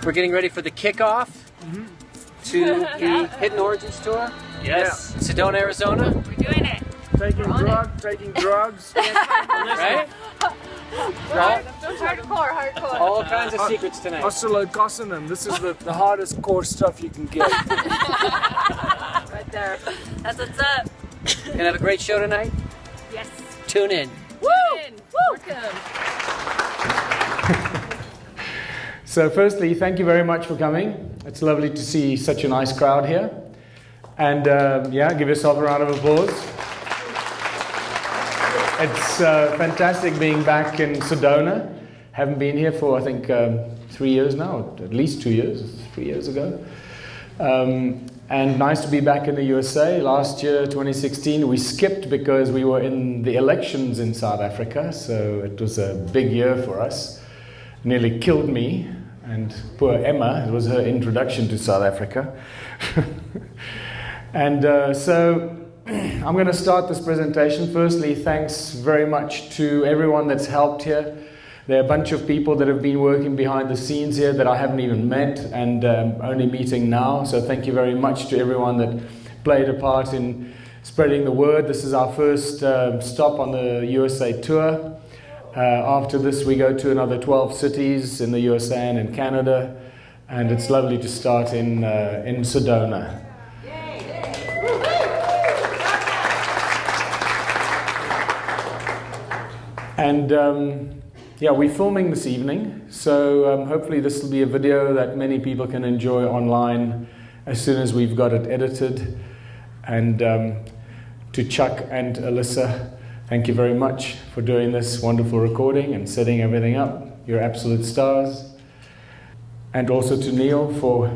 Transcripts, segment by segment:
we're getting ready for the kickoff to the Hidden Origins Tour. Yes, in Sedona, Arizona. We're doing it. Taking drugs. Right? Hardcore. All kinds of secrets tonight. Oscillocossinum. This is the hardest core stuff you can get. Right there. That's what's up. Gonna have a great show tonight. Yes. Tune in. Woo! Welcome. So firstly, thank you very much for coming. It's lovely to see such a nice crowd here. And yeah, give yourself a round of applause. It's fantastic being back in Sedona. Haven't been here for, I think, 3 years now, at least 2 years, 3 years ago. And nice to be back in the USA. Last year, 2016, we skipped because we were in the elections in South Africa, so it was a big year for us. Nearly killed me, and poor Emma, it was her introduction to South Africa. And so I'm going to start this presentation. Firstly, thanks very much to everyone that's helped here. There are a bunch of people that have been working behind the scenes here that I haven't even met and only meeting now. So thank you very much to everyone that played a part in spreading the word. This is our first stop on the USA tour. After this, we go to another 12 cities in the USA and in Canada. And it's lovely to start in Sedona. And yeah, we're filming this evening, so hopefully this will be a video that many people can enjoy online as soon as we've got it edited. And to Chuck and Alyssa, thank you very much for doing this wonderful recording and setting everything up. You're absolute stars. And also to Neil for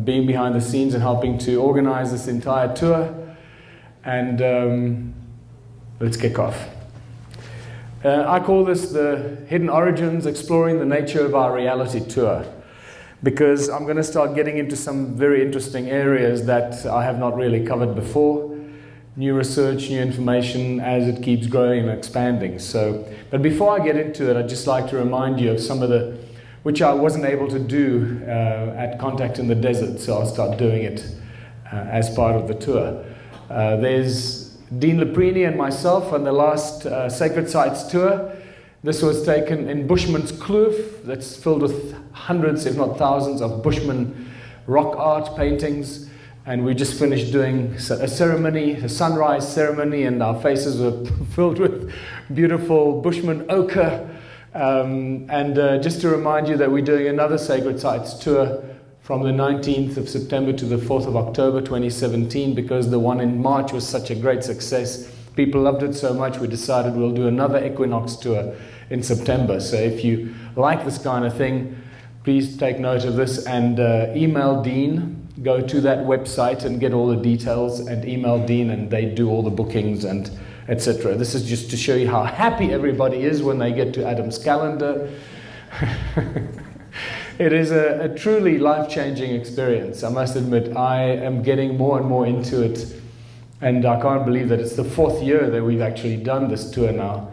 being behind the scenes and helping to organize this entire tour. And let's kick off. I call this the Hidden Origins, Exploring the Nature of Our Reality Tour, because I'm going to start getting into some very interesting areas that I have not really covered before. New research, new information as it keeps growing and expanding. But before I get into it, I'd just like to remind you of some of the, which I wasn't able to do at Contact in the Desert, so I'll start doing it as part of the tour. There's Dean Laprini and myself on the last Sacred Sites tour. This was taken in Bushman's Kloof, that's filled with hundreds, if not thousands, of Bushman rock art paintings. And we just finished doing a ceremony, a sunrise ceremony, and our faces were filled with beautiful Bushman ochre. Just to remind you that we're doing another Sacred Sites tour from the 19th of September to the 4th of October 2017, because the one in March was such a great success. People loved it so much, we decided we'll do another Equinox tour in September. So if you like this kind of thing, please take note of this and email Dean. Go to that website and get all the details and email Dean, and they do all the bookings and etc. This is just to show you how happy everybody is when they get to Adam's calendar. It is a truly life-changing experience. I must admit, I am getting more and more into it, and I can't believe that it's the 4th year that we've actually done this tour now,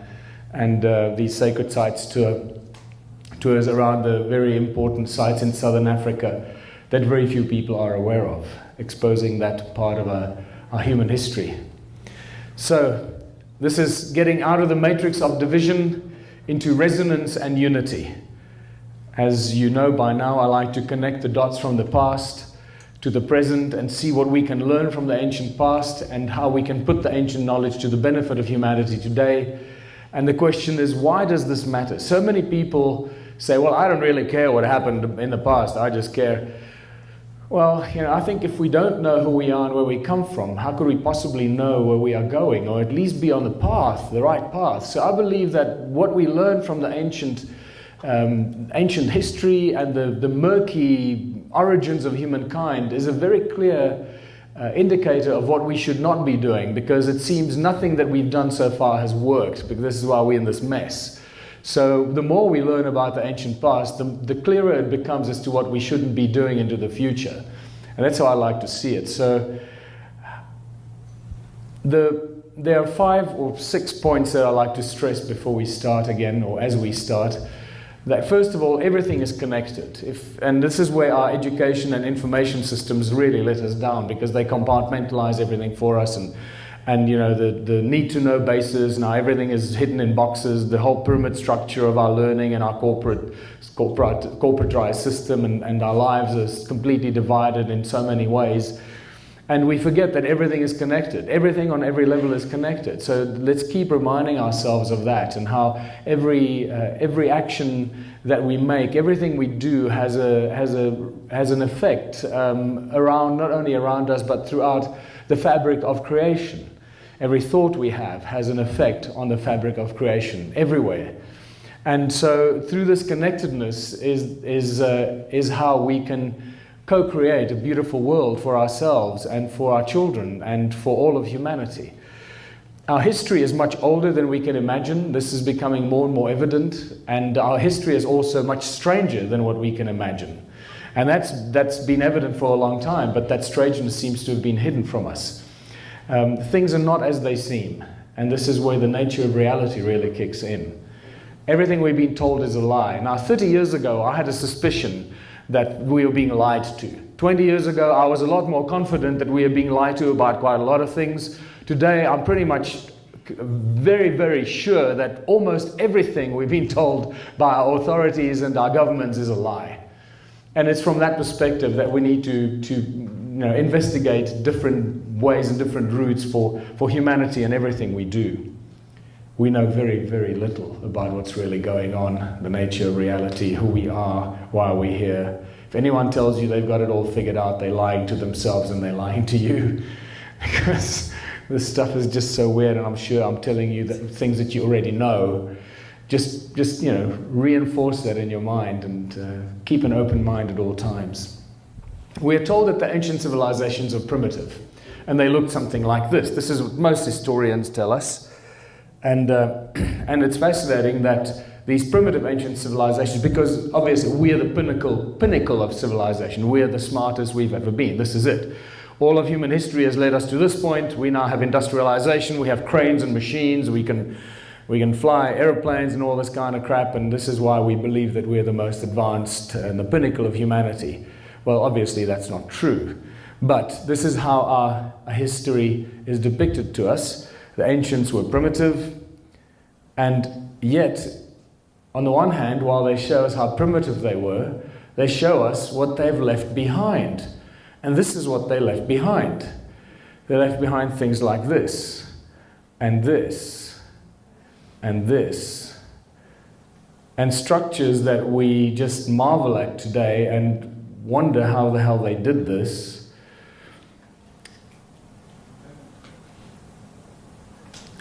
and these Sacred Sites tours around the very important sites in Southern Africa that very few people are aware of, exposing that part of our human history. So this is getting out of the matrix of division into resonance and unity. As you know by now, I like to connect the dots from the past to the present and see what we can learn from the ancient past and how we can put the ancient knowledge to the benefit of humanity today. And the question is, why does this matter? So many people say, well, I don't really care what happened in the past, I just care. Well, I think if we don't know who we are and where we come from, how could we possibly know where we are going, or at least be on the path, the right path? So I believe that what we learn from the ancient history and the murky origins of humankind is a very clear indicator of what we should not be doing, because it seems nothing that we've done so far has worked, because this is why we're in this mess. So the more we learn about the ancient past, the clearer it becomes as to what we shouldn't be doing into the future. And that's how I like to see it. So there are 5 or 6 points that I like to stress before we start again, or as we start. that first of all, everything is connected. And this is where our education and information systems really let us down, because they compartmentalize everything for us, and you know, the need to know basis, now everything is hidden in boxes, the whole pyramid structure of our learning and our corporatized system, and our lives is completely divided in so many ways. And we forget that everything is connected. Everything on every level is connected. So let's keep reminding ourselves of that, and how every action that we make, everything we do has an effect around, not only around us, but throughout the fabric of creation. Every thought we have has an effect on the fabric of creation everywhere. And so through this connectedness is how we can co-create a beautiful world for ourselves and for our children and for all of humanity. Our history is much older than we can imagine. This is becoming more and more evident, and our history is also much stranger than what we can imagine. And that's been evident for a long time, but that strangeness seems to have been hidden from us. Things are not as they seem, and this is where the nature of reality really kicks in. Everything we've been told is a lie. Now, 30 years ago, I had a suspicion that we were being lied to. 20 years ago, I was a lot more confident that we are being lied to about quite a lot of things. Today, I'm pretty much very, very sure that almost everything we've been told by our authorities and our governments is a lie. And it's from that perspective that we need to investigate different ways and different routes for humanity and everything we do. We know very, very little about what's really going on, the nature of reality, who we are, why we're here. If anyone tells you they've got it all figured out, they're lying to themselves and they're lying to you. Because this stuff is just so weird, and I'm sure I'm telling you that things that you already know. Just reinforce that in your mind, and keep an open mind at all times. We are told that the ancient civilizations are primitive, and they looked something like this. This is what most historians tell us. And it's fascinating that these primitive ancient civilizations, because obviously we are the pinnacle of civilization. We are the smartest we've ever been. This is it. All of human history has led us to this point. We now have industrialization. We have cranes and machines. We can fly airplanes and all this kind of crap. And this is why we believe that we're the most advanced and the pinnacle of humanity. Well, obviously that's not true. But this is how our history is depicted to us. The ancients were primitive, and yet, on the one hand, while they show us how primitive they were, they show us what they've left behind. And this is what they left behind. They left behind things like this, and this, and this, and structures that we just marvel at today and wonder how the hell they did this.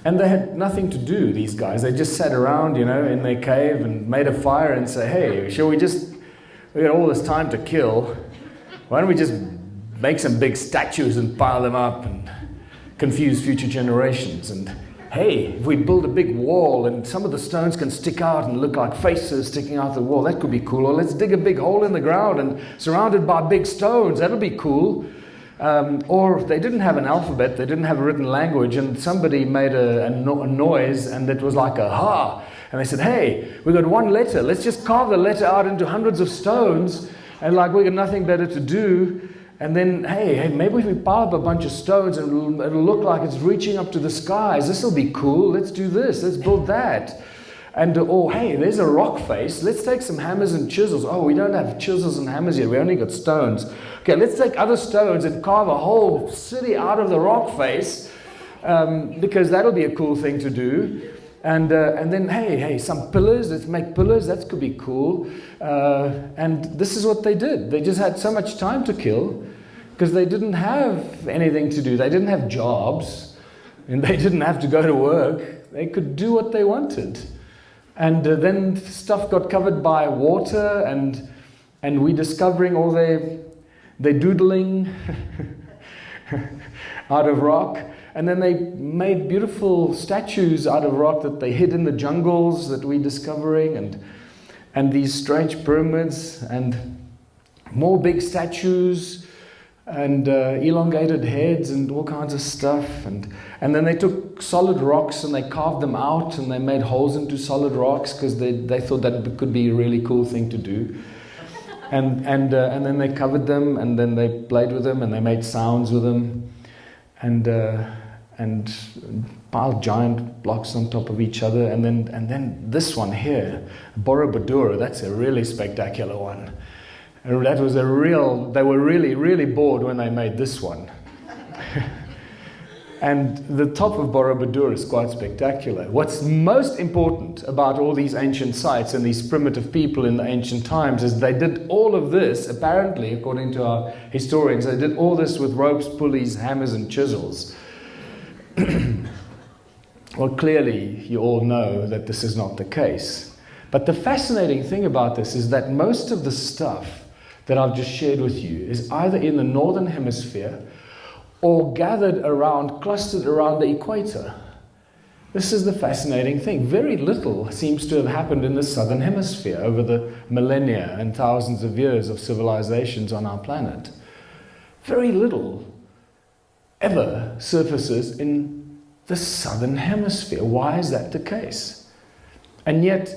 And they had nothing to do, these guys. They just sat around, in their cave and made a fire and say, hey, we got all this time to kill. Why don't we just make some big statues and pile them up and confuse future generations? And hey, if we build a big wall and some of the stones can stick out and look like faces sticking out the wall, that could be cool. Or let's dig a big hole in the ground and surrounded by big stones, that'll be cool. Or they didn't have an alphabet, they didn't have a written language, and somebody made a noise, and it was like a ha. And they said, hey, we got one letter, let's just carve the letter out into hundreds of stones, and we got nothing better to do. And then, hey, maybe if we pile up a bunch of stones and it'll look like it's reaching up to the skies, this will be cool, let's do this, let's build that. And, hey, there's a rock face. Let's take some hammers and chisels. Oh, we don't have chisels and hammers yet. We only got stones. Okay, let's take other stones and carve a whole city out of the rock face, because that'll be a cool thing to do. And then, hey, some pillars. Let's make pillars. That could be cool. And this is what they did. They just had so much time to kill because they didn't have anything to do. They didn't have jobs, and they didn't have to go to work. They could do what they wanted. And then stuff got covered by water, and we discovering all their doodling out of rock. And then they made beautiful statues out of rock that they hid in the jungles that we're discovering, and these strange pyramids, and more big statues. and elongated heads and all kinds of stuff. And then they took solid rocks and they carved them out and they made holes into solid rocks because they thought that could be a really cool thing to do. And then they covered them and then they played with them and they made sounds with them and piled giant blocks on top of each other. And then this one here, Borobudur, that's a really spectacular one. That was they were really, really bored when they made this one. And the top of Borobudur is quite spectacular. What's most important about all these ancient sites and these primitive people in the ancient times is they did all of this, apparently, according to our historians, they did all this with ropes, pulleys, hammers, and chisels. Well, clearly, you all know that this is not the case. But the fascinating thing about this is that most of the stuff that I've just shared with you is either in the northern hemisphere or gathered around, clustered around the equator. This is the fascinating thing. Very little seems to have happened in the southern hemisphere over the millennia and thousands of years of civilizations on our planet. Very little ever surfaces in the southern hemisphere. Why is that the case? And yet,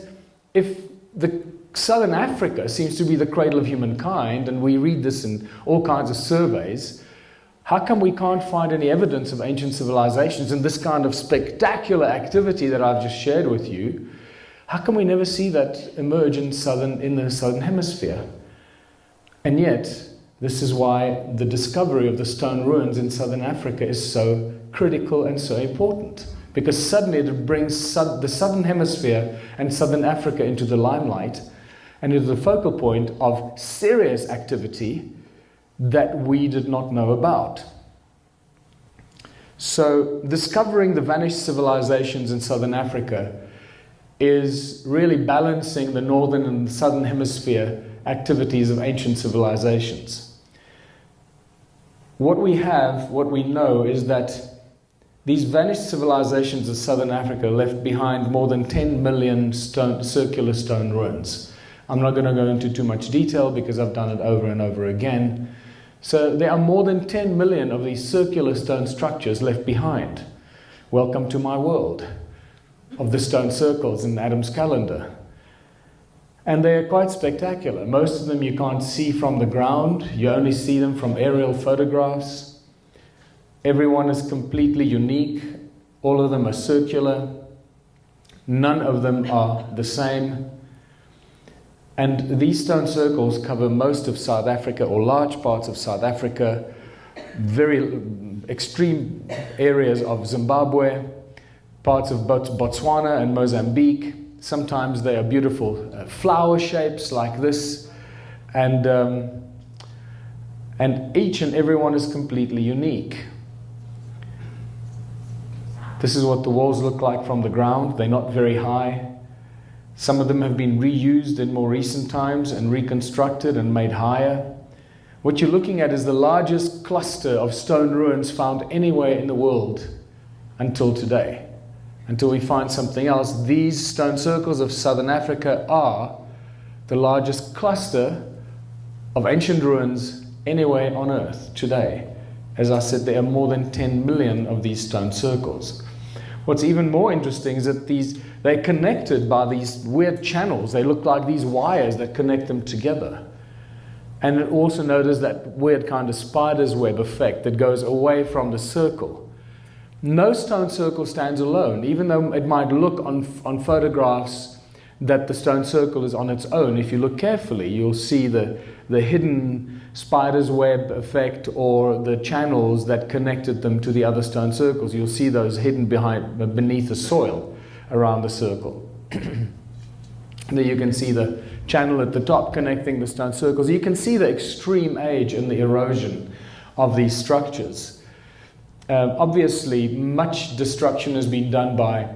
if the southern Africa seems to be the cradle of humankind, and we read this in all kinds of surveys, how come we can't find any evidence of ancient civilizations and this kind of spectacular activity that I've just shared with you? How come we never see that emerge in the southern hemisphere? And yet, this is why the discovery of the stone ruins in southern Africa is so critical and so important. Because suddenly it brings the southern hemisphere and southern Africa into the limelight and into the focal point of serious activity that we did not know about. So discovering the vanished civilizations in southern Africa is really balancing the northern and the southern hemisphere activities of ancient civilizations. What we know is that these vanished civilizations of southern Africa left behind more than 10 million circular stone ruins. I'm not going to go into too much detail because I've done it over and over again. So there are more than 10 million of these circular stone structures left behind. Welcome to my world of the stone circles in Adam's calendar. And they are quite spectacular. Most of them you can't see from the ground. You only see them from aerial photographs. Everyone is completely unique. All of them are circular. None of them are the same. And these stone circles cover most of South Africa, or large parts of South Africa, very extreme areas of Zimbabwe, parts of Botswana and Mozambique. Sometimes they are beautiful flower shapes like this. And each and every one is completely unique. This is what the walls look like from the ground. They're not very high. Some of them have been reused in more recent times and reconstructed and made higher. What you're looking at is the largest cluster of stone ruins found anywhere in the world until today. Until we find something else, these stone circles of southern Africa are the largest cluster of ancient ruins anywhere on earth today. As I said, there are more than 10 million of these stone circles. What's even more interesting is that they're connected by these weird channels. They look like these wires that connect them together. And also notice that weird kind of spider's web effect that goes away from the circle. No stone circle stands alone, even though it might look on photographs that the stone circle is on its own. If you look carefully, you'll see the hidden spider's web effect or the channels that connected them to the other stone circles. You'll see those hidden beneath the soil around the circle. There you can see the channel at the top connecting the stone circles. You can see the extreme age and the erosion of these structures. Obviously, much destruction has been done by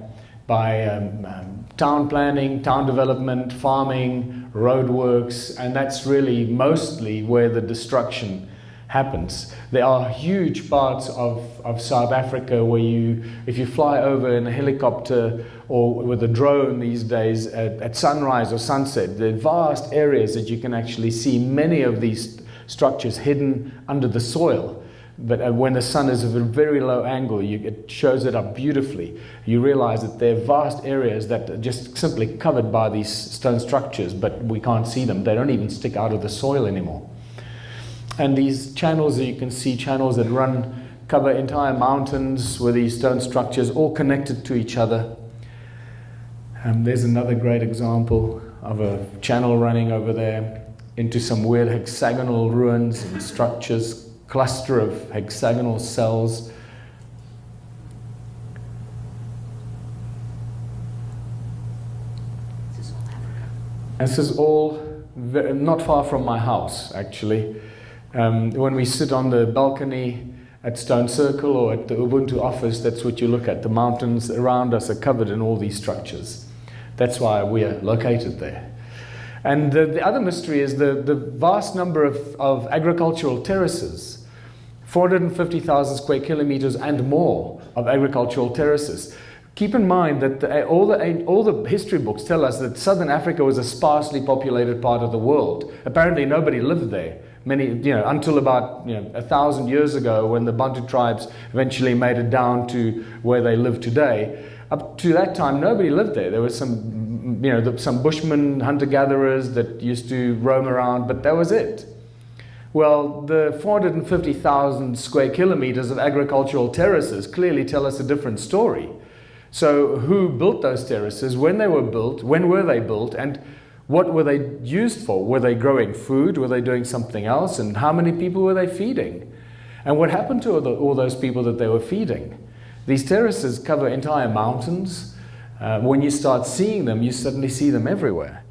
town planning, town development, farming, roadworks, and that's really mostly where the destruction happens. There are huge parts of South Africa where if you fly over in a helicopter or with a drone these days at sunrise or sunset, there are vast areas that you can actually see many of these structures hidden under the soil. But when the sun is at a very low angle, it shows it up beautifully. You realize that there are vast areas that are just simply covered by these stone structures, but we can't see them. They don't even stick out of the soil anymore. And these channels, you can see channels that cover entire mountains with these stone structures all connected to each other. There's another great example of a channel running over there into some weird hexagonal ruins and structures, cluster of hexagonal cells. This is all not far from my house, actually. When we sit on the balcony at Stone Circle or at the Ubuntu office, that's what you look at. The mountains around us are covered in all these structures. That's why we are located there. And the other mystery is the vast number of agricultural terraces. 450,000 square kilometers and more of agricultural terraces. Keep in mind that all the history books tell us that Southern Africa was a sparsely populated part of the world. Apparently nobody lived there. Until about 1,000 years ago, when the Bantu tribes eventually made it down to where they live today. Up to that time, nobody lived there. There was some bushmen, hunter-gatherers that used to roam around, but that was it. Well, the 450,000 square kilometers of agricultural terraces clearly tell us a different story. So who built those terraces, when they were built, when were they built, and what were they used for? Were they growing food? Were they doing something else? And how many people were they feeding? And what happened to all those people that they were feeding? These terraces cover entire mountains. When you start seeing them, you suddenly see them everywhere.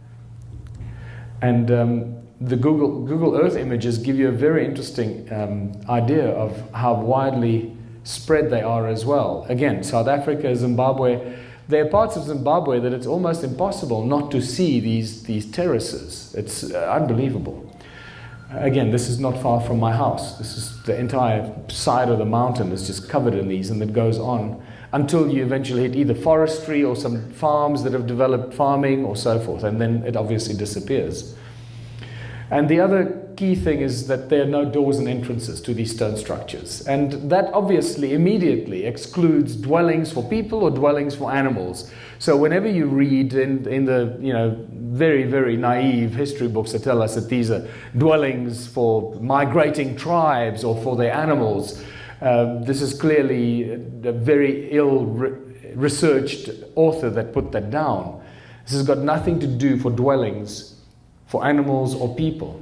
And the Google Earth images give you a very interesting idea of how widely spread they are as well. Again, South Africa, Zimbabwe, there are parts of Zimbabwe that it's almost impossible not to see these terraces. It's unbelievable. Again, this is not far from my house. This is the entire side of the mountain is just covered in these, and it goes on until you eventually hit either forestry or some farms that have developed farming or so forth, and then it obviously disappears. And the other key thing is that there are no doors and entrances to these stone structures. And that obviously immediately excludes dwellings for people or dwellings for animals. So whenever you read in the very, very naive history books that tell us that these are dwellings for migrating tribes or for their animals, this is clearly a very ill-researched author that put that down. This has got nothing to do for dwellings for animals or people.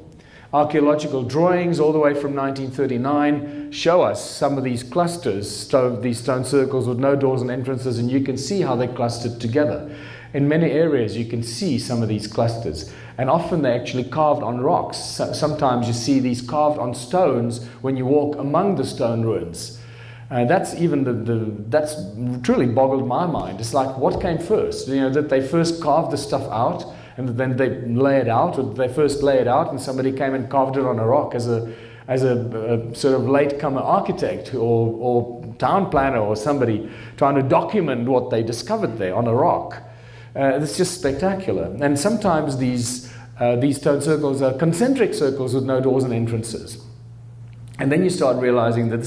Archaeological drawings all the way from 1939 show us some of these clusters, these stone circles with no doors and entrances, and you can see how they're clustered together. In many areas you can see some of these clusters, and often they're actually carved on rocks. Sometimes you see these carved on stones when you walk among the stone ruins. That's truly boggled my mind. It's like, what came first? That they first carved the stuff out and then they lay it out, or they first lay it out and somebody came and carved it on a rock as a sort of latecomer architect or town planner or somebody trying to document what they discovered there on a rock. It's just spectacular. And sometimes these stone circles are concentric circles with no doors and entrances. And then you start realizing that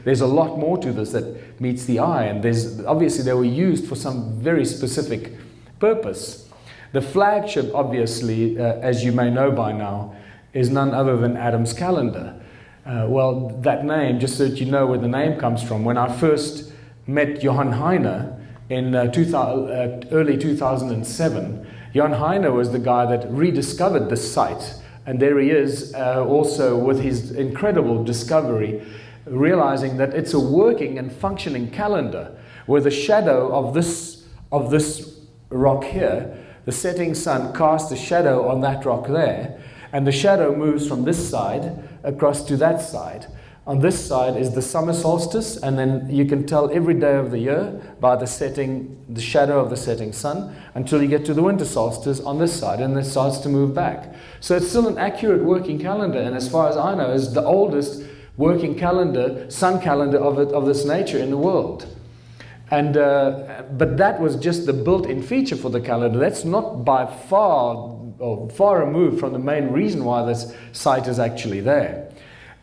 there's a lot more to this that meets the eye, and obviously they were used for some very specific purpose. The flagship, obviously, as you may know by now, is none other than Adam's calendar. Well, that name, just so that you know where the name comes from, when I first met Johann Heine in early 2007, Johann Heine was the guy that rediscovered this site. And there he is, also with his incredible discovery, realizing that it's a working and functioning calendar, where the shadow of this rock here, the setting sun casts a shadow on that rock there, and the shadow moves from this side across to that side. On this side is the summer solstice, and then you can tell every day of the year by the shadow of the setting sun, until you get to the winter solstice on this side, and it starts to move back. So it's still an accurate working calendar, and as far as I know, is the oldest working calendar, sun calendar of this nature in the world. But that was just the built-in feature for the calendar. That's not by far or far removed from the main reason why this site is actually there.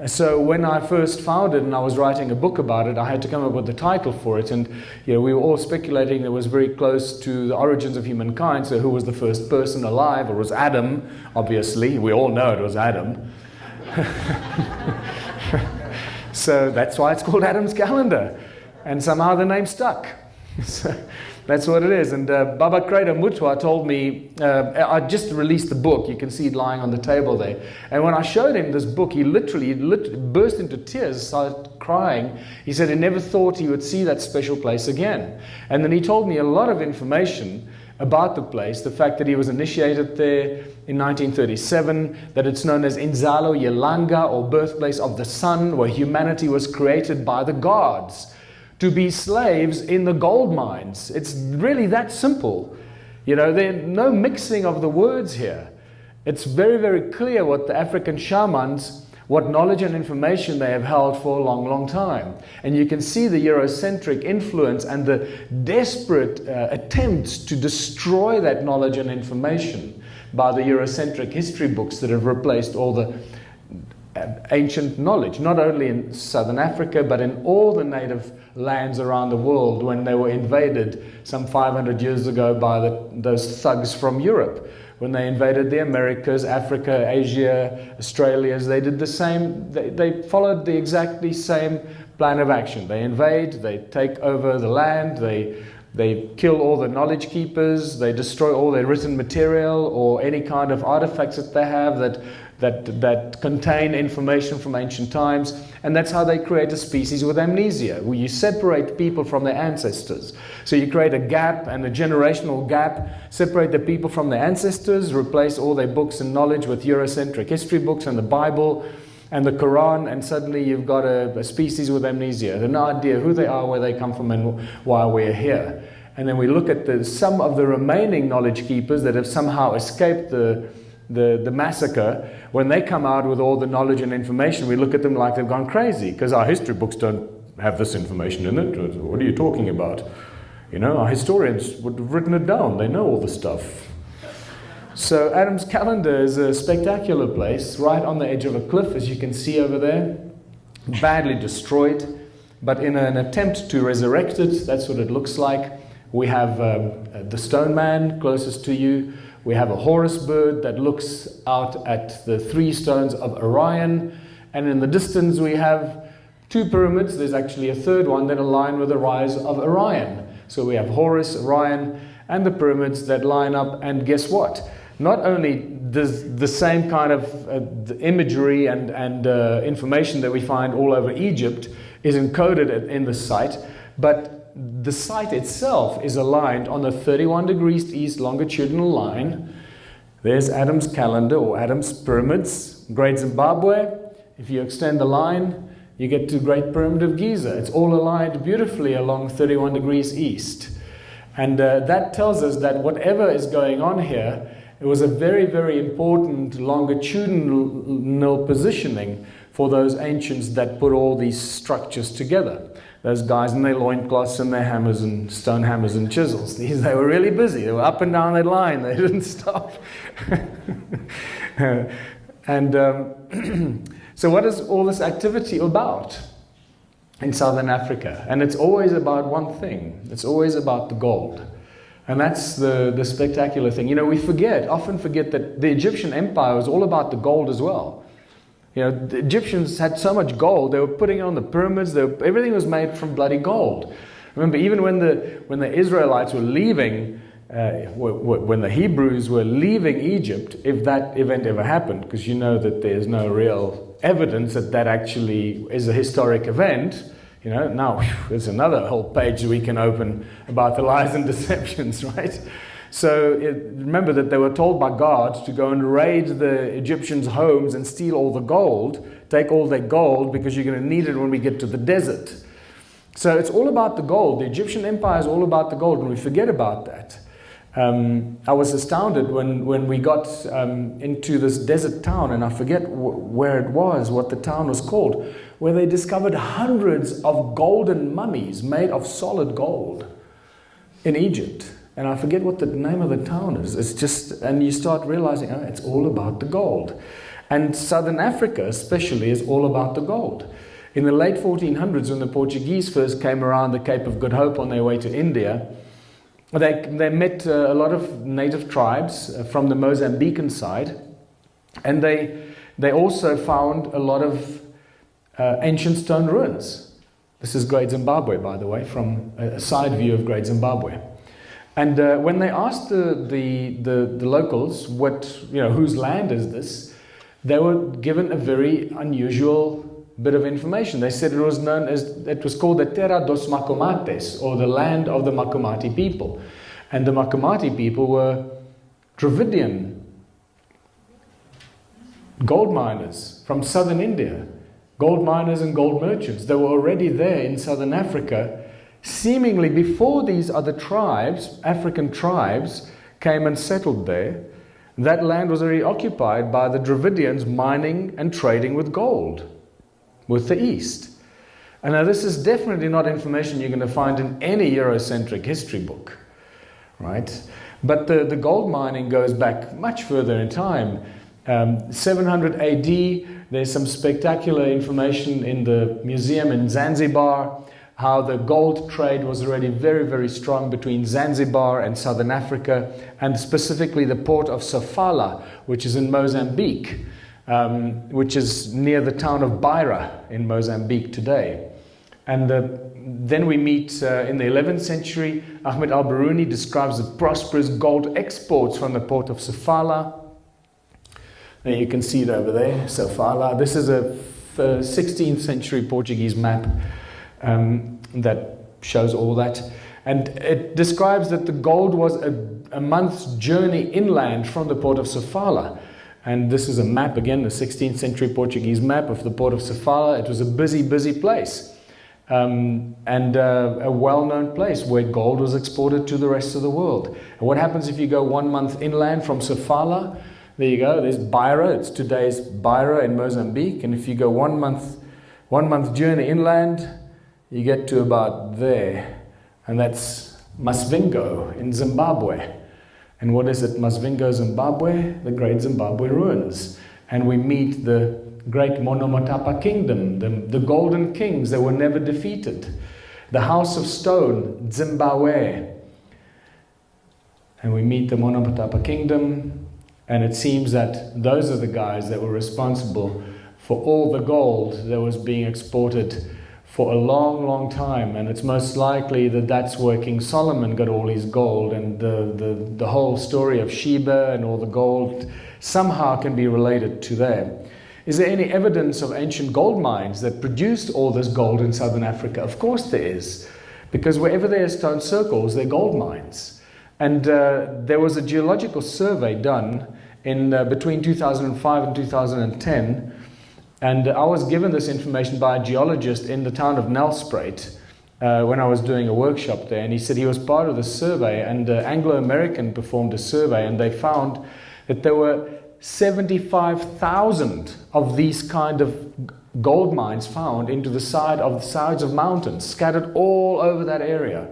So when I first found it and I was writing a book about it, I had to come up with the title for it. And we were all speculating it was very close to the origins of humankind. So who was the first person alive? It was Adam, obviously. We all know it was Adam. So that's why it's called Adam's Calendar. And somehow the name stuck. So that's what it is. And Baba Credo Mutwa told me, I just released the book. You can see it lying on the table there. And when I showed him this book, he literally burst into tears, started crying. He said he never thought he would see that special place again. And then he told me a lot of information about the place, the fact that he was initiated there in 1937, that it's known as Inzalo Yelanga, or birthplace of the sun, where humanity was created by the gods to be slaves in the gold mines. It's really that simple. There's no mixing of the words here. It's very, very clear what the African shamans, what knowledge and information they have held for a long, long time. And you can see the Eurocentric influence and the desperate attempts to destroy that knowledge and information by the Eurocentric history books that have replaced all the ancient knowledge, not only in southern Africa, but in all the native lands around the world when they were invaded some 500 years ago by those thugs from Europe. When they invaded the Americas, Africa, Asia, Australia, they did the same. They followed the exactly same plan of action. They invade, they take over the land, they kill all the knowledge keepers, they destroy all their written material or any kind of artifacts that they have that contain information from ancient times, and that's how they create a species with amnesia, where you separate people from their ancestors. So you create a gap, and a generational gap, separate the people from their ancestors, replace all their books and knowledge with Eurocentric history books and the Bible and the Quran, and suddenly you've got a species with amnesia. They have no idea who they are, where they come from, and why we're here. And then we look at some of the remaining knowledge keepers that have somehow escaped the massacre. When they come out with all the knowledge and information, we look at them like they've gone crazy, because our history books don't have this information in it. What are you talking about? Our historians would have written it down. They know all the stuff. So Adam's Calendar is a spectacular place, right on the edge of a cliff, as you can see over there, badly destroyed, but in an attempt to resurrect it, that's what it looks like. We have the Stone Man closest to you. We have a Horus bird that looks out at the 3 stones of Orion. And in the distance we have 2 pyramids. There's actually a third one that align with the rise of Orion. So we have Horus, Orion, and the pyramids that line up. And guess what? Not only does the same kind of imagery and information that we find all over Egypt is encoded in the site, but the site itself is aligned on the 31 degrees east longitudinal line. There's Adam's Calendar, or Adam's Pyramids, Great Zimbabwe. If you extend the line, you get to Great Pyramid of Giza. It's all aligned beautifully along 31 degrees east. And that tells us that whatever is going on here, it was a very, very important longitudinal positioning for those ancients that put all these structures together. Those guys in their loincloths and their hammers and stone hammers and chisels. They were really busy. They were up and down that line. They didn't stop. And so what is all this activity about in Southern Africa? And it's always about one thing. It's always about the gold. And that's the spectacular thing. We often forget that the Egyptian Empire was all about the gold as well. The Egyptians had so much gold, they were putting it on the pyramids, everything was made from bloody gold. Remember, even when the Israelites were leaving, when the Hebrews were leaving Egypt, if that event ever happened, because that there's no real evidence that actually is a historic event, now there's another whole page we can open about the lies and deceptions, right? So remember that they were told by God to go and raid the Egyptians' homes and steal all the gold, take all their gold, because you're going to need it when we get to the desert. So it's all about the gold. The Egyptian Empire is all about the gold, and we forget about that. I was astounded when we got into this desert town, and I forget where it was, what the town was called, where they discovered hundreds of golden mummies made of solid gold in Egypt. and I forget what the name of the town is. It's just, and you start realizing, oh, it's all about the gold. And Southern Africa especially is all about the gold. In the late 1400s, when the Portuguese first came around the Cape of Good Hope on their way to India, they met a lot of native tribes from the Mozambican side, and they also found a lot of ancient stone ruins. This is Great Zimbabwe, by the way, from a side view of Great Zimbabwe. And when they asked the locals whose land is this, they were given a very unusual bit of information. They said it was called the Terra dos Macumates, or the land of the Macumati people. And the Macumati people were Dravidian gold miners from southern India, gold miners and gold merchants. They were already there in southern Africa, seemingly before these other tribes, African tribes, came and settled there. That land was already occupied by the Dravidians mining and trading with gold, with the East. And now this is definitely not information you're going to find in any Eurocentric history book, right? But the gold mining goes back much further in time. 700 AD, there's some spectacular information in the museum in Zanzibar, how the gold trade was already very, very strong between Zanzibar and southern Africa, and specifically the port of Sofala, which is in Mozambique, which is near the town of Beira in Mozambique today. And then we meet in the 11th century, Ahmed al-Biruni describes the prosperous gold exports from the port of Sofala. There you can see it over there, Sofala. This is a 16th century Portuguese map that shows all that. And it describes that the gold was a month's journey inland from the port of Sofala. And this is a map, again, the 16th century Portuguese map of the port of Sofala. It was a busy, busy place. And a well-known place where gold was exported to the rest of the world. And what happens if you go 1 month inland from Sofala? There you go, there's Beira, it's today's Beira in Mozambique. And if you go 1 month journey inland, you get to about there. And that's Masvingo in Zimbabwe. And what is it, Masvingo, Zimbabwe? The Great Zimbabwe Ruins. And we meet the great Monomotapa Kingdom, the Golden Kings that were never defeated. The House of Stone, Zimbabwe. And we meet the Monomotapa Kingdom. And it seems that those are the guys that were responsible for all the gold that was being exported for a long, long time. And it's most likely that that's where King Solomon got all his gold, and the whole story of Sheba and all the gold somehow can be related to that. Is there any evidence of ancient gold mines that produced all this gold in southern Africa? Of course there is, because wherever there are stone circles, there are gold mines. And there was a geological survey done in between 2005 and 2010, and I was given this information by a geologist in the town of Nelspruit when I was doing a workshop there, and he said he was part of the survey, and Anglo-American performed a survey, and they found that there were 75,000 of these kind of gold mines found into the sides of mountains, scattered all over that area.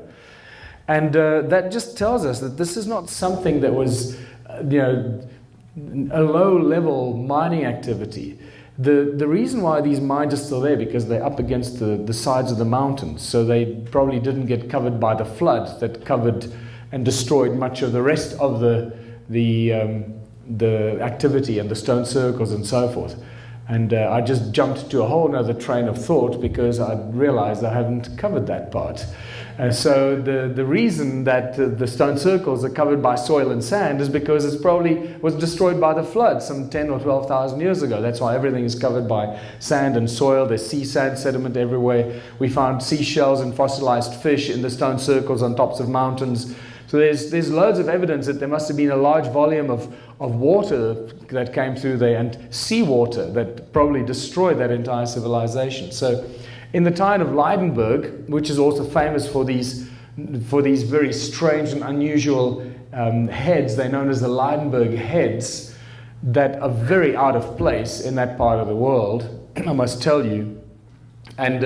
And that just tells us that this is not something that was, a low-level mining activity. The reason why these mines are still there, because they're up against the sides of the mountains, so they probably didn't get covered by the flood that covered and destroyed much of the rest of the activity and the stone circles and so forth. And I just jumped to a whole other train of thought because I realized I haven't covered that part. So the reason that the stone circles are covered by soil and sand is because it probably was destroyed by the flood some 10 or 12,000 years ago. That's why everything is covered by sand and soil. There's sea sand sediment everywhere. We found seashells and fossilized fish in the stone circles on tops of mountains. So there's loads of evidence that there must have been a large volume of water that came through there, and seawater that probably destroyed that entire civilization. So in the town of Leidenburg, which is also famous for these very strange and unusual heads, they're known as the Leidenburg heads, that are very out of place in that part of the world, I must tell you. And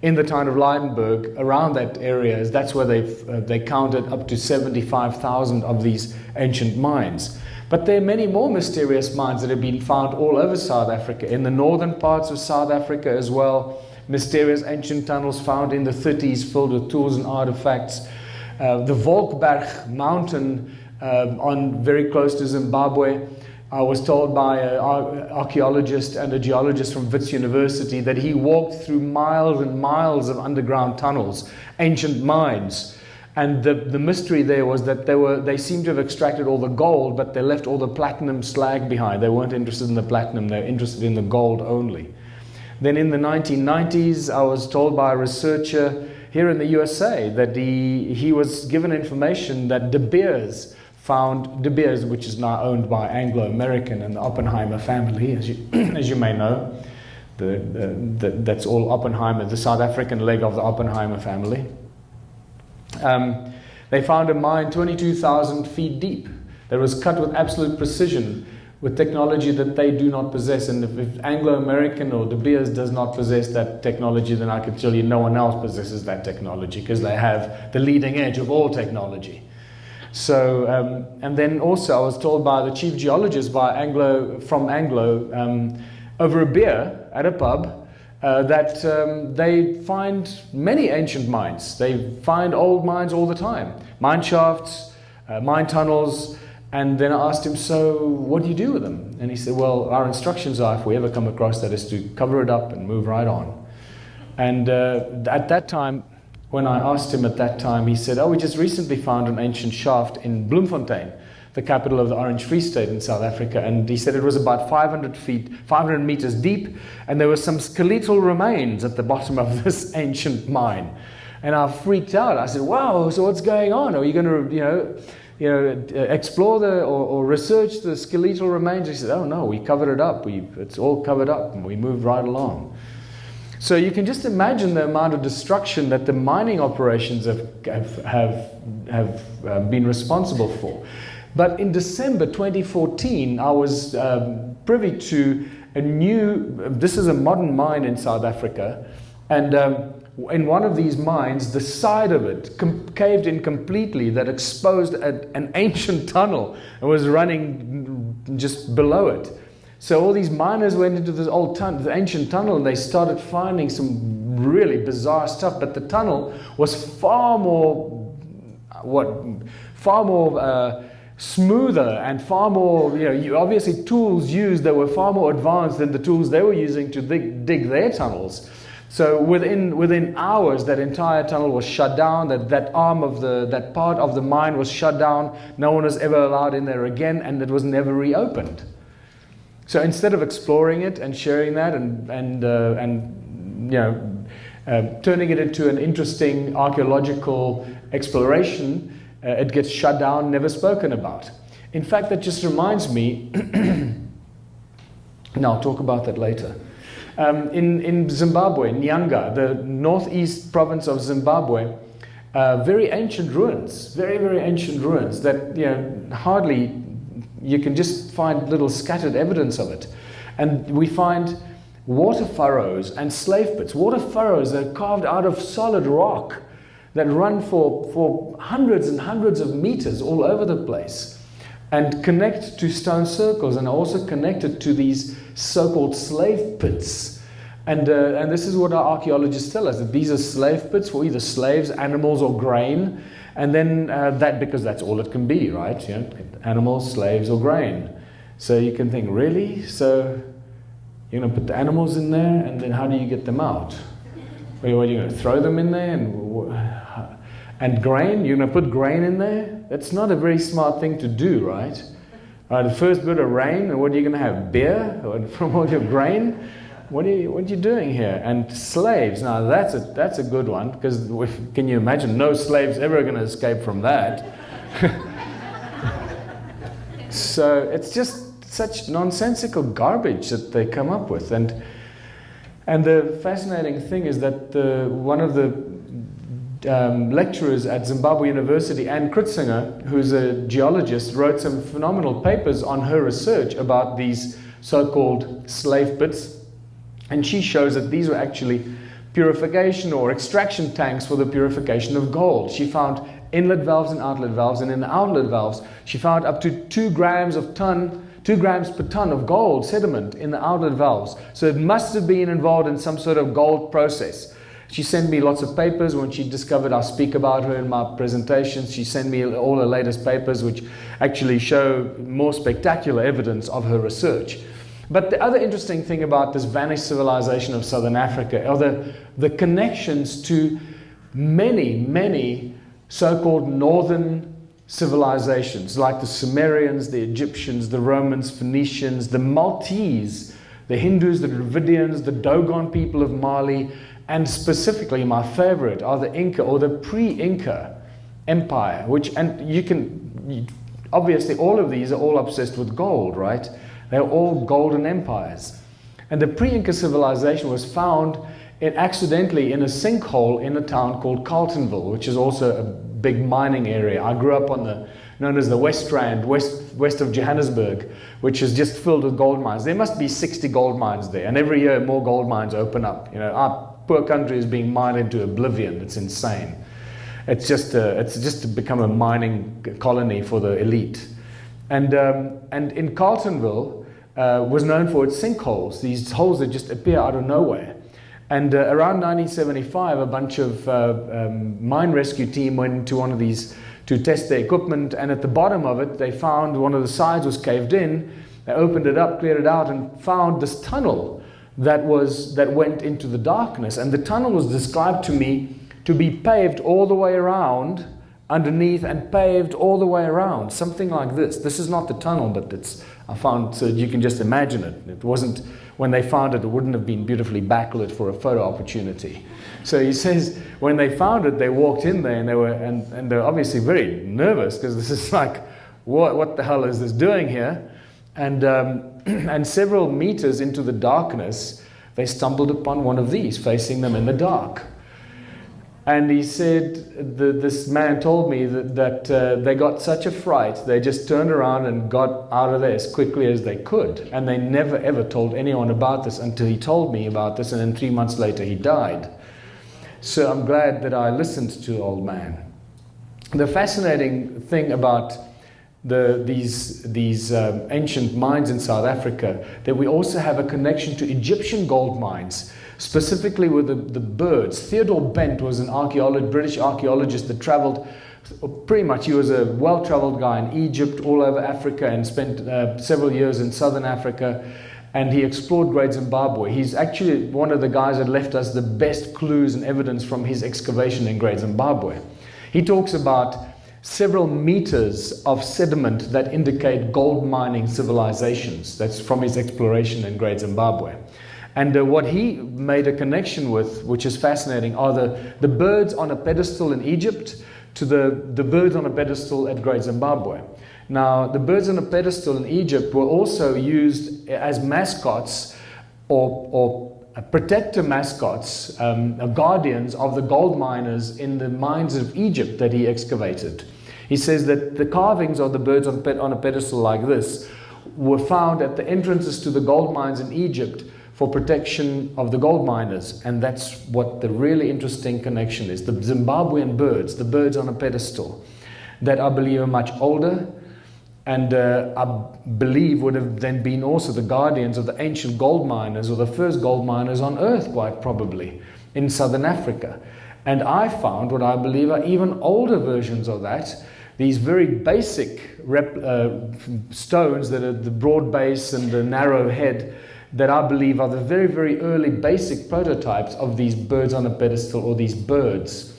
in the town of Leidenburg, around that area. That's where they counted up to 75,000 of these ancient mines. But there are many more mysterious mines that have been found all over South Africa, in the northern parts of South Africa as well. Mysterious ancient tunnels found in the 30s filled with tools and artifacts. The Volkberg mountain very close to Zimbabwe. I was told by an archaeologist and a geologist from Wits University that he walked through miles and miles of underground tunnels, ancient mines. And the mystery there was that they seemed to have extracted all the gold, but they left all the platinum slag behind. They weren't interested in the platinum, they were interested in the gold only. Then in the 1990s, I was told by a researcher here in the USA that he was given information that De Beers, which is now owned by Anglo American and the Oppenheimer family, as you may know. That's all Oppenheimer, the South African leg of the Oppenheimer family. They found a mine 22,000 feet deep that was cut with absolute precision, with technology that they do not possess. And if Anglo-American or De Beers does not possess that technology, then I can tell you no one else possesses that technology, because they have the leading edge of all technology. So, and then also I was told by the chief geologist from Anglo over a beer at a pub that they find many ancient mines. They find old mines all the time, mine shafts, mine tunnels. And then I asked him, so what do you do with them? And he said, well, our instructions are, if we ever come across that, is to cover it up and move right on. And at that time, when I asked him at that time, he said, oh, we just recently found an ancient shaft in Bloemfontein, the capital of the Orange Free State in South Africa. And he said it was about 500 meters deep, and there were some skeletal remains at the bottom of this ancient mine. And I freaked out. I said, wow, so what's going on? Are you going to, explore or research the skeletal remains? He said, oh no, we covered it up. It's all covered up, and we moved right along. So you can just imagine the amount of destruction that the mining operations have been responsible for. But in December 2014, I was privy to this is a modern mine in South Africa, and in one of these mines, the side of it caved in completely, that exposed an ancient tunnel and was running just below it. So all these miners went into this the ancient tunnel, and they started finding some really bizarre stuff. But the tunnel was far more smoother and far more, obviously tools used that were far more advanced than the tools they were using to dig their tunnels. So within hours, that entire tunnel was shut down. That part of the mine was shut down. No one was ever allowed in there again, and it was never reopened. So instead of exploring it and sharing that and turning it into an interesting archaeological exploration, it gets shut down, never spoken about. In fact, that just reminds me. No, I'll talk about that later. In Zimbabwe, Nyanga, the northeast province of Zimbabwe, very ancient ruins, very, very ancient ruins that hardly, you can just find little scattered evidence of it. And we find water furrows and slave pits. Water furrows that are carved out of solid rock that run for hundreds and hundreds of meters all over the place, and connect to stone circles, and also connected to these so-called slave pits. And this is what our archaeologists tell us, that these are slave pits for either slaves, animals, or grain. And then because that's all it can be, right? Animals, slaves, or grain. So you can think, really? So you're going to put the animals in there, and then how do you get them out? Well, are you going to throw them in there? And grain? You're going to put grain in there? That's not a very smart thing to do, right? The first bit of rain, and what are you going to have? Beer from all your grain? What are you doing here? And slaves. Now that's a good one, because can you imagine? No slaves ever going to escape from that. So it's just such nonsensical garbage that they come up with. And the fascinating thing is that one of the lecturers at Zimbabwe University, Anne Kritzinger, who's a geologist, wrote some phenomenal papers on her research about these so-called slave pits. And she shows that these were actually purification or extraction tanks for the purification of gold. She found inlet valves and outlet valves, and in the outlet valves she found up to 2 grams per ton of gold sediment in the outlet valves. So it must have been involved in some sort of gold process. She sent me lots of papers when she discovered I speak about her in my presentations. She sent me all her latest papers, which actually show more spectacular evidence of her research. But the other interesting thing about this vanished civilization of Southern Africa are the connections to many so-called northern civilizations, like the Sumerians, the Egyptians, the Romans, Phoenicians, the Maltese, the Hindus, the Dravidians, the Dogon people of Mali, and specifically my favorite are the Inca or the pre-Inca empire, obviously all of these are all obsessed with gold, right? They're all golden empires. And the pre-Inca civilization was found accidentally in a sinkhole in a town called Carletonville, which is also a big mining area. I grew up known as the West Rand, west of Johannesburg, which is just filled with gold mines. There must be 60 gold mines there, and every year more gold mines open up. You know, our poor country is being mined into oblivion. It's insane. It's just to become a mining colony for the elite. And in Carletonville was known for its sinkholes, these holes that just appear out of nowhere. And around 1975, a bunch of mine rescue team went into one of these to test their equipment, and at the bottom of it, they found one of the sides was caved in. They opened it up, cleared it out, and found this tunnel that went into the darkness. And the tunnel was described to me to be paved all the way around underneath and paved all the way around, something like this. This is not the tunnel, but I found, so you can just imagine it. It wasn't, when they found it, it wouldn't have been beautifully backlit for a photo opportunity. So he says when they found it, they walked in there and they were obviously very nervous, because this is like, what the hell is this doing here? And several meters into the darkness, they stumbled upon one of these facing them in the dark. And he said, this man told me that they got such a fright, they just turned around and got out of there as quickly as they could. And they never ever told anyone about this until he told me about this, and then 3 months later he died. So I'm glad that I listened to the old man. The fascinating thing about these ancient mines in South Africa, that we also have a connection to Egyptian gold mines, specifically with the birds. Theodore Bent was an British archaeologist that traveled pretty much. He was a well-traveled guy in Egypt, all over Africa, and spent several years in southern Africa, and he explored Great Zimbabwe. He's actually one of the guys that left us the best clues and evidence from his excavation in Great Zimbabwe. He talks about several meters of sediment that indicate gold mining civilizations. That's from his exploration in Great Zimbabwe. And what he made a connection with, which is fascinating, are the birds on a pedestal in Egypt to the birds on a pedestal at Great Zimbabwe. Now, the birds on a pedestal in Egypt were also used as mascots or protector mascots, guardians of the gold miners in the mines of Egypt that he excavated. He says that the carvings of the birds on a pedestal like this were found at the entrances to the gold mines in Egypt for protection of the gold miners. And that's what the really interesting connection is. The Zimbabwean birds, the birds on a pedestal, that I believe are much older, and I believe would have then been also the guardians of the ancient gold miners, or the first gold miners on earth, quite probably, in southern Africa. And I found what I believe are even older versions of that, these very basic stones that are the broad base and the narrow head, that I believe are the very, very early basic prototypes of these birds on a pedestal, or these birds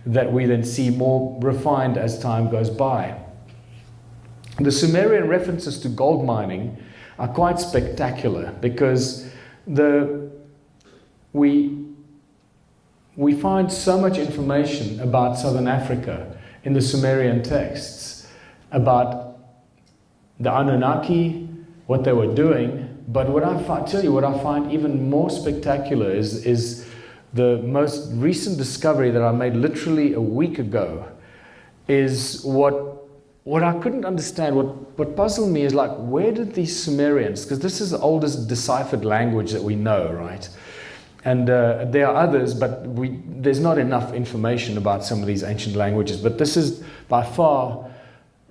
that we then see more refined as time goes by. The Sumerian references to gold mining are quite spectacular, because we find so much information about southern Africa in the Sumerian texts, about the Anunnaki, what they were doing. But what I find even more spectacular is the most recent discovery that I made literally a week ago, is what I couldn't understand. What puzzled me is, like, where did these Sumerians, because this is the oldest deciphered language that we know, right? And there are others, but there's not enough information about some of these ancient languages. But this is by far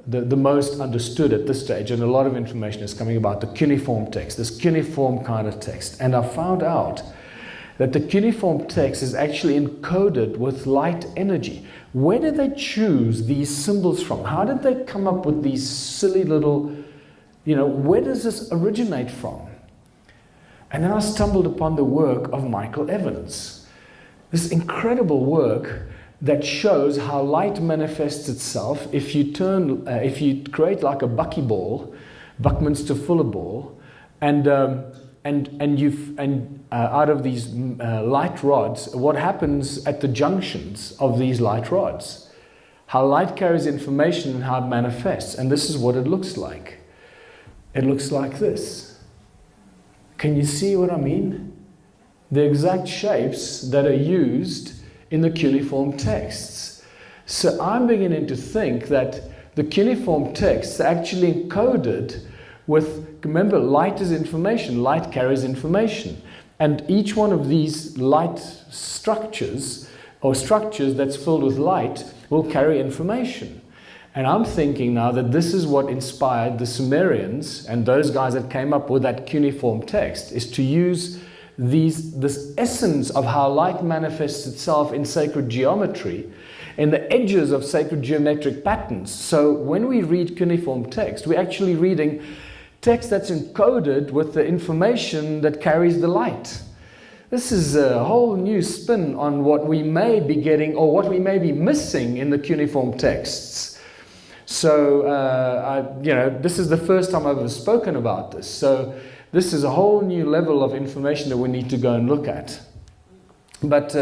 the most understood at this stage, and a lot of information is coming about the cuneiform text, this cuneiform kind of text. And I found out that the cuneiform text is actually encoded with light energy. Where did they choose these symbols from? How did they come up with these silly little, where does this originate from? And then I stumbled upon the work of Michael Evans. This incredible work that shows how light manifests itself if you create like a buckyball, Buckminster Fuller ball, and out of these light rods, what happens at the junctions of these light rods? How light carries information and how it manifests. And this is what it looks like. It looks like this. Can you see what I mean? The exact shapes that are used in the cuneiform texts. So I'm beginning to think that the cuneiform texts are actually encoded with, remember, light is information, light carries information. And each one of these light structures, or structures that's filled with light, will carry information. And I'm thinking now that this is what inspired the Sumerians and those guys that came up with that cuneiform text, is to use this essence of how light manifests itself in sacred geometry, in the edges of sacred geometric patterns. So when we read cuneiform text, we're actually reading text that's encoded with the information that carries the light. This is a whole new spin on what we may be getting or what we may be missing in the cuneiform texts. So, this is the first time I've ever spoken about this. So this is a whole new level of information that we need to go and look at. But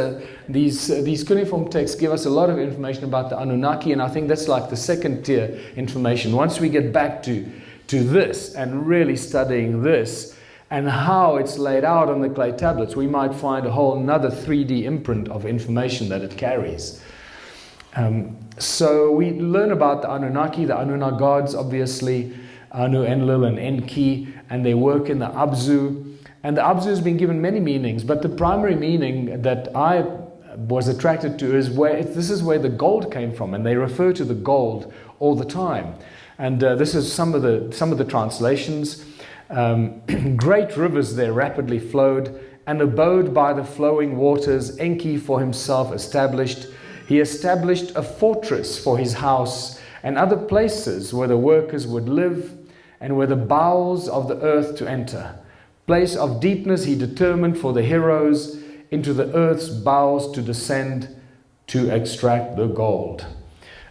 these cuneiform texts give us a lot of information about the Anunnaki, and I think that's like the second tier information. Once we get back to this and really studying this and how it's laid out on the clay tablets, we might find a whole another 3D imprint of information that it carries. So we learn about the Anunnaki, the Anunna gods, obviously, Anu, Enlil, and Enki, and they work in the Abzu. And the Abzu has been given many meanings, but the primary meaning that I was attracted to is this is where the gold came from, and they refer to the gold all the time. And this is some of the translations. Great rivers there rapidly flowed, and abode by the flowing waters. Enki for himself established. He established a fortress for his house and other places where the workers would live and where the bowels of the earth to enter. Place of deepness he determined for the heroes, into the earth's bowels to descend to extract the gold.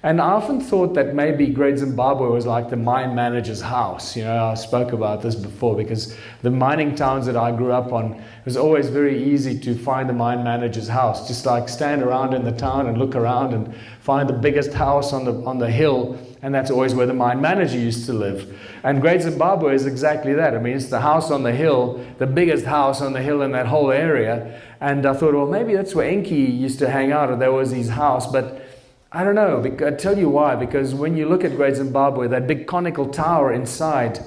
And I often thought that maybe Great Zimbabwe was like the mine manager's house. I spoke about this before, because the mining towns that I grew up on, it was always very easy to find the mine manager's house. Just like stand around in the town and look around and find the biggest house on the hill, and that's always where the mine manager used to live. And Great Zimbabwe is exactly that. I mean, it's the house on the hill, the biggest house on the hill in that whole area. And I thought, well, maybe that's where Enki used to hang out, or there was his house. But I don't know. I'll tell you why. Because when you look at Great Zimbabwe, that big conical tower inside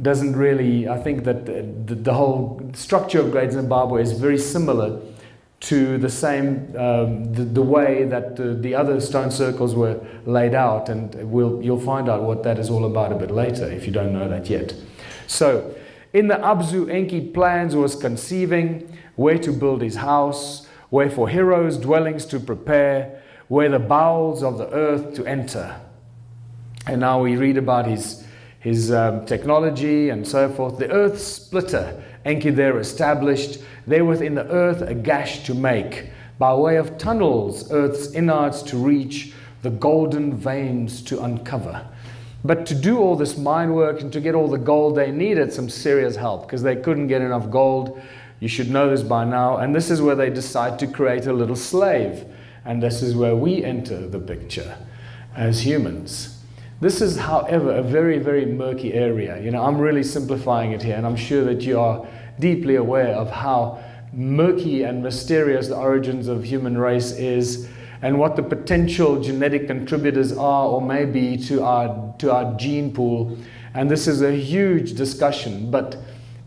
doesn't really, I think that the whole structure of Great Zimbabwe is very similar to the same, the way that the other stone circles were laid out. And you'll find out what that is all about a bit later, if you don't know that yet. So, in the Abzu, Enki plans was conceiving where to build his house, where for heroes dwellings to prepare, where the bowels of the earth to enter. And now we read about his technology and so forth. The earth splitter, Enki there established, there within the earth a gash to make, by way of tunnels earth's innards to reach, the golden veins to uncover. But to do all this mine work and to get all the gold, they needed some serious help, because they couldn't get enough gold. You should know this by now. And this is where they decide to create a little slave. And this is where we enter the picture as humans. This is, however, a very, very murky area. I'm really simplifying it here, and I'm sure that you are deeply aware of how murky and mysterious the origins of human race is, and what the potential genetic contributors are or may be to our gene pool. And this is a huge discussion, but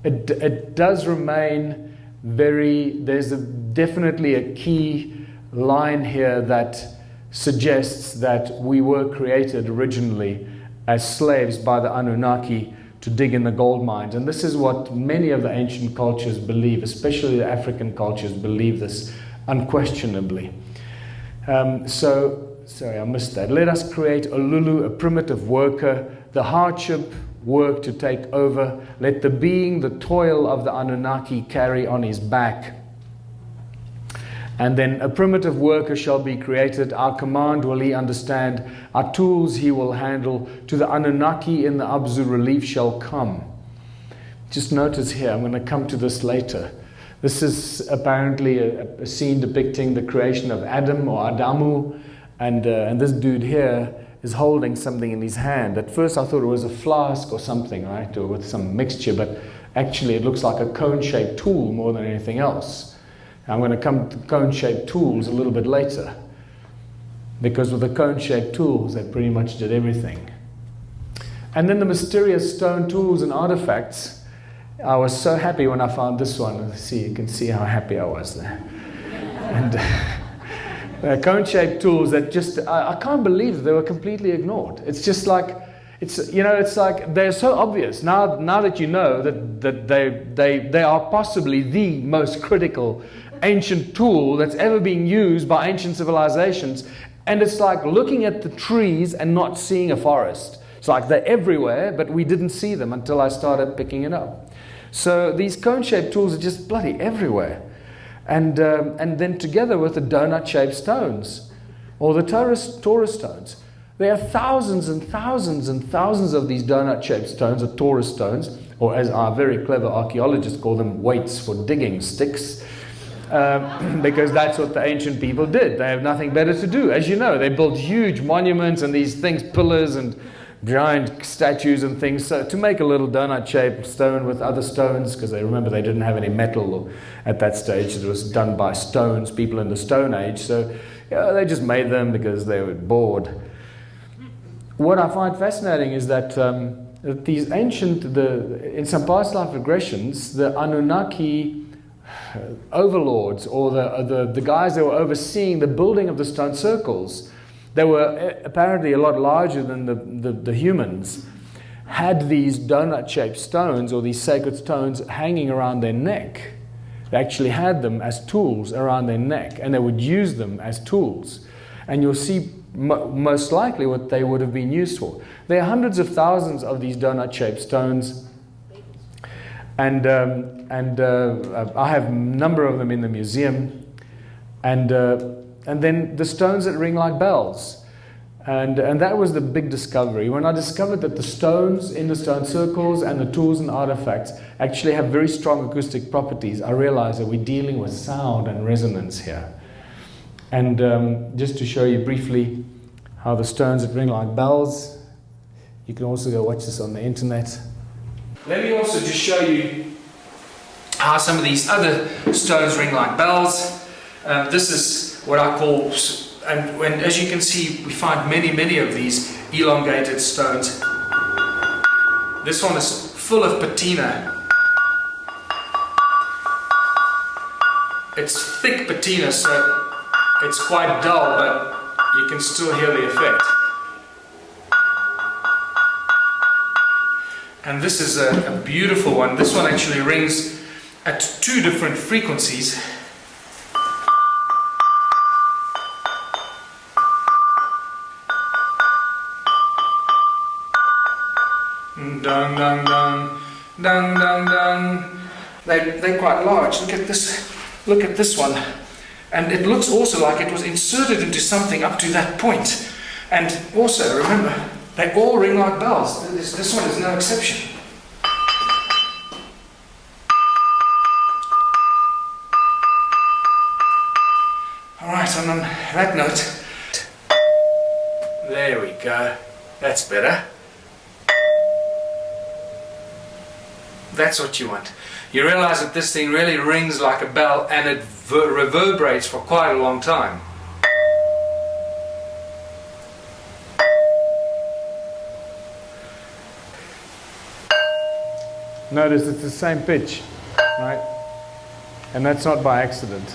it does remain there's definitely a key line here that suggests that we were created originally as slaves by the Anunnaki to dig in the gold mines. And this is what many of the ancient cultures believe, especially the African cultures believe this unquestionably. Sorry, I missed that. Let us create a Lulu, a primitive worker, the hardship work to take over. Let the being, the toil of the Anunnaki carry on his back. And then a primitive worker shall be created. Our command will he understand. Our tools he will handle. To the Anunnaki in the Abzu relief shall come. Just notice here, I'm going to come to this later. This is apparently a scene depicting the creation of Adam or Adamu. And this dude here is holding something in his hand. At first I thought it was a flask or something, right? Or with some mixture. But actually it looks like a cone-shaped tool more than anything else. I'm going to come to cone-shaped tools a little bit later, because with the cone-shaped tools they pretty much did everything. And then the mysterious stone tools and artifacts. I was so happy when I found this one. See, you can see how happy I was there. And cone-shaped tools that just, I can't believe they were completely ignored. It's just like, it's like they're so obvious now that you know that they are possibly the most critical ancient tool that's ever been used by ancient civilizations. And it's like looking at the trees and not seeing a forest. It's like they're everywhere, but we didn't see them until I started picking it up. So these cone-shaped tools are just bloody everywhere. And then together with the donut-shaped stones, or the Taurus stones. There are thousands and thousands and thousands of these donut-shaped stones, or Taurus stones, or as our very clever archaeologists call them, weights for digging sticks. Because that's what the ancient people did. They have nothing better to do. As you know, they built huge monuments and these things, pillars and giant statues and things, so to make a little donut-shaped stone with other stones, because they remember they didn't have any metal at that stage. It was done by stones, people in the Stone Age. So they just made them because they were bored. What I find fascinating is that these ancient, in some past life regressions, the Anunnaki overlords, or the guys that were overseeing the building of the stone circles, they were apparently a lot larger than the humans, had these donut-shaped stones, or these sacred stones, hanging around their neck. They actually had them as tools around their neck, and they would use them as tools. And you'll see most likely what they would have been used for. There are hundreds of thousands of these donut-shaped stones. And I have a number of them in the museum, and then the stones that ring like bells, and that was the big discovery. When I discovered that the stones in the stone circles and the tools and artifacts actually have very strong acoustic properties, I realized that we're dealing with sound and resonance here. And just to show you briefly how the stones that ring like bells, you can also go watch this on the internet. Let me also just show you how some of these other stones ring like bells. This is what I call, and as you can see, we find many of these elongated stones. This one is full of patina. It's thick patina, so it's quite dull, but you can still hear the effect. And this is a beautiful one. This one actually rings at 2 different frequencies. Dun dun dun, dun dun dun. They're quite large. Look at this one. And it looks also like it was inserted into something up to that point. And also, remember, they all ring like bells. This one is no exception. Alright, and on that note, there we go. That's better. That's what you want. You realize that this thing really rings like a bell, and it reverberates for quite a long time. Notice it's the same pitch, right? And that's not by accident.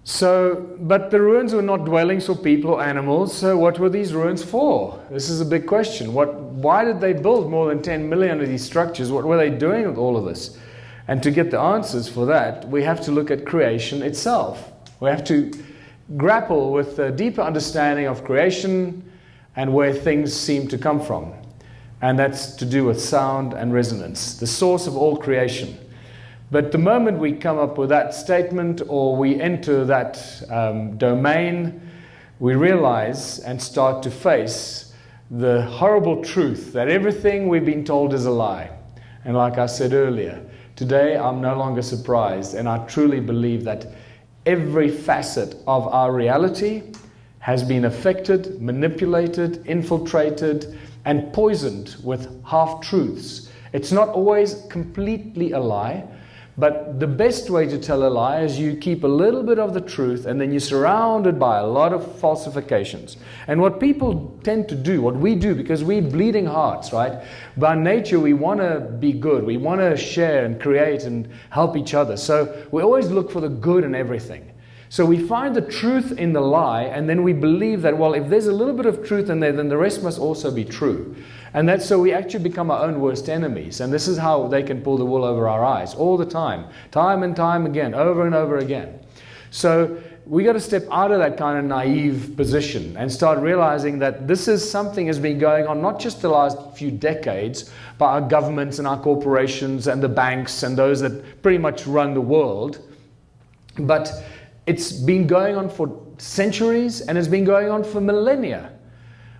So, but the ruins were not dwellings for people or animals, so what were these ruins for? This is a big question. Why did they build more than 10 million of these structures? What were they doing with all of this? And to get the answers for that, we have to look at creation itself. We have to grapple with a deeper understanding of creation and where things seem to come from. And that's to do with sound and resonance, the source of all creation. But the moment we come up with that statement or we enter that domain, we realize and start to face the horrible truth that everything we've been told is a lie. And like I said earlier, today I'm no longer surprised, and I truly believe that every facet of our reality has been affected, manipulated, infiltrated, and poisoned with half-truths. It's not always completely a lie, but the best way to tell a lie is you keep a little bit of the truth and then you're surrounded by a lot of falsifications. And what people tend to do, what we do, because we're bleeding hearts, right? By nature, we want to be good. We want to share and create and help each other. So we always look for the good in everything. So we find the truth in the lie, and then we believe that, well, if there's a little bit of truth in there, then the rest must also be true. And that's so we actually become our own worst enemies. And this is how they can pull the wool over our eyes all the time and time again, over and over again. So we got to step out of that kind of naive position and start realizing that this is something has been going on not just the last few decades by our governments and our corporations and the banks and those that pretty much run the world, but it's been going on for centuries and it's been going on for millennia.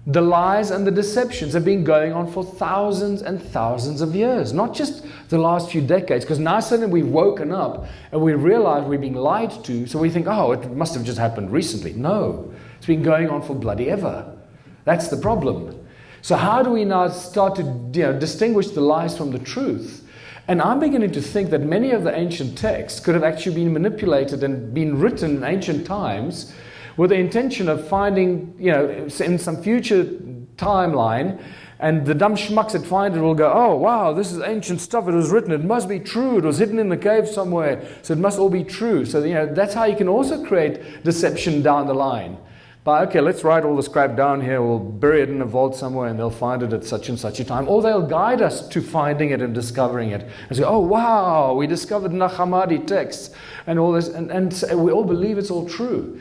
The lies and the deceptions have been going on for thousands and thousands of years, not just the last few decades, because now suddenly we've woken up and we realize we're being lied to, so we think, oh, it must have just happened recently. No, it's been going on for bloody ever. That's the problem. So how do we now start to distinguish the lies from the truth? And I'm beginning to think that many of the ancient texts could have actually been manipulated and been written in ancient times with the intention of finding, in some future timeline, and the dumb schmucks that find it will go, oh, wow, this is ancient stuff, it was written, it must be true, it was hidden in the cave somewhere, so it must all be true. So, that's how you can also create deception down the line. By, okay, let's write all this crap down here, we'll bury it in a vault somewhere and they'll find it at such and such a time. Or they'll guide us to finding it and discovering it. And say, oh, wow, we discovered Nag Hammadi texts and all this, and so we all believe it's all true.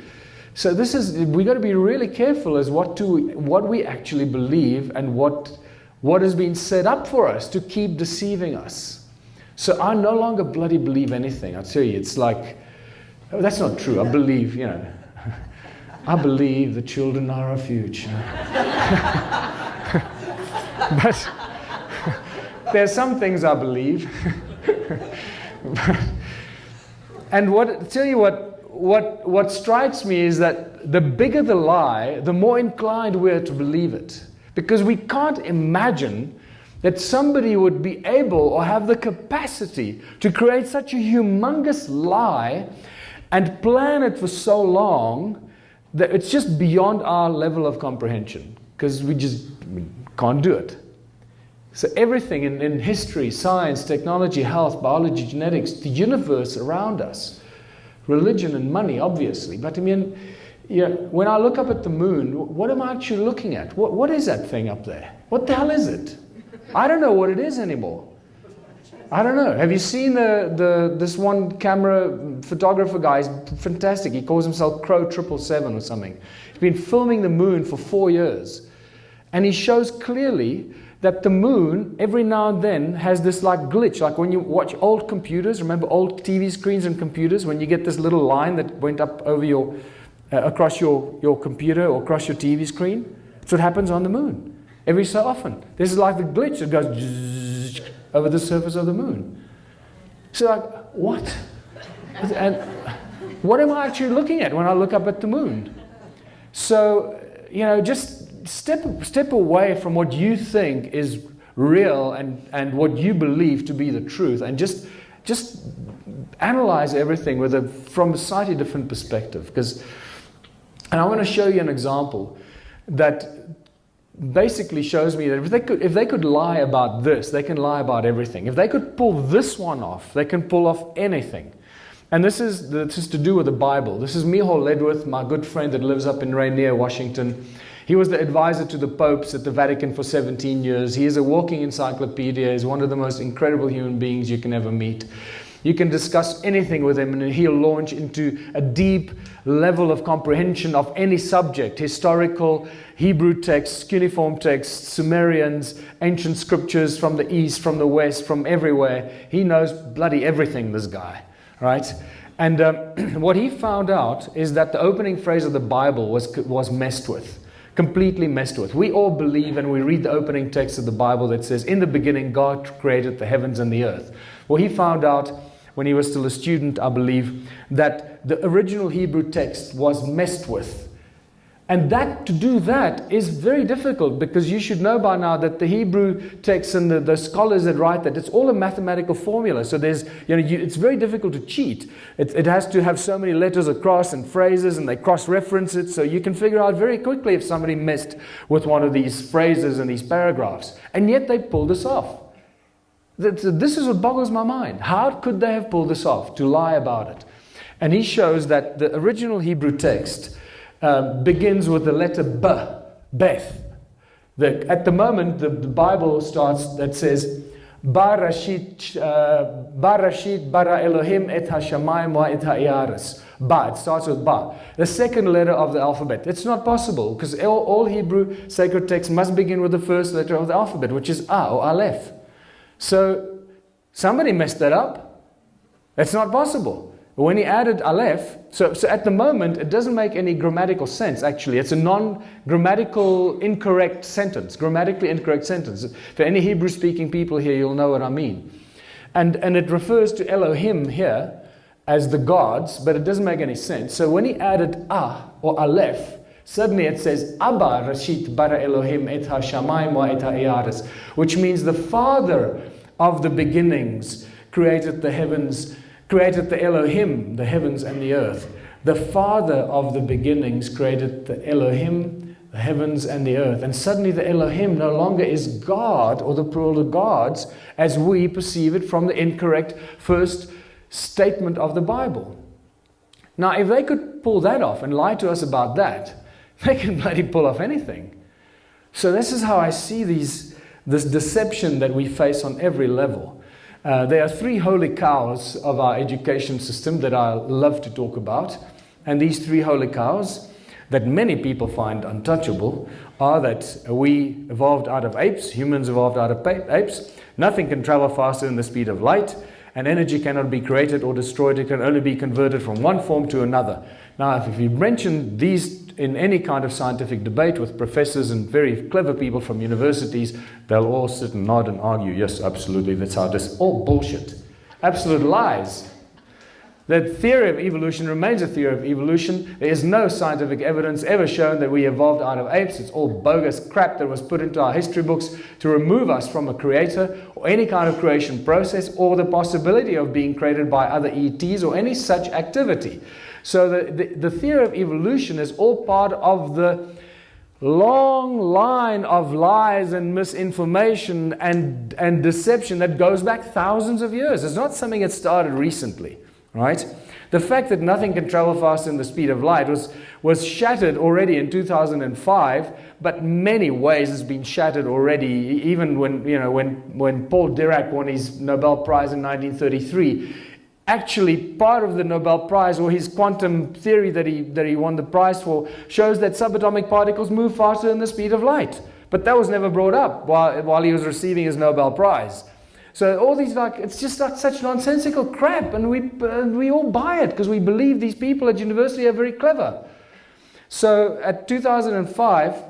So we got to be really careful as what we actually believe and what has been set up for us to keep deceiving us. So I no longer bloody believe anything. I tell you, it's like, oh, that's not true. I believe, I believe the children are our future. But there's some things I believe. And what strikes me is that the bigger the lie, the more inclined we are to believe it. Because we can't imagine that somebody would be able or have the capacity to create such a humongous lie and plan it for so long that it's just beyond our level of comprehension. Because we can't do it. So everything in history, science, technology, health, biology, genetics, the universe around us, religion and money, obviously. But when I look up at the moon, what am I actually looking at? What is that thing up there? What the hell is it? I don't know what it is anymore. I don't know. Have you seen this one camera photographer guy? He's fantastic. He calls himself Crow 777 or something. He's been filming the moon for 4 years. And he shows clearly that the moon, every now and then, has this like glitch. Like when you watch old computers, remember old TV screens and computers, when you get this little line that went up over across your computer or across your TV screen? That's what happens on the moon. Every so often. This is like the glitch that goes zzz, over the surface of the moon. So like, what? And what am I actually looking at when I look up at the moon? So, just step away from what you think is real and what you believe to be the truth, and just analyze everything from a slightly different perspective. And I want to show you an example that basically shows me that if they could lie about this, they can lie about everything. If they could pull this one off, they can pull off anything. And this is to do with the Bible. This is Micheal Ledworth, my good friend that lives up in Rainier, Washington. He was the advisor to the popes at the Vatican for 17 years. He is a walking encyclopedia. He's one of the most incredible human beings you can ever meet. You can discuss anything with him and he'll launch into a deep level of comprehension of any subject: historical, Hebrew texts, cuneiform texts, Sumerians, ancient scriptures from the east, from the west, from everywhere. He knows bloody everything, this guy, right? And what he found out is that the opening phrase of the Bible was messed with. Completely messed with. We all believe, and we read the opening text of the Bible that says, "In the beginning God created the heavens and the earth." Well, he found out when he was still a student, I believe, that the original Hebrew text was messed with. And to do that is very difficult, because you should know by now that the Hebrew text and the scholars that write that, it's all a mathematical formula. So it's very difficult to cheat. It has to have so many letters across and phrases, and they cross-reference it. So you can figure out very quickly if somebody messed with one of these phrases and these paragraphs. And yet they pulled this off. This is what boggles my mind. How could they have pulled this off, to lie about it? And he shows that the original Hebrew text begins with the letter B, Beth. At the moment, the Bible starts that says, Barashit bara Elohim et hashamayim wa et ha'yaris. Ba, it starts with Ba, the second letter of the alphabet. It's not possible, because all Hebrew sacred texts must begin with the first letter of the alphabet, which is A or Aleph. So somebody messed that up. It's not possible. When he added Aleph, so at the moment, it doesn't make any grammatical sense, actually. It's a non-grammatical incorrect sentence, grammatically incorrect sentence. For any Hebrew-speaking people here, you'll know what I mean. And it refers to Elohim here as the gods, but it doesn't make any sense. So when he added A or Aleph, suddenly it says, Abba Rashit bara Elohim et ha-shamayim wa et ha-yaris, which means the Father of the beginnings created the heavens, created the Elohim, the heavens and the earth. The Father of the beginnings created the Elohim, the heavens and the earth. And suddenly the Elohim no longer is God, or the plural of gods, as we perceive it from the incorrect first statement of the Bible. Now, if they could pull that off and lie to us about that, they can bloody pull off anything. So this is how I see this deception that we face on every level. There are three holy cows of our education system that I love to talk about. And these three holy cows that many people find untouchable are that we evolved out of apes, humans evolved out of apes. Nothing can travel faster than the speed of light, and energy cannot be created or destroyed. It can only be converted from one form to another. Now, if you mention these in any kind of scientific debate with professors and very clever people from universities, they'll all sit and nod and argue, yes, absolutely, that's how it is. All bullshit. Absolute lies. The theory of evolution remains a theory of evolution. There is no scientific evidence ever shown that we evolved out of apes. It's all bogus crap that was put into our history books to remove us from a creator or any kind of creation process or the possibility of being created by other ETs or any such activity. So the theory of evolution is all part of the long line of lies and misinformation and deception that goes back thousands of years. It's not something that started recently, right? The fact that nothing can travel faster than the speed of light was shattered already in 2005, but many ways has been shattered already. Even when Paul Dirac won his Nobel Prize in 1933. Actually, part of the Nobel Prize, or his quantum theory that he won the prize for, shows that subatomic particles move faster than the speed of light. But that was never brought up while he was receiving his Nobel Prize. So all these, it's just like such nonsensical crap, and we all buy it because we believe these people at university are very clever. So at 2005,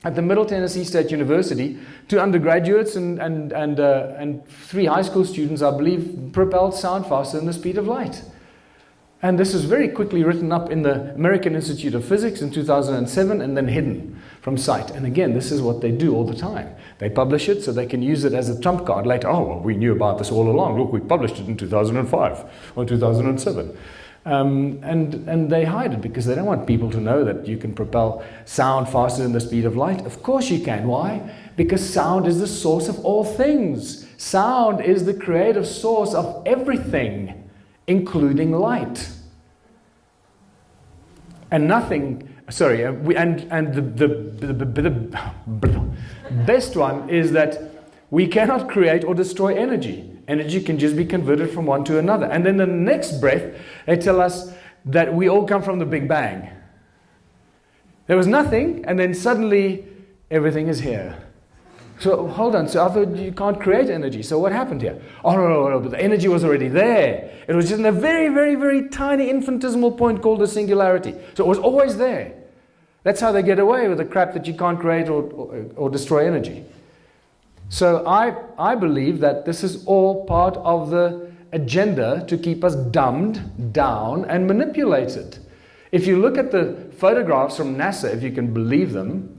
at the Middle Tennessee State University, 2 undergraduates and 3 high school students, I believe, propelled sound faster than the speed of light. And this is very quickly written up in the American Institute of Physics in 2007 and then hidden from sight. And again, this is what they do all the time. They publish it so they can use it as a trump card later. Oh, well, we knew about this all along. Look, we published it in 2005 or 2007. And they hide it because they don't want people to know that you can propel sound faster than the speed of light. Of course you can. Why? Because sound is the source of all things. Sound is the creative source of everything, including light. And nothing, sorry, the best one is that we cannot create or destroy energy. Energy can just be converted from one to another. And then the next breath, they tell us that we all come from the Big Bang. There was nothing, and then suddenly everything is here. So hold on, so I thought you can't create energy. So what happened here? Oh, no, but the energy was already there. It was just in a very, very, very tiny infinitesimal point called a singularity. So it was always there. That's how they get away with the crap that you can't create or destroy energy. So I believe that this is all part of the agenda to keep us dumbed down and manipulated. If you look at the photographs from NASA, if you can believe them,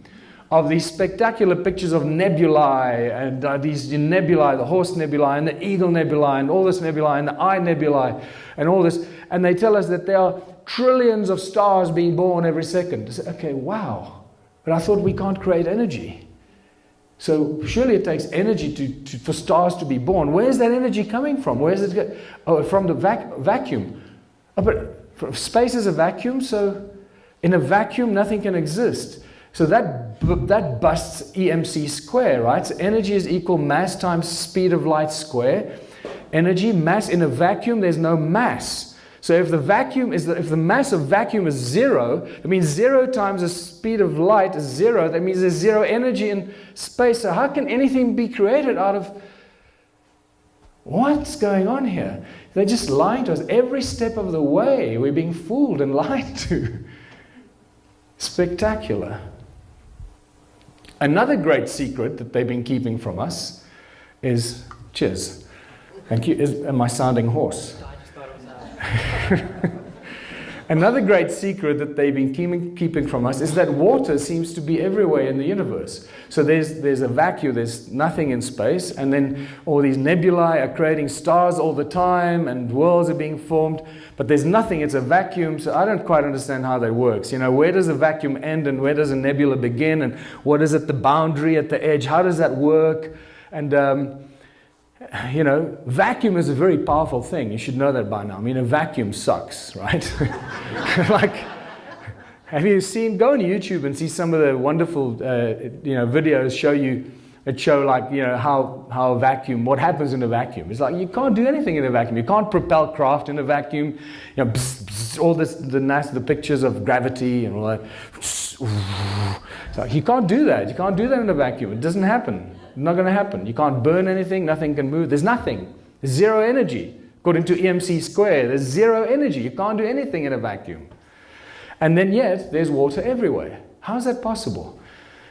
of these spectacular pictures of nebulae, and these nebulae, the Horse Nebulae, and the Eagle Nebulae, and all this nebulae, and the Eye Nebulae, and all this, and they tell us that there are trillions of stars being born every second. Say, okay, wow, but I thought we can't create energy. So surely it takes energy for stars to be born. Where's that energy coming from? Where's it? Oh, from the vacuum. Oh, but space is a vacuum, so in a vacuum nothing can exist. So that busts EMC square, right? So energy is equal mass times speed of light square. Energy, mass, in a vacuum there's no mass. So if the mass of vacuum is zero, it means 0 times the speed of light is 0. That means there's zero energy in space. So how can anything be created out of... What's going on here? They're just lying to us every step of the way. We're being fooled and lied to. Spectacular. Another great secret that they've been keeping from us is... Cheers. Thank you. Am I sounding hoarse? Another great secret that they've been keeping from us is that water seems to be everywhere in the universe. So there's a vacuum, there's nothing in space, and then all these nebulae are creating stars all the time, and worlds are being formed, but there's nothing, it's a vacuum, so I don't quite understand how that works. You know, where does a vacuum end and where does a nebula begin, and what is at the boundary, at the edge, how does that work? And you know, vacuum is a very powerful thing. You should know that by now. I mean, a vacuum sucks, right? Like, have you seen, go on YouTube and see some of the wonderful, you know, videos that show like, you know, how a vacuum, what happens in a vacuum. It's like, you can't do anything in a vacuum. You can't propel craft in a vacuum. You know, all this, the pictures of gravity and all that. So you can't do that. You can't do that in a vacuum. It doesn't happen. Not going to happen. You can't burn anything. Nothing can move. There's nothing. There's zero energy. According to EMC square, there's zero energy. You can't do anything in a vacuum. And then yet, there's water everywhere. How is that possible?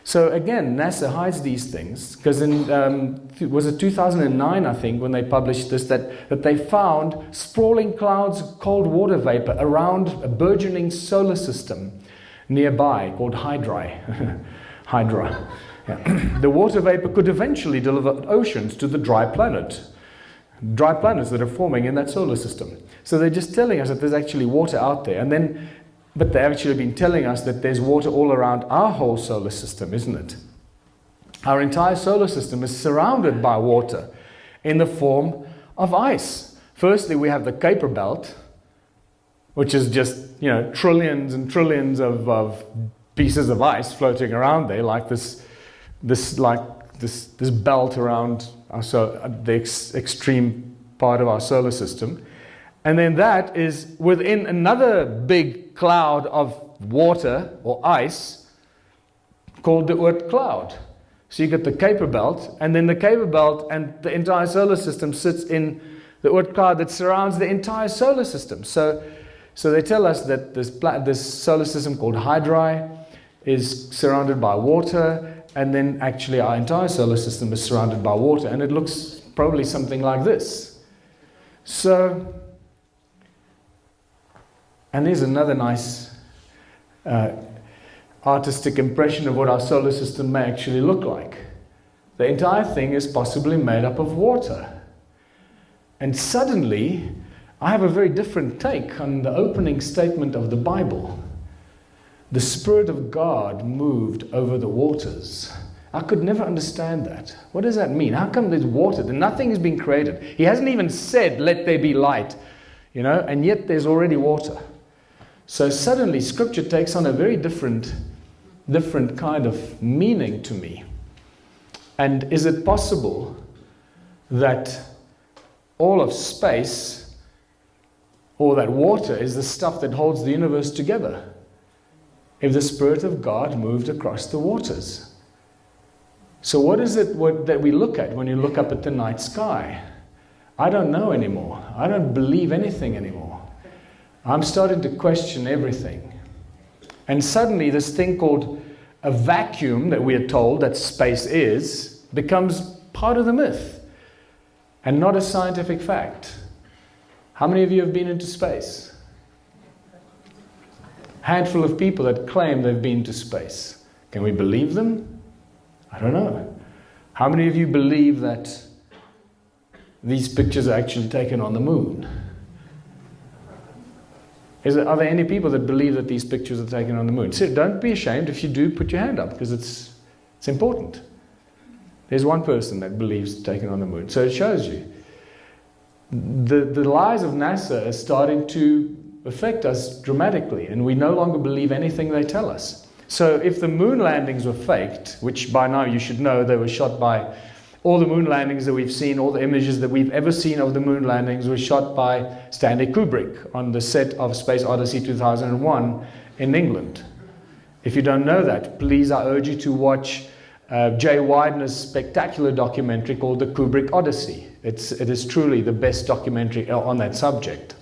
So again, NASA hides these things because in, was it 2009, I think, when they published this, that they found sprawling clouds of cold water vapor around a burgeoning solar system nearby called Hydra. Hydra. Yeah. The water vapor could eventually deliver oceans to the dry planets that are forming in that solar system. So they're just telling us that there's actually water out there, but they've actually been telling us that there's water all around our whole solar system, isn't it? Our entire solar system is surrounded by water in the form of ice. Firstly, we have the Kuiper Belt, which is just, you know, trillions and trillions of pieces of ice floating around there, like this belt around the extreme part of our solar system. And then that is within another big cloud of water or ice called the Oort cloud. So you get the Kuiper Belt, and then the Kuiper Belt and the entire solar system sits in the Oort cloud that surrounds the entire solar system. So they tell us that this solar system called Hydra is surrounded by water, and then actually our entire solar system is surrounded by water, and it looks probably something like this. So, and here's another nice artistic impression of what our solar system may actually look like. The entire thing is possibly made up of water. And suddenly, I have a very different take on the opening statement of the Bible. The Spirit of God moved over the waters. I could never understand that. What does that mean? How come there's water? Nothing has been created. He hasn't even said, let there be light, and yet there's already water. So suddenly Scripture takes on a very different kind of meaning to me. And is it possible that all of space, or that water, is the stuff that holds the universe together? If the Spirit of God moved across the waters. So what is it that we look at when you look up at the night sky? I don't know anymore. I don't believe anything anymore. I'm starting to question everything. And suddenly this thing called a vacuum that we are told that space is becomes part of the myth and not a scientific fact. How many of you have been into space? Handful of people that claim they've been to space. Can we believe them? I don't know. How many of you believe that these pictures are actually taken on the moon? Are there any people that believe that these pictures are taken on the moon? So don't be ashamed. If you do, put your hand up, because it's important. There's one person that believes it's taken on the moon. So it shows you. The lies of NASA are starting to affect us dramatically, and we no longer believe anything they tell us. So if the moon landings were faked, which by now you should know they were shot by all the moon landings that we've seen, all the images that we've ever seen of the moon landings were shot by Stanley Kubrick on the set of Space Odyssey 2001 in England. If you don't know that, please, I urge you to watch Jay Widener's spectacular documentary called The Kubrick Odyssey. It is truly the best documentary on that subject.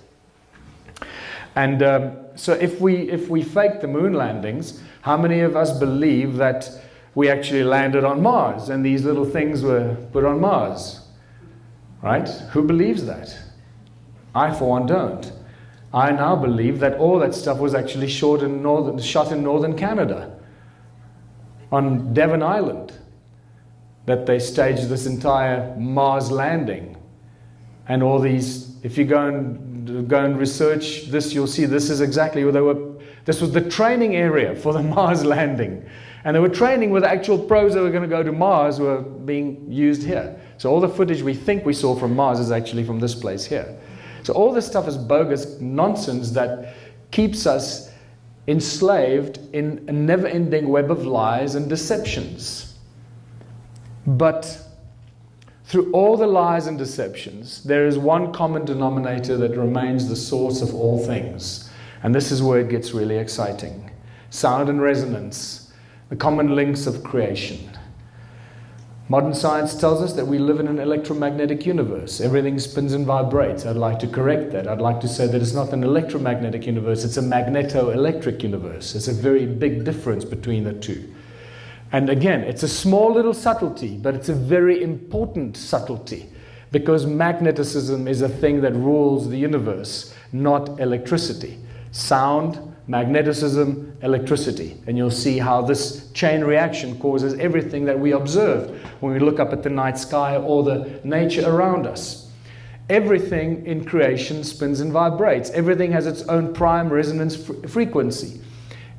And so if we fake the moon landings, how many of us believe that we actually landed on Mars and these little things were put on Mars? Right? Who believes that? I, for one, don't. I now believe that all that stuff was actually shot in northern Canada, on Devon Island, that they staged this entire Mars landing. And all these, if you go and research this, you'll see this is exactly where this was the training area for the Mars landing. And they were training with the actual pros that were going to go to Mars were being used here. So all the footage we think we saw from Mars is actually from this place here. So all this stuff is bogus nonsense that keeps us enslaved in a never-ending web of lies and deceptions. But through all the lies and deceptions, there is one common denominator that remains the source of all things. And this is where it gets really exciting. Sound and resonance, the common links of creation. Modern science tells us that we live in an electromagnetic universe. Everything spins and vibrates. I'd like to correct that. I'd like to say that it's not an electromagnetic universe, it's a magneto-electric universe. There's a very big difference between the two. And again, it's a small little subtlety, but it's a very important subtlety, because magnetism is a thing that rules the universe, not electricity. Sound, magneticism, electricity. And you'll see how this chain reaction causes everything that we observe when we look up at the night sky or the nature around us. Everything in creation spins and vibrates. Everything has its own prime resonance frequency.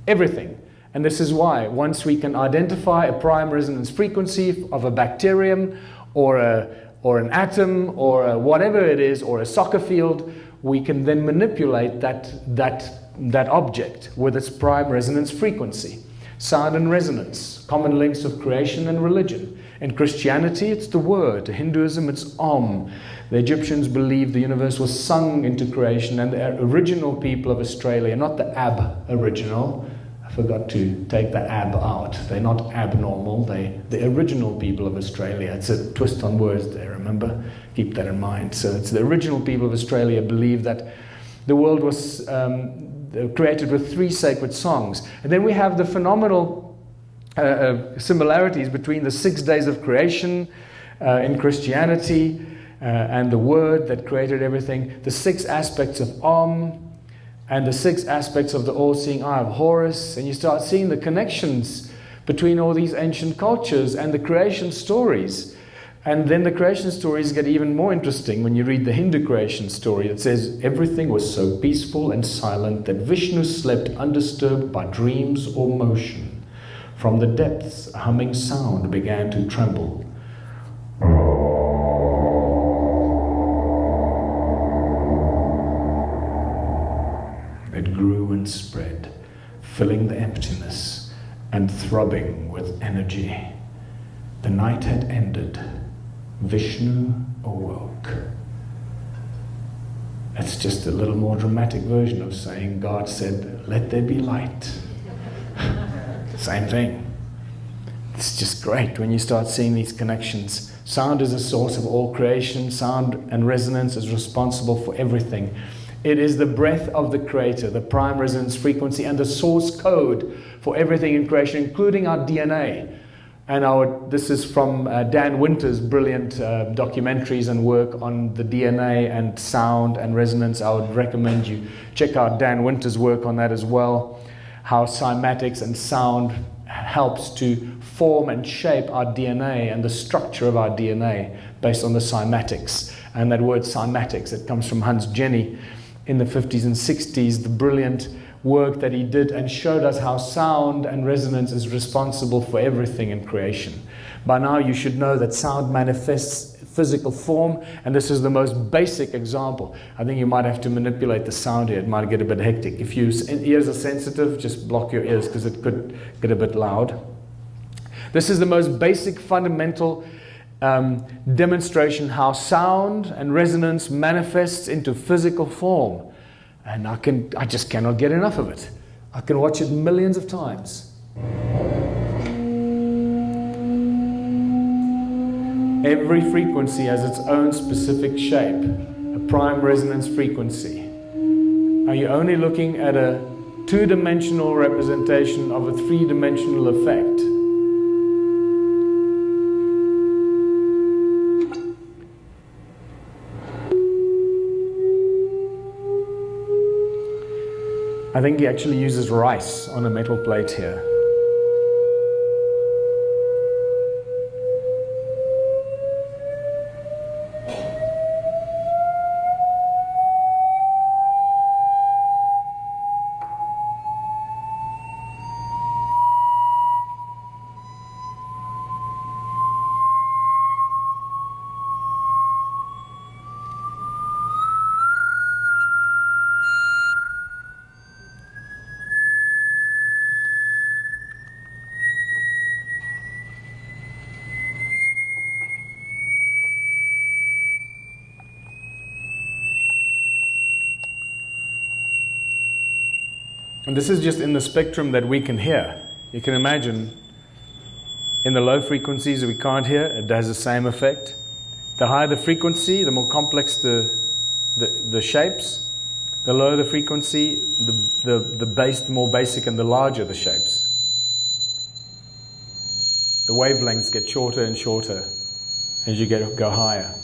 Everything. And this is why once we can identify a prime resonance frequency of a bacterium or an atom or whatever it is, or a soccer field, we can then manipulate that object with its prime resonance frequency. Sound and resonance, common links of creation and religion. In Christianity, it's the word. In Hinduism, it's Om. The Egyptians believed the universe was sung into creation, and the original people of Australia, not the Aboriginal, I forgot to take the ab out. They're not abnormal. The original people of Australia. It's a twist on words there, remember? Keep that in mind. So it's the original people of Australia believe that the world was created with 3 sacred songs. And then we have the phenomenal similarities between the 6 days of creation in Christianity and the word that created everything, the 6 aspects of Om, and the 6 aspects of the all-seeing eye of Horus, and you start seeing the connections between all these ancient cultures and the creation stories. And then the creation stories get even more interesting when you read the Hindu creation story. It says, everything was so peaceful and silent that Vishnu slept undisturbed by dreams or motion. From the depths, a humming sound began to tremble. It grew and spread, filling the emptiness and throbbing with energy. The night had ended. Vishnu awoke. That's just a little more dramatic version of saying God said, let there be light. Same thing. It's just great when you start seeing these connections. Sound is a source of all creation. Sound and resonance is responsible for everything. It is the breath of the Creator, the prime resonance frequency, and the source code for everything in creation, including our DNA. And this is from Dan Winter's brilliant documentaries and work on the DNA and sound and resonance. I would recommend you check out Dan Winter's work on that as well. How cymatics and sound helps to form and shape our DNA and the structure of our DNA based on the cymatics. And that word cymatics, it comes from Hans Jenny in the 50s and 60s, the brilliant work that he did and showed us how sound and resonance is responsible for everything in creation. By now you should know that sound manifests physical form, and this is the most basic example. I think you might have to manipulate the sound here. It might get a bit hectic. If your ears are sensitive, just block your ears because it could get a bit loud. This is the most basic, fundamental demonstration how sound and resonance manifests into physical form. And I just cannot get enough of it. I can watch it millions of times. Every frequency has its own specific shape, a prime resonance frequency. Are you only looking at a two-dimensional representation of a three-dimensional effect? I think he actually uses rice on a metal plate here. And this is just in the spectrum that we can hear. You can imagine in the low frequencies that we can't hear, it has the same effect. The higher the frequency, the more complex the shapes. The lower the frequency, the more basic and the larger the shapes. The wavelengths get shorter and shorter as you go higher.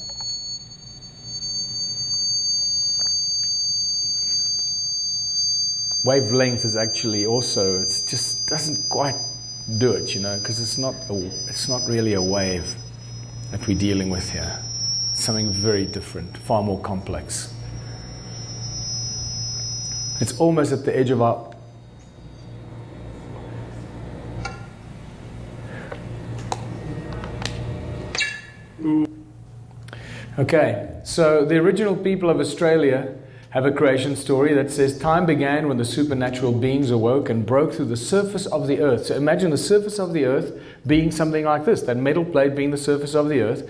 Wavelength is actually also, it just doesn't quite do it, because it's not really a wave that we're dealing with here. It's something very different, far more complex. It's almost at the edge of our... Okay, so the original people of Australia have a creation story that says time began when the supernatural beings awoke and broke through the surface of the earth. So imagine the surface of the earth being something like this, that metal plate being the surface of the earth,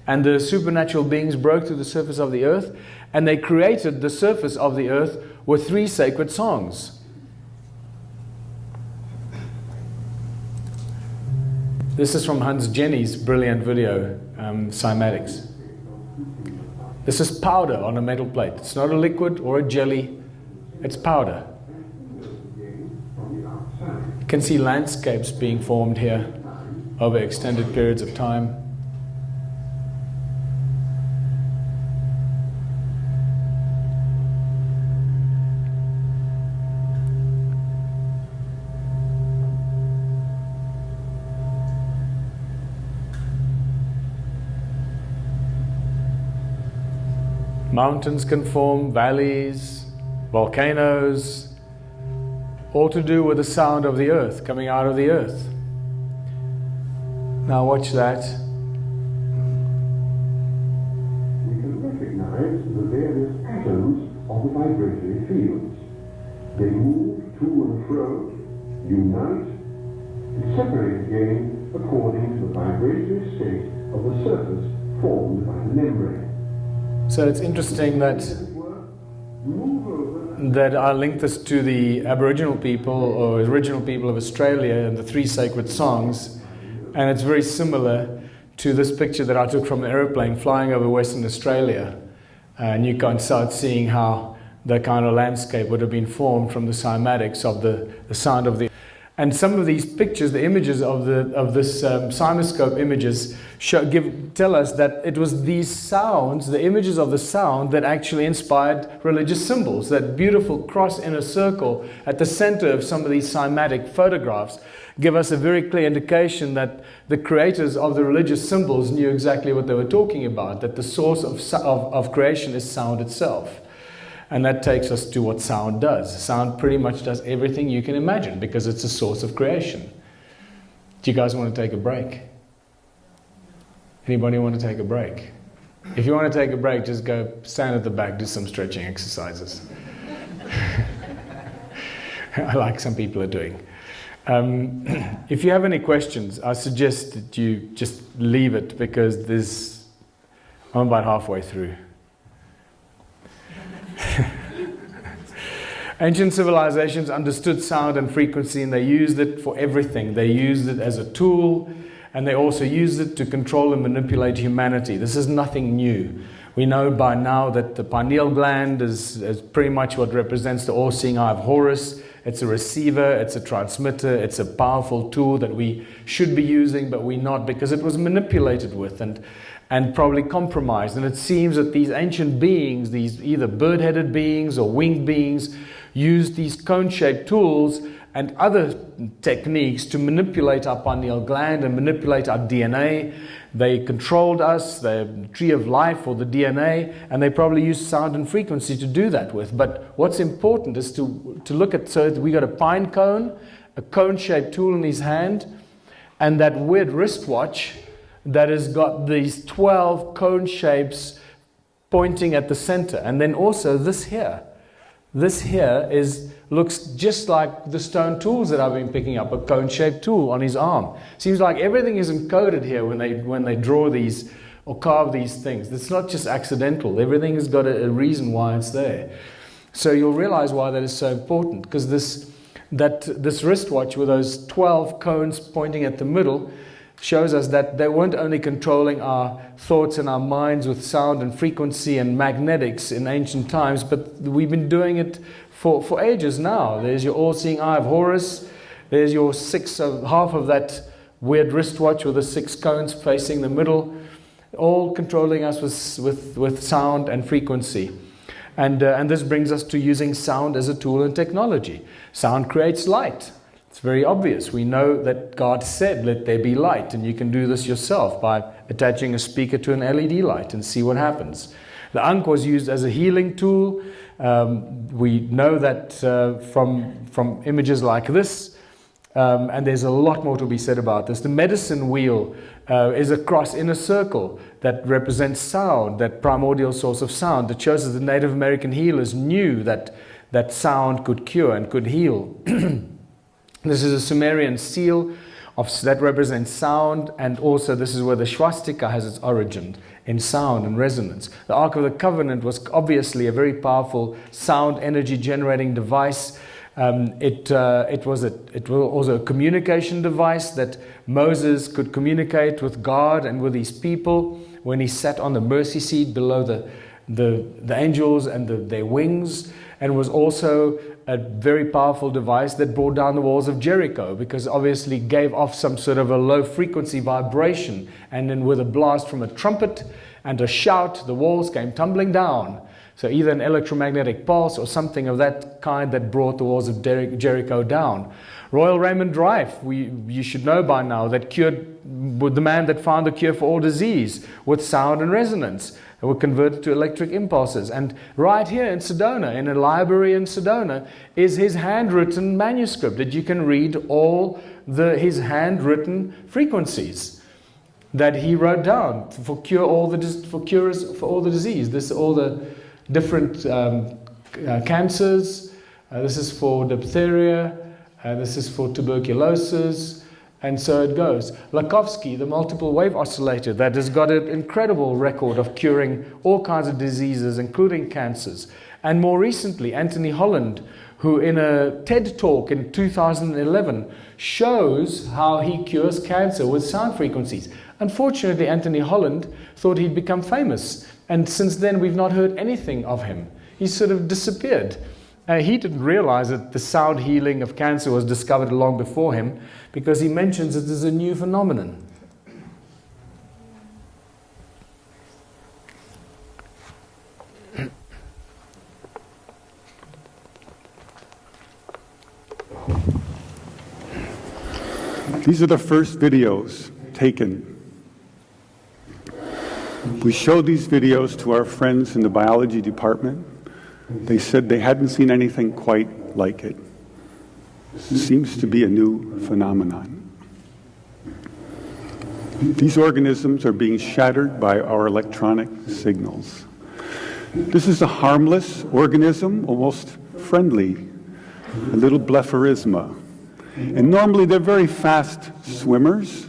and the supernatural beings broke through the surface of the earth, and they created the surface of the earth with 3 sacred songs. This is from Hans Jenny's brilliant video, Cymatics. This is powder on a metal plate. It's not a liquid or a jelly, it's powder. You can see landscapes being formed here over extended periods of time. Mountains can form, valleys, volcanoes, all to do with the sound of the earth, coming out of the earth. Now watch that. We can recognize the various atoms of the vibratory fields. They move to and fro, unite, and separate again according to the vibratory state of the surface formed by the membrane. So it's interesting that I linked this to the Aboriginal people or original people of Australia and the 3 sacred songs, and it's very similar to this picture that I took from an aeroplane flying over Western Australia, and you can start seeing how the kind of landscape would have been formed from the cymatics of the sound of the. And some of these pictures, the images of this CymaScope images, tell us that it was these sounds, the images of the sound, that actually inspired religious symbols. That beautiful cross in a circle at the center of some of these cymatic photographs give us a very clear indication that the creators of the religious symbols knew exactly what they were talking about, that the source of creation is sound itself. And that takes us to what sound does. Sound pretty much does everything you can imagine because it's a source of creation. Do you guys want to take a break? Anybody want to take a break? If you want to take a break, just go stand at the back, do some stretching exercises. I like some people are doing. If you have any questions, I suggest that you just leave it because I'm about halfway through. Ancient civilizations understood sound and frequency, and they used it for everything. They used it as a tool, and they also used it to control and manipulate humanity. This is nothing new. We know by now that the pineal gland is pretty much what represents the all-seeing eye of Horus. It's a receiver, it's a transmitter, it's a powerful tool that we should be using, but we're not, because it was manipulated with and probably compromised. And it seems that these ancient beings, these either bird-headed beings or winged beings, used these cone-shaped tools and other techniques to manipulate our pineal gland and manipulate our DNA. They controlled us, the tree of life or the DNA, and they probably used sound and frequency to do that with. But what's important is to look at, so we got a pine cone, a cone-shaped tool in his hand, and that weird wristwatch that has got these 12 cone shapes pointing at the center. And then also this here. This here looks just like the stone tools that I've been picking up, a cone-shaped tool on his arm. Seems like everything is encoded here when they draw these or carve these things. It's not just accidental. Everything has got a reason why it's there. So you'll realize why that is so important, because this wristwatch with those 12 cones pointing at the middle shows us that they weren't only controlling our thoughts and our minds with sound and frequency and magnetics in ancient times, but we've been doing it for ages now. There's your all-seeing eye of Horus. There's your half of that weird wristwatch with the 6 cones facing the middle, all controlling us with sound and frequency. And this brings us to using sound as a tool in technology. Sound creates light. It's very obvious. We know that God said, let there be light, and you can do this yourself by attaching a speaker to an LED light and see what happens. The Ankh was used as a healing tool. We know that from images like this, and there's a lot more to be said about this. The medicine wheel is a cross in a circle that represents sound, that primordial source of sound, that shows that the Native American healers knew that sound could cure and could heal. This is a Sumerian seal that represents sound, and also this is where the swastika has its origin, in sound and resonance. The Ark of the Covenant was obviously a very powerful sound energy generating device. It was also a communication device that Moses could communicate with God and with his people when he sat on the mercy seat below the angels and their wings, and was also a very powerful device that brought down the walls of Jericho, because obviously gave off some sort of a low frequency vibration, and then with a blast from a trumpet and a shout, the walls came tumbling down. So either an electromagnetic pulse or something of that kind that brought the walls of Jericho down. Royal Raymond Rife, you should know by now, that cured, the man that found the cure for all disease with sound and resonance. They were converted to electric impulses. And right here in Sedona, in a library in Sedona, is his handwritten manuscript that you can read all his handwritten frequencies that he wrote down for cures for all the disease. All the different cancers. This is for diphtheria. This is for tuberculosis. And so it goes. Lakovsky, the multiple wave oscillator, that has got an incredible record of curing all kinds of diseases, including cancers. And more recently, Anthony Holland, who in a TED talk in 2011 shows how he cures cancer with sound frequencies. Unfortunately, Anthony Holland thought he'd become famous. And since then, we've not heard anything of him. He sort of disappeared. He didn't realize that the sound healing of cancer was discovered long before him, because he mentions it as a new phenomenon. These are the first videos taken. We showed these videos to our friends in the biology department. They said they hadn't seen anything quite like it. It seems to be a new phenomenon. These organisms are being shattered by our electronic signals. This is a harmless organism, almost friendly, a little Blepharisma. And normally they're very fast swimmers,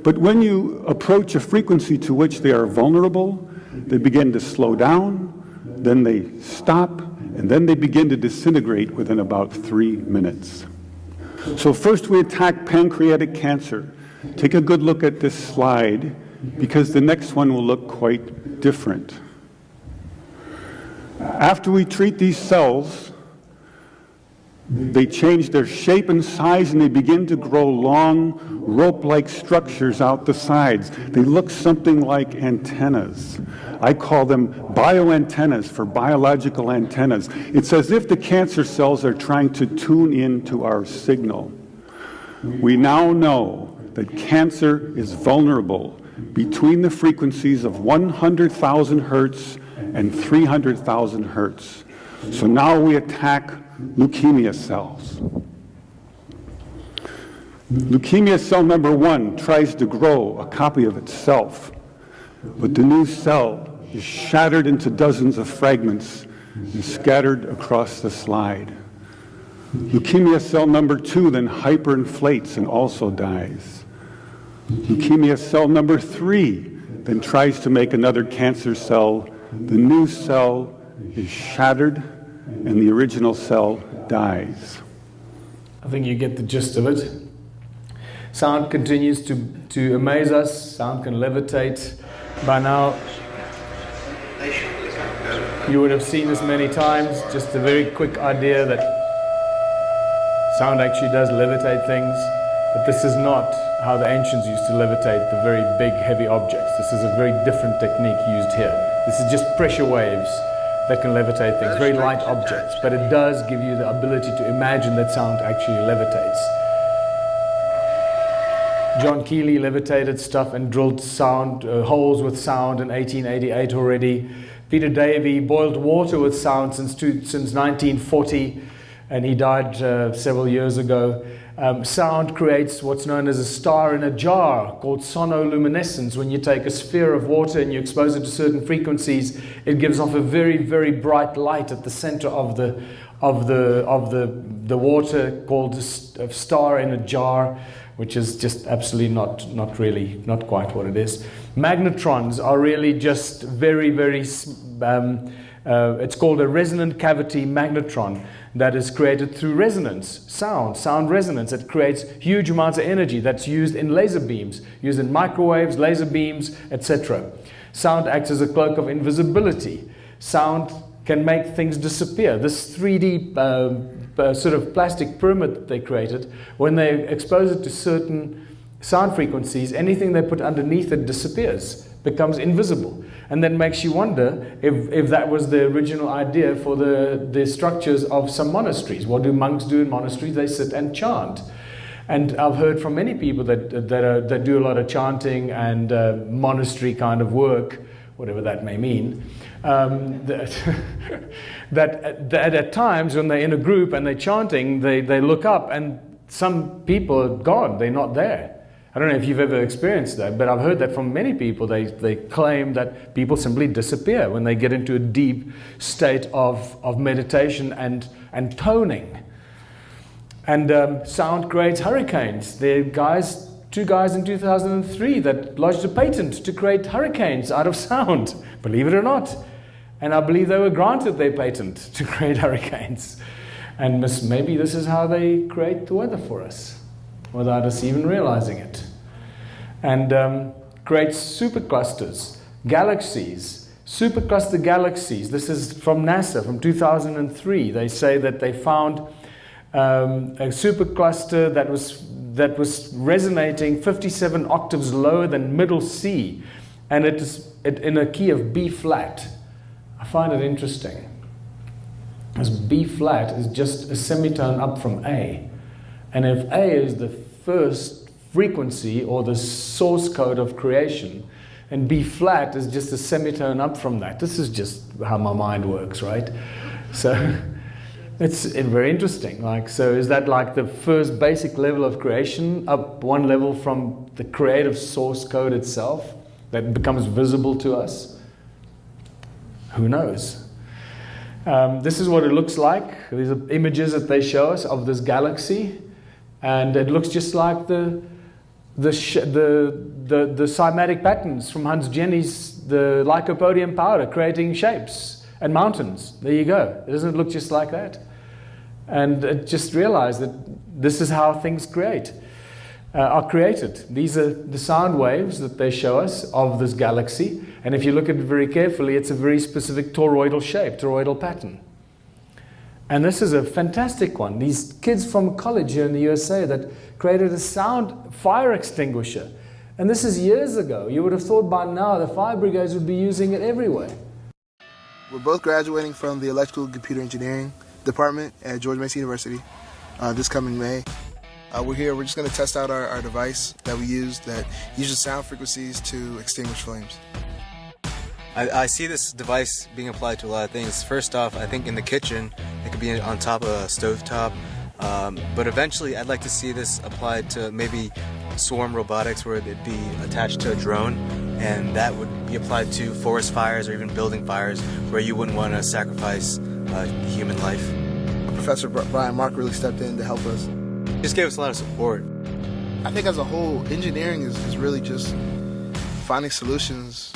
but when you approach a frequency to which they are vulnerable, they begin to slow down, then they stop, and then they begin to disintegrate within about 3 minutes. So first we attack pancreatic cancer. Take a good look at this slide, because the next one will look quite different. After we treat these cells, they change their shape and size, and they begin to grow long, rope-like structures out the sides. They look something like antennas. I call them bioantennas, for biological antennas. It's as if the cancer cells are trying to tune in to our signal. We now know that cancer is vulnerable between the frequencies of 100,000 hertz and 300,000 hertz. So now we attack leukemia cells. Leukemia cell number 1 tries to grow a copy of itself, but the new cell is shattered into dozens of fragments and scattered across the slide. Leukemia cell number 2 then hyperinflates and also dies. Leukemia cell number 3 then tries to make another cancer cell. The new cell is shattered and the original cell dies. I think you get the gist of it. Sound continues to amaze us. Sound can levitate. By now, you would have seen this many times. Just a very quick idea that sound actually does levitate things. But this is not how the ancients used to levitate the very big, heavy objects. This is a very different technique used here. This is just pressure waves that can levitate things, very light objects, but it does give you the ability to imagine that sound actually levitates. John Keeley levitated stuff and drilled sound, holes with sound in 1888 already. Peter Davy boiled water with sound since 1940, and he died several years ago. Sound creates what's known as a star in a jar, called sonoluminescence. When you take a sphere of water and you expose it to certain frequencies, it gives off a very, very bright light at the center of the water, called a star in a jar, which is just absolutely not quite what it is. Magnetrons are really just very, very. It's called a resonant cavity magnetron that is created through resonance, sound resonance. It creates huge amounts of energy that's used in laser beams, used in microwaves, laser beams, etc. Sound acts as a cloak of invisibility. Sound can make things disappear. This 3D sort of plastic pyramid that they created, when they expose it to certain sound frequencies, anything they put underneath it disappears, becomes invisible. And that makes you wonder if that was the original idea for the structures of some monasteries. What do monks do in monasteries? They sit and chant. And I've heard from many people that do a lot of chanting and monastery kind of work, whatever that may mean, that at times when they're in a group and they're chanting, they look up and some people are gone, they're not there. I don't know if you've ever experienced that, but I've heard that from many people. They claim that people simply disappear when they get into a deep state of meditation and toning. And sound creates hurricanes. There are two guys in 2003 that lodged a patent to create hurricanes out of sound, believe it or not. And I believe they were granted their patent to create hurricanes. And maybe this is how they create the weather for us, without us even realizing it. And create superclusters, galaxies, supercluster galaxies. This is from NASA, from 2003. They say that they found a supercluster that was resonating 57 octaves lower than middle C, and it is in a key of B flat. I find it interesting, as B flat is just a semitone up from A, and if A is the first frequency or the source code of creation, and B flat is just a semitone up from that. This is just how my mind works, right? So it's very interesting. So is that like the first basic level of creation, up one level from the creative source code itself that becomes visible to us? Who knows? This is what it looks like. These are images that they show us of this galaxy, and it looks just like the cymatic patterns from Hans Jenny's the lycopodium powder creating shapes and mountains. There you go. Doesn't it look just like that? And just realize that this is how things are created. These are the sound waves that they show us of this galaxy. And if you look at it very carefully, it's a very specific toroidal shape, toroidal pattern. And this is a fantastic one. These kids from college here in the USA that created a sound fire extinguisher. And this is years ago. You would have thought by now the fire brigades would be using it everywhere. We're both graduating from the Electrical and Computer Engineering department at George Mason University this coming May. We're just going to test out our device that we use that uses sound frequencies to extinguish flames. I see this device being applied to a lot of things. First off, I think in the kitchen, it could be on top of a stovetop. But eventually, I'd like to see this applied to maybe swarm robotics, where it'd be attached to a drone, and that would be applied to forest fires or even building fires, where you wouldn't want to sacrifice human life. Professor Brian Mark really stepped in to help us. He just gave us a lot of support. I think as a whole, engineering is really just finding solutions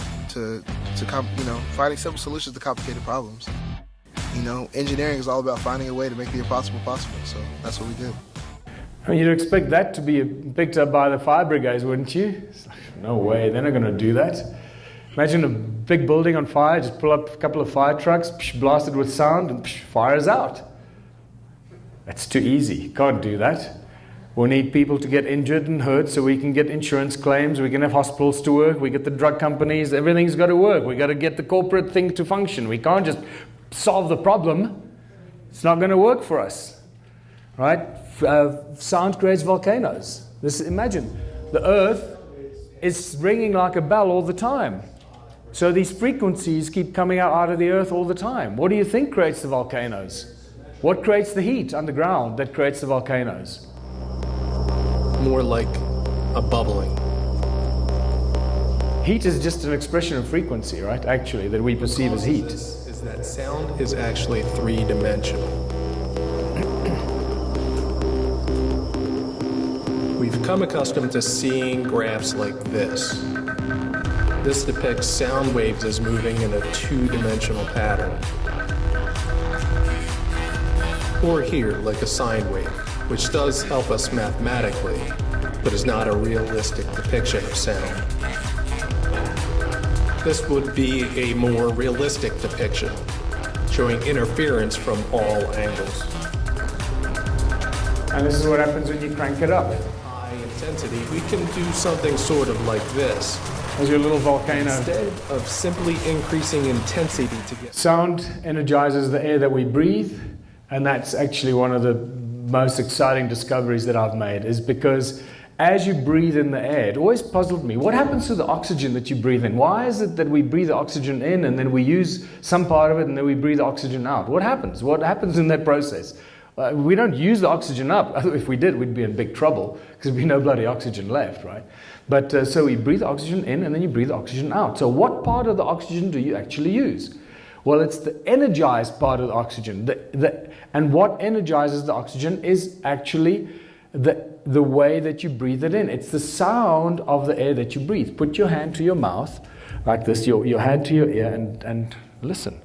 finding simple solutions to complicated problems. Engineering is all about finding a way to make the impossible possible, so that's what we did. I mean, you'd expect that to be picked up by the fire brigades, wouldn't you? No way, they're not going to do that. Imagine a big building on fire, just pull up a couple of fire trucks, blast it with sound, and fire's out. That's too easy, can't do that. We'll need people to get injured and hurt so we can get insurance claims, we can have hospitals to work, we get the drug companies, everything's got to work. We got to get the corporate thing to function. We can't just solve the problem. It's not going to work for us, right? Sound creates volcanoes. Imagine, the earth is ringing like a bell all the time. So these frequencies keep coming out of the earth all the time. What do you think creates the volcanoes? What creates the heat underground that creates the volcanoes? More like a bubbling. Heat is just an expression of frequency, right? Actually, that we perceive as heat. Is that sound is actually three-dimensional. We've come accustomed to seeing graphs like this. This depicts sound waves as moving in a two-dimensional pattern. Or here, like a sine wave, which does help us mathematically, but is not a realistic depiction of sound. This would be a more realistic depiction, showing interference from all angles. And this is what happens when you crank it up. High intensity, we can do something sort of like this. There's your little volcano. Instead of simply increasing intensity to get Sound energizes the air that we breathe, and that's actually one of the most exciting discoveries that I've made, is because as you breathe in the air, it always puzzled me, what happens to the oxygen that you breathe in? Why is it that we breathe the oxygen in and then we use some part of it and then we breathe the oxygen out? What happens? What happens in that process? We don't use the oxygen up. If we did, we'd be in big trouble because there'd be no bloody oxygen left, right? But so we breathe the oxygen in and then you breathe the oxygen out. So what part of the oxygen do you actually use? Well, it's the energized part of the oxygen. And what energizes the oxygen is actually the way that you breathe it in. It's the sound of the air that you breathe. Put your hand to your mouth like this, your hand to your ear, and listen.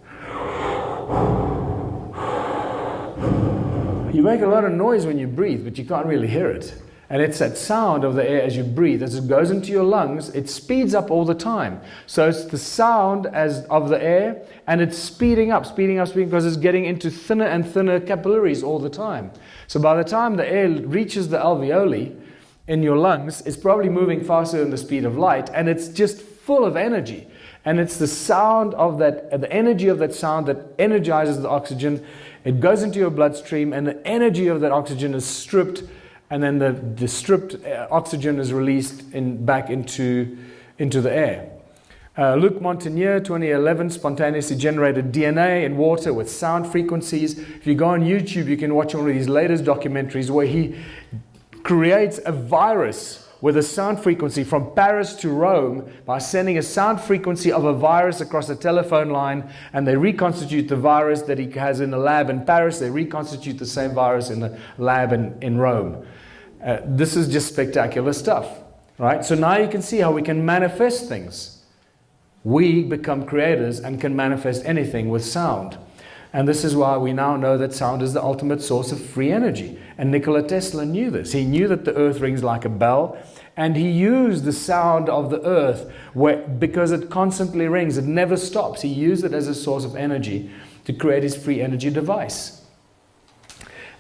You make a lot of noise when you breathe, but you can't really hear it. And it's that sound of the air as you breathe. As it goes into your lungs, it speeds up all the time. So it's the sound of the air, and it's speeding up, because it's getting into thinner and thinner capillaries all the time. So by the time the air reaches the alveoli in your lungs, it's probably moving faster than the speed of light, and it's just full of energy. And it's the sound of that, the energy of that sound that energizes the oxygen. It goes into your bloodstream, and the energy of that oxygen is stripped, and then the stripped oxygen is released back into the air. Luc Montagnier, 2011, spontaneously generated DNA in water with sound frequencies. If you go on YouTube, you can watch one of these latest documentaries where he creates a virus with a sound frequency from Paris to Rome by sending a sound frequency of a virus across a telephone line, and they reconstitute the virus that he has in the lab in Paris. They reconstitute the same virus in the lab in Rome. This is just spectacular stuff, right? So now you can see how we can manifest things. We become creators and can manifest anything with sound. And this is why we now know that sound is the ultimate source of free energy. And Nikola Tesla knew this. He knew that the earth rings like a bell, and he used the sound of the earth because it constantly rings. It never stops. He used it as a source of energy to create his free energy device.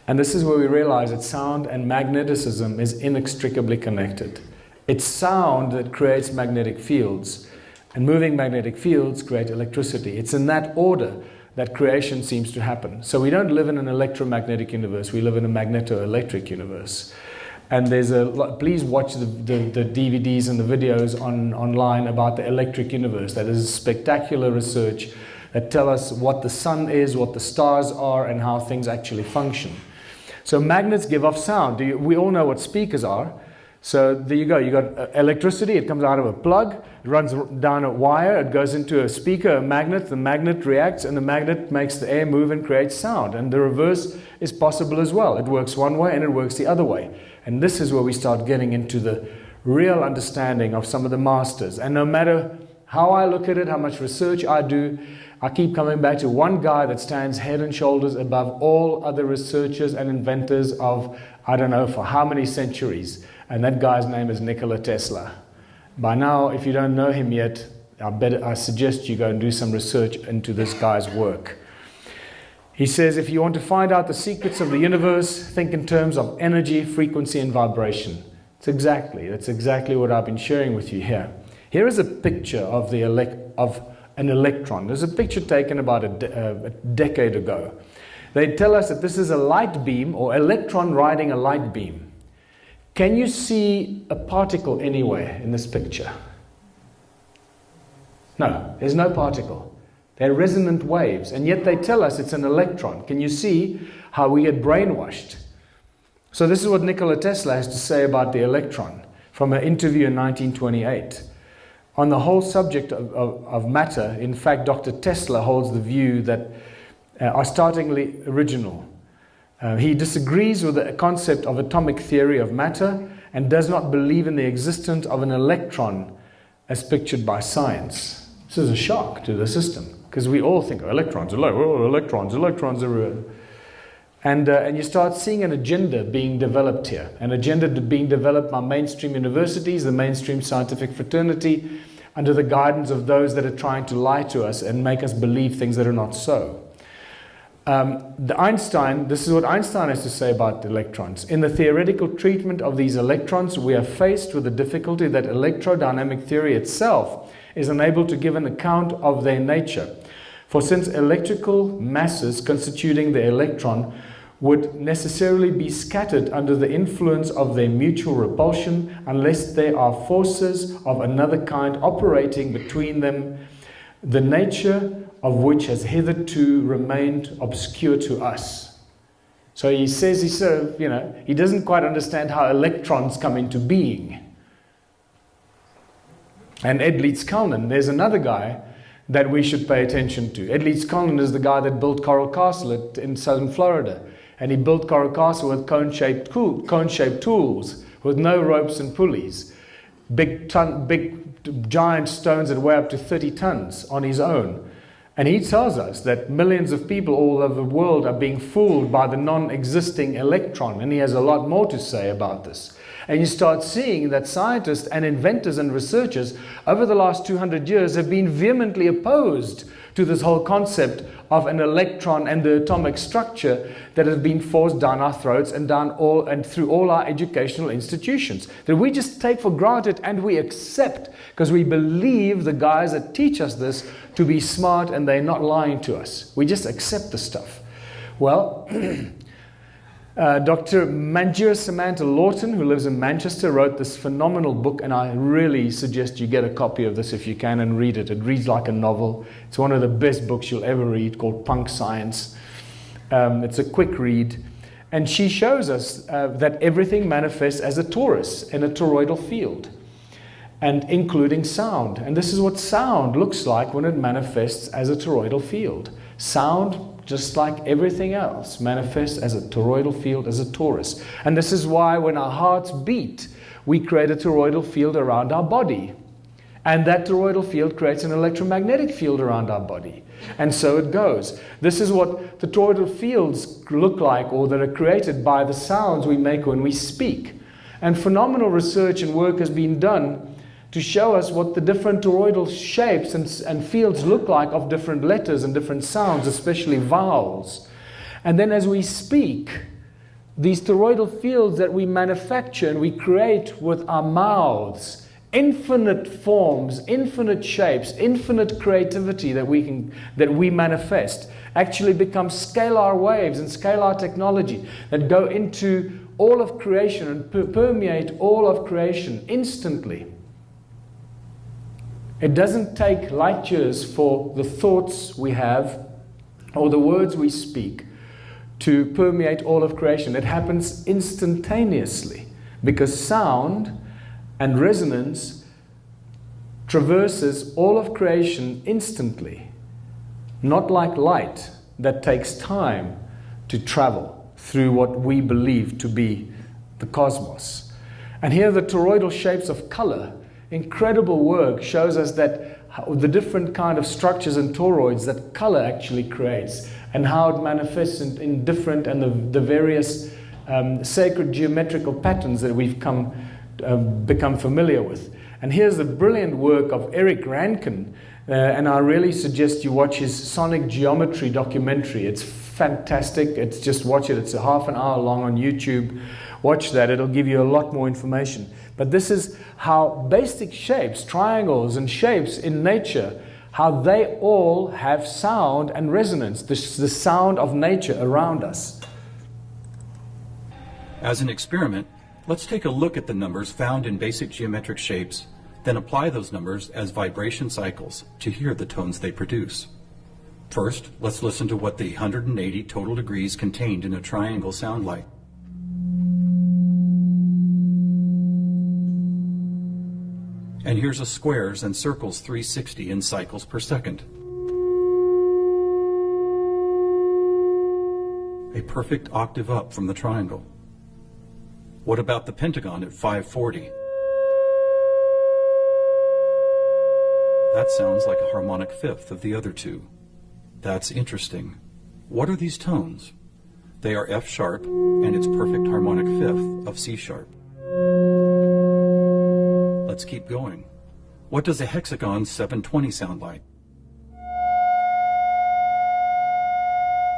And this is where we realize that sound and magnetism is inextricably connected. It's sound that creates magnetic fields, and moving magnetic fields create electricity. It's in that order that creation seems to happen. So we don't live in an electromagnetic universe, we live in a magneto-electric universe. And there's please watch the DVDs and the videos online about the electric universe. That is spectacular research that tell us what the sun is, what the stars are, and how things actually function. So magnets give off sound. We all know what speakers are. So there you go. You got electricity. It comes out of a plug. It runs down a wire. It goes into a speaker, a magnet. The magnet reacts, and the magnet makes the air move and creates sound. And the reverse is possible as well. It works one way and it works the other way. And this is where we start getting into the real understanding of some of the masters. And no matter how I look at it, how much research I do, I keep coming back to one guy that stands head and shoulders above all other researchers and inventors of, I don't know, for how many centuries. And that guy's name is Nikola Tesla. By now, if you don't know him yet, I suggest you go and do some research into this guy's work. He says, if you want to find out the secrets of the universe, think in terms of energy, frequency, and vibration. That's exactly what I've been sharing with you here. Here is a picture of an electron. There's a picture taken about a decade ago. They tell us that this is a light beam, or electron riding a light beam. Can you see a particle anywhere in this picture? No, there's no particle. They're resonant waves, and yet they tell us it's an electron. Can you see how we get brainwashed? So this is what Nikola Tesla has to say about the electron from an interview in 1928. On the whole subject of matter, in fact, Dr. Tesla holds the view that are startlingly original. He disagrees with the concept of atomic theory of matter and does not believe in the existence of an electron as pictured by science. This is a shock to the system because we all think electrons are real. And you start seeing an agenda being developed here, an agenda being developed by mainstream universities, the mainstream scientific fraternity, under the guidance of those that are trying to lie to us and make us believe things that are not so. This is what Einstein has to say about electrons. In the theoretical treatment of these electrons, we are faced with the difficulty that electrodynamic theory itself is unable to give an account of their nature. For since electrical masses constituting the electron would necessarily be scattered under the influence of their mutual repulsion unless there are forces of another kind operating between them, the nature of which has hitherto remained obscure to us. So he says he doesn't quite understand how electrons come into being. And Ed Leeds-Kalnin, there's another guy that we should pay attention to. Ed Leeds-Kalnin is the guy that built Coral Castle in southern Florida. And he built Coral Castle with cone-shaped tools, with no ropes and pulleys. Big giant stones that weigh up to 30 tons on his own. And he tells us that millions of people all over the world are being fooled by the non-existing electron. And he has a lot more to say about this. And you start seeing that scientists and inventors and researchers over the last 200 years have been vehemently opposed to this whole concept of an electron and the atomic structure that has been forced down our throats and through all our educational institutions. That we just take for granted and we accept because we believe the guys that teach us this to be smart and they're not lying to us. We just accept the stuff. Well, Dr. Manjula Samantha Lawton, who lives in Manchester, wrote this phenomenal book, and I really suggest you get a copy of this if you can and read it. It reads like a novel. It's one of the best books you'll ever read, called Punk Science. It's a quick read. And she shows us that everything manifests as a torus in a toroidal field, and including sound. And this is what sound looks like when it manifests as a toroidal field. Sound, just like everything else, manifests as a toroidal field, as a torus. And this is why when our hearts beat, we create a toroidal field around our body. And that toroidal field creates an electromagnetic field around our body. And so it goes. This is what the toroidal fields look like, or that are created by the sounds we make when we speak. And phenomenal research and work has been done to show us what the different toroidal shapes and fields look like of different letters and different sounds, especially vowels. And then as we speak, these toroidal fields that we manufacture and we create with our mouths, infinite forms, infinite shapes, infinite creativity that we manifest, actually become scalar waves and scalar technology that go into all of creation and permeate all of creation instantly. It doesn't take light years for the thoughts we have or the words we speak to permeate all of creation. It happens instantaneously because sound and resonance traverses all of creation instantly, not like light that takes time to travel through what we believe to be the cosmos. And here the toroidal shapes of color, incredible work, shows us that the different kind of structures and toroids that color actually creates and how it manifests in different and the various sacred geometrical patterns that we've become familiar with. And here's the brilliant work of Eric Rankin, and I really suggest you watch his Sonic Geometry documentary. It's fantastic. It's just watch it. It's a half an hour long on YouTube. Watch that. It'll give you a lot more information. But this is how basic shapes, triangles and shapes in nature, how they all have sound and resonance, the sound of nature around us. As an experiment, let's take a look at the numbers found in basic geometric shapes, then apply those numbers as vibration cycles to hear the tones they produce. First, let's listen to what the 180 total degrees contained in a triangle sound like. And here's a squares and circles 360 in cycles per second. A perfect octave up from the triangle. What about the pentagon at 540? That sounds like a harmonic fifth of the other two. That's interesting. What are these tones? They are F sharp and its perfect harmonic fifth of C sharp. Let's keep going. What does a hexagon 720 sound like?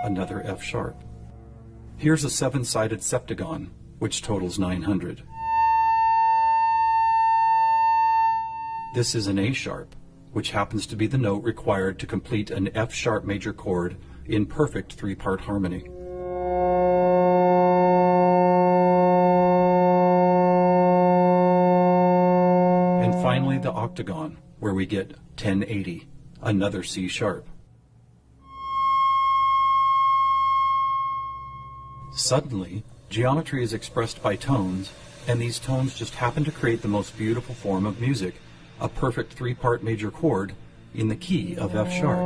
A another F sharp. Here's a 7-sided septagon, which totals 900. This is an A sharp, which happens to be the note required to complete an F sharp major chord in perfect 3-part harmony. And finally the octagon, where we get 1080, another C sharp. Suddenly, geometry is expressed by tones, and these tones just happen to create the most beautiful form of music, a perfect 3-part major chord in the key of F sharp.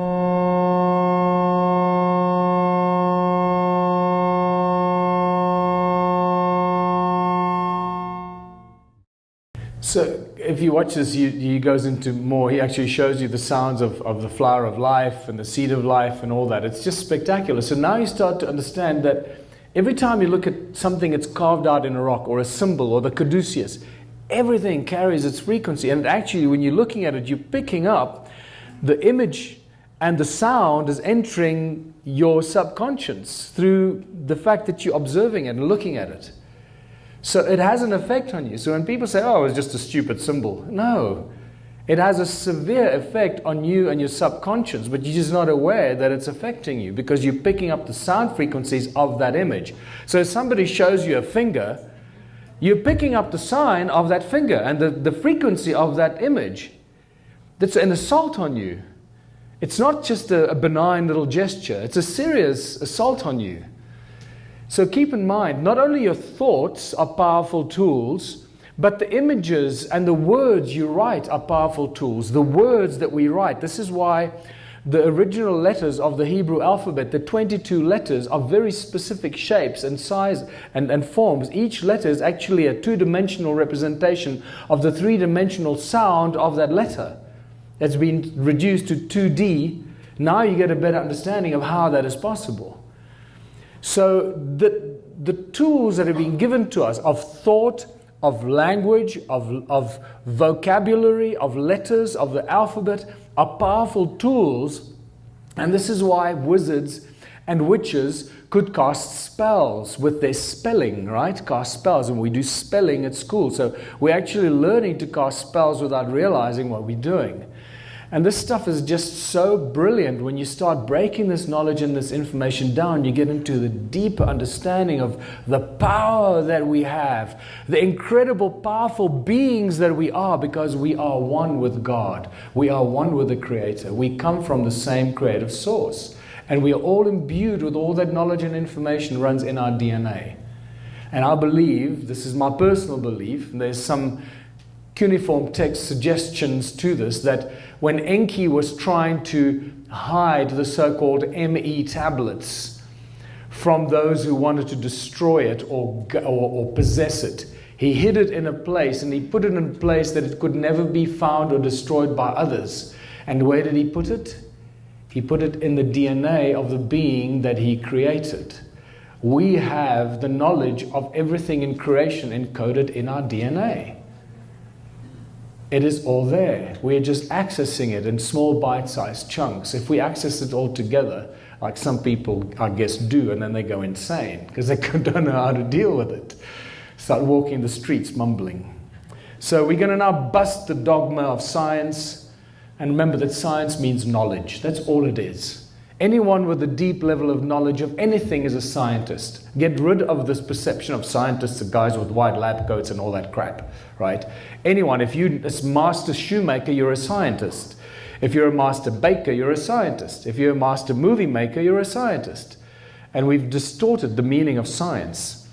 So if you watch this, he goes into more, he actually shows you the sounds of the flower of life and the seed of life and all that. It's just spectacular. So now you start to understand that every time you look at something that's carved out in a rock or a symbol or the caduceus, everything carries its frequency. And actually, when you're looking at it, you're picking up the image and the sound is entering your subconscious through the fact that you're observing it and looking at it. So it has an effect on you. So when people say, oh, it's just a stupid symbol. No, it has a severe effect on you and your subconscious, but you're just not aware that it's affecting you because you're picking up the sound frequencies of that image. So if somebody shows you a finger, you're picking up the sign of that finger and the frequency of that image. That's an assault on you. It's not just a benign little gesture. It's a serious assault on you. So keep in mind, not only your thoughts are powerful tools, but the images and the words you write are powerful tools. The words that we write. This is why the original letters of the Hebrew alphabet, the 22 letters, are very specific shapes and size and forms. Each letter is actually a 2-dimensional representation of the 3-dimensional sound of that letter. That's been reduced to 2D. Now you get a better understanding of how that is possible. So the tools that have been given to us of thought, of language, of vocabulary, of letters, of the alphabet are powerful tools. And this is why wizards and witches could cast spells with their spelling, right? Cast spells, and we do spelling at school. So we're actually learning to cast spells without realizing what we're doing. And this stuff is just so brilliant. When you start breaking this knowledge and this information down, you get into the deeper understanding of the power that we have, the incredible, powerful beings that we are, because we are one with God. We are one with the Creator. We come from the same creative source. And we are all imbued with all that knowledge and information runs in our DNA. And I believe, this is my personal belief, and there's some cuneiform text suggestions to this, that when Enki was trying to hide the so-called ME tablets from those who wanted to destroy it or possess it, he hid it in a place, and he put it in a place that it could never be found or destroyed by others. And where did he put it? He put it in the DNA of the being that he created. We have the knowledge of everything in creation encoded in our DNA. It is all there. We're just accessing it in small bite-sized chunks. If we access it all together, like some people, I guess, do, and then they go insane because they don't know how to deal with it. Start walking the streets mumbling. So we're going to now bust the dogma of science. And remember that science means knowledge. That's all it is. Anyone with a deep level of knowledge of anything is a scientist. Get rid of this perception of scientists, guys with white lab coats and all that crap, right? Anyone, if you're a master shoemaker, you're a scientist. If you're a master baker, you're a scientist. If you're a master movie maker, you're a scientist. And we've distorted the meaning of science.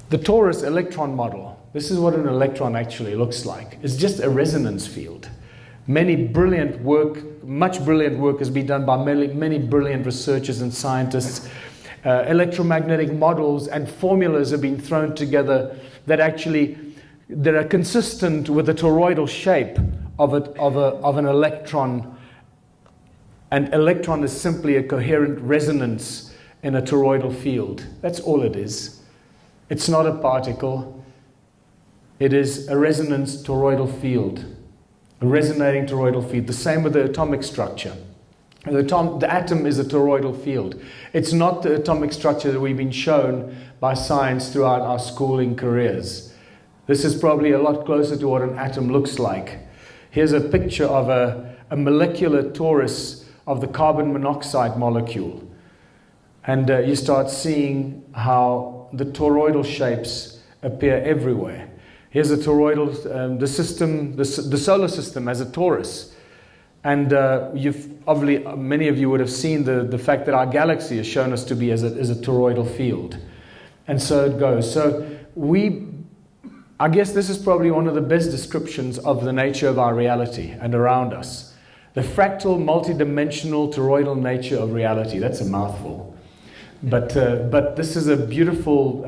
The torus electron model. This is what an electron actually looks like. It's just a resonance field. Much brilliant work has been done by many brilliant researchers and scientists. Electromagnetic models and formulas have been thrown together that are consistent with the toroidal shape of an electron. An electron is simply a coherent resonance in a toroidal field. That's all it is. It's not a particle. It is a resonance toroidal field. A resonating toroidal field. The same with the atomic structure. The atom is a toroidal field. It's not the atomic structure that we've been shown by science throughout our schooling careers. This is probably a lot closer to what an atom looks like. Here's a picture of a molecular torus of the carbon monoxide molecule. And you start seeing how the toroidal shapes appear everywhere. Here's a toroidal, the solar system as a torus. And many of you would have seen the fact that our galaxy has shown us to be as a toroidal field. And so it goes. So I guess this is probably one of the best descriptions of the nature of our reality and around us. The fractal, multidimensional, toroidal nature of reality. That's a mouthful. But this is a beautiful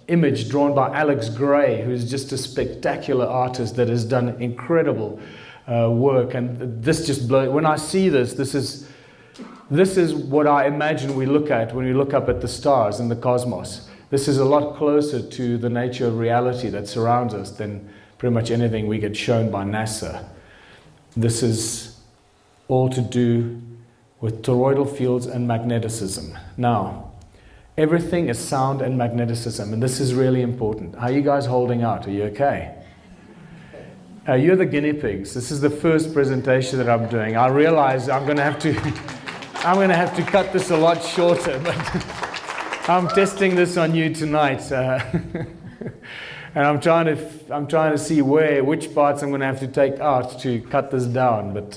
image drawn by Alex Gray, who's just a spectacular artist that has done incredible work. And this just blows. When I see this is what I imagine we look at when we look up at the stars in the cosmos. This is a lot closer to the nature of reality that surrounds us than pretty much anything we get shown by NASA. This is all to do with toroidal fields and magneticism. Now, everything is sound and magneticism, and this is really important. How are you guys holding out? Are you okay? You're the guinea pigs. This is the first presentation that I'm doing. I realize I'm going to have to cut this a lot shorter, but I'm testing this on you tonight, and I'm trying to see which parts I'm going to have to take out to cut this down. But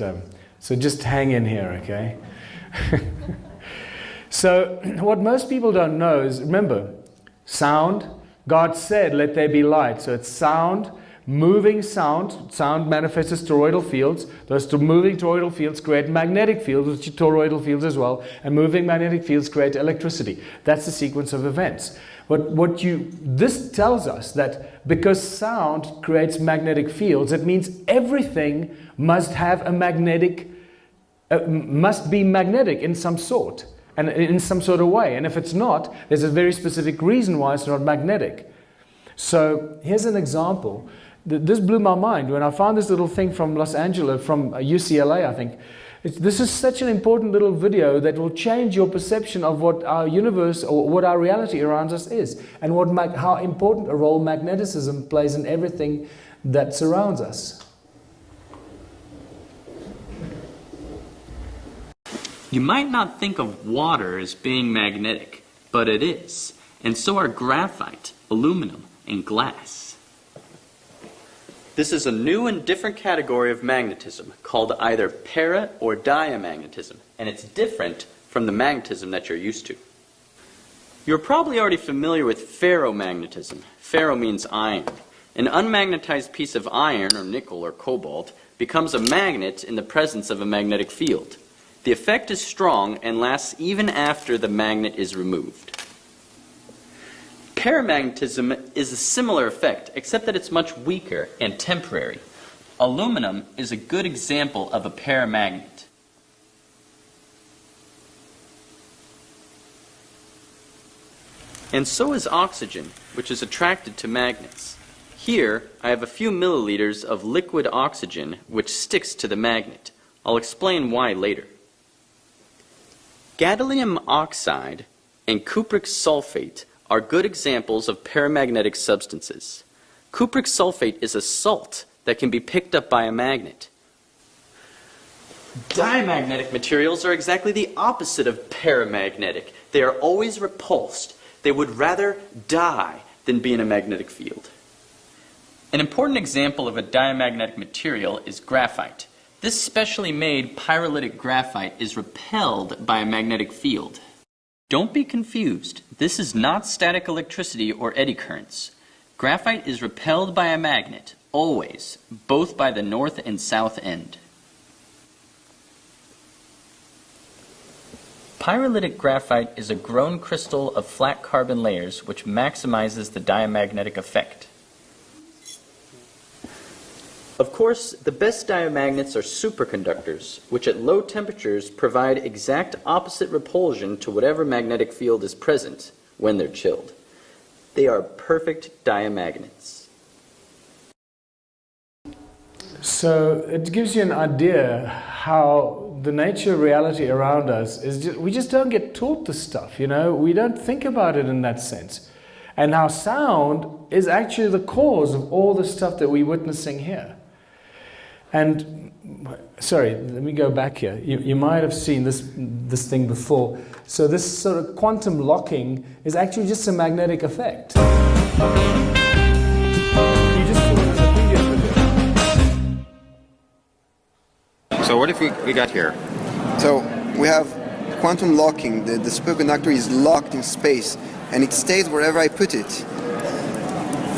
so just hang in here, okay? So what most people don't know is, remember, sound. God said, "Let there be light." So it's sound. Moving sound. Sound manifests as toroidal fields. Those moving toroidal fields create magnetic fields, which are toroidal fields as well. And moving magnetic fields create electricity. That's the sequence of events. This tells us that because sound creates magnetic fields, it means everything must have a must be magnetic in some sort, and in some sort of way. And if it's not, there's a very specific reason why it's not magnetic. So here's an example. This blew my mind when I found this little thing from Los Angeles, from UCLA, I think. This is such an important little video that will change your perception of what our universe or what our reality around us is, and how important a role magneticism plays in everything that surrounds us. You might not think of water as being magnetic, but it is, and so are graphite, aluminum, and glass. This is a new and different category of magnetism called either para or diamagnetism, and it's different from the magnetism that you're used to. You're probably already familiar with ferromagnetism. Ferro means iron. An unmagnetized piece of iron, or nickel or cobalt, becomes a magnet in the presence of a magnetic field. The effect is strong and lasts even after the magnet is removed. Paramagnetism is a similar effect, except that it's much weaker and temporary. Aluminum is a good example of a paramagnet. And so is oxygen, which is attracted to magnets. Here, I have a few milliliters of liquid oxygen, which sticks to the magnet. I'll explain why later. Gadolinium oxide and cupric sulfate are good examples of paramagnetic substances. Cupric sulfate is a salt that can be picked up by a magnet. Diamagnetic materials are exactly the opposite of paramagnetic. They are always repulsed. They would rather die than be in a magnetic field. An important example of a diamagnetic material is graphite. This specially made pyrolytic graphite is repelled by a magnetic field. Don't be confused. This is not static electricity or eddy currents. Graphite is repelled by a magnet, always, both by the north and south end. Pyrolytic graphite is a grown crystal of flat carbon layers which maximizes the diamagnetic effect. Of course, the best diamagnets are superconductors, which at low temperatures provide exact opposite repulsion to whatever magnetic field is present when they're chilled. They are perfect diamagnets. So it gives you an idea how the nature of reality around us is just, we just don't get taught this stuff, you know. We don't think about it in that sense. And how sound is actually the cause of all the stuff that we're witnessing here. And, sorry, let me go back here. You might have seen this thing before. So this sort of quantum locking is actually just a magnetic effect. You just saw it in the previous video. So what if we got here? So we have quantum locking. The superconductor is locked in space, and it stays wherever I put it.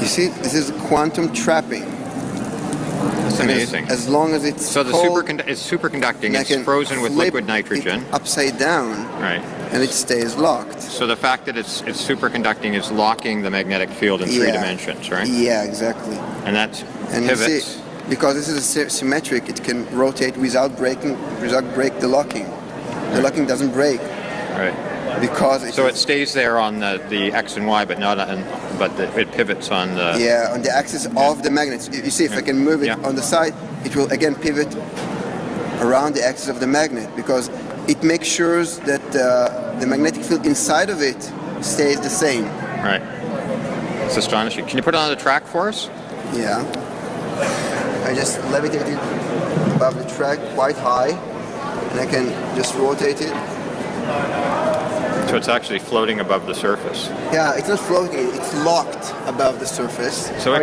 You see, this is quantum trapping. That's amazing. As long as it's so the cold, it's superconducting. It's frozen with liquid nitrogen. Upside down. Right. And it stays locked. So the fact that it's superconducting is locking the magnetic field in 3 dimensions, right? Yeah, exactly. And that You pivots. see, because this is symmetric, it can rotate without break the locking. The locking doesn't break. Right. Because it stays there on the X and Y, but not on, it pivots on the... Yeah, on the axis of the magnet. You see, if I can move it on the side, it will again pivot around the axis of the magnet, because it makes sure that the magnetic field inside of it stays the same. Right. It's astonishing. Can you put it on the track for us? Yeah. I just levitate it above the track quite high, and I can just rotate it. So it's actually floating above the surface. Yeah, it's not floating, it's locked above the surface. So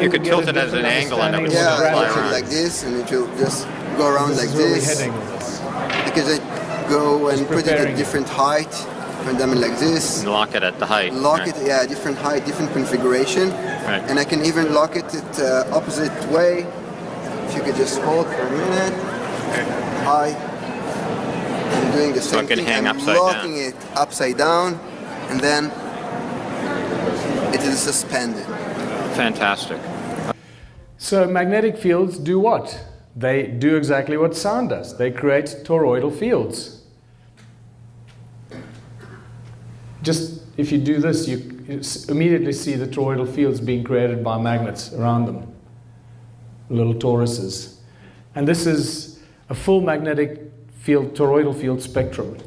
you could tilt it at an angle and it would fly around. Like this, and it will just go around like this. You can just go and put it at different height, put them like this. And lock it at the height. Lock it, yeah, different height, different configuration. Right. And I can even lock it at opposite way. If you could just hold for a minute. High. I'm doing the same thing. I'm locking it upside down, and then it is suspended. Fantastic. So magnetic fields do what? They do exactly what sound does. They create toroidal fields. Just if you do this, you immediately see the toroidal fields being created by magnets around them, little toruses. And this is a full magnetic field, toroidal field spectrum.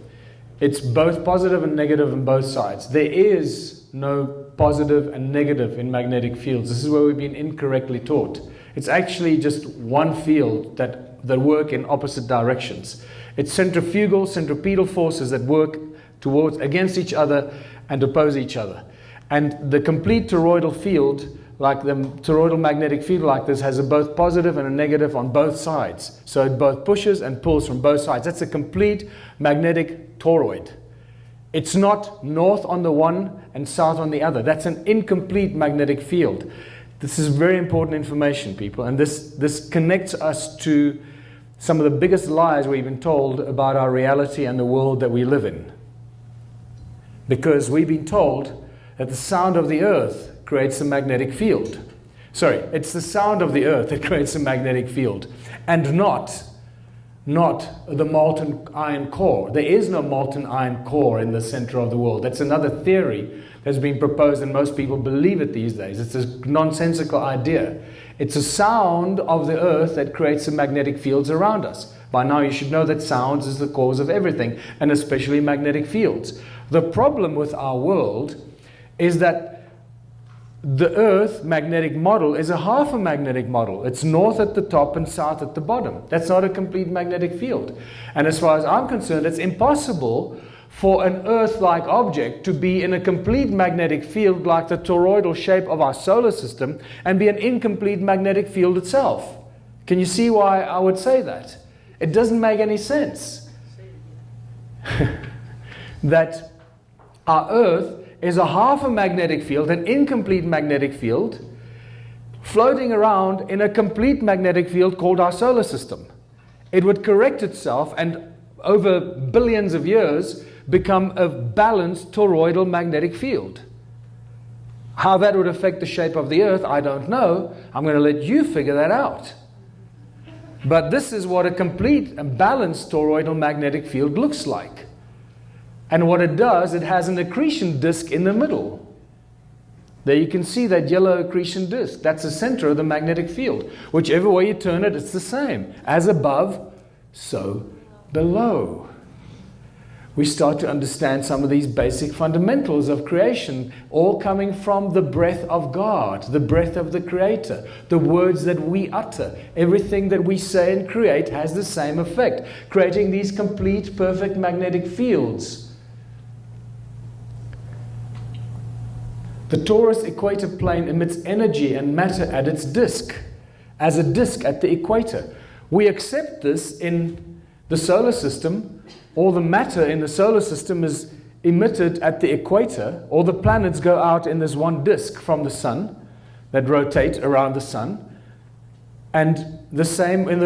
It's both positive and negative on both sides. There is no positive and negative in magnetic fields. This is where we've been incorrectly taught. It's actually just one field that work in opposite directions. It's centripetal forces that work against each other and oppose each other. And the complete toroidal field, like the toroidal magnetic field like this, has a both positive and a negative on both sides. So it both pushes and pulls from both sides. That's a complete magnetic toroid. It's not north on the one and south on the other. That's an incomplete magnetic field. This is very important information, people, and this connects us to some of the biggest lies we've been told about our reality and the world that we live in. Because we've been told that the sound of the earth creates a magnetic field. Sorry, it's the sound of the earth that creates a magnetic field, and not the molten iron core. There is no molten iron core in the center of the world. That's another theory that's been proposed, and most people believe it these days. It's a nonsensical idea. It's a sound of the earth that creates the magnetic fields around us. By now you should know that sound is the cause of everything, and especially magnetic fields. The problem with our world is that the Earth magnetic model is a half a magnetic model. It's north at the top and south at the bottom. That's not a complete magnetic field. And as far as I'm concerned, it's impossible for an Earth-like object to be in a complete magnetic field like the toroidal shape of our solar system and be an incomplete magnetic field itself. Can you see why I would say that? It doesn't make any sense. That our Earth is a half a magnetic field, an incomplete magnetic field, floating around in a complete magnetic field called our solar system. It would correct itself and over billions of years become a balanced toroidal magnetic field. How that would affect the shape of the Earth, I don't know. I'm going to let you figure that out. But this is what a complete and balanced toroidal magnetic field looks like. And what it does, it has an accretion disk in the middle. There you can see that yellow accretion disk. That's the center of the magnetic field. Whichever way you turn it, it's the same. As above, so below. We start to understand some of these basic fundamentals of creation, all coming from the breath of God, the breath of the Creator, the words that we utter. Everything that we say and create has the same effect, creating these complete, perfect magnetic fields. The torus equator plane emits energy and matter at its disk, as a disk at the equator. We accept this in the solar system. All the matter in the solar system is emitted at the equator. All the planets go out in this one disk from the sun that rotate around the sun. And the same in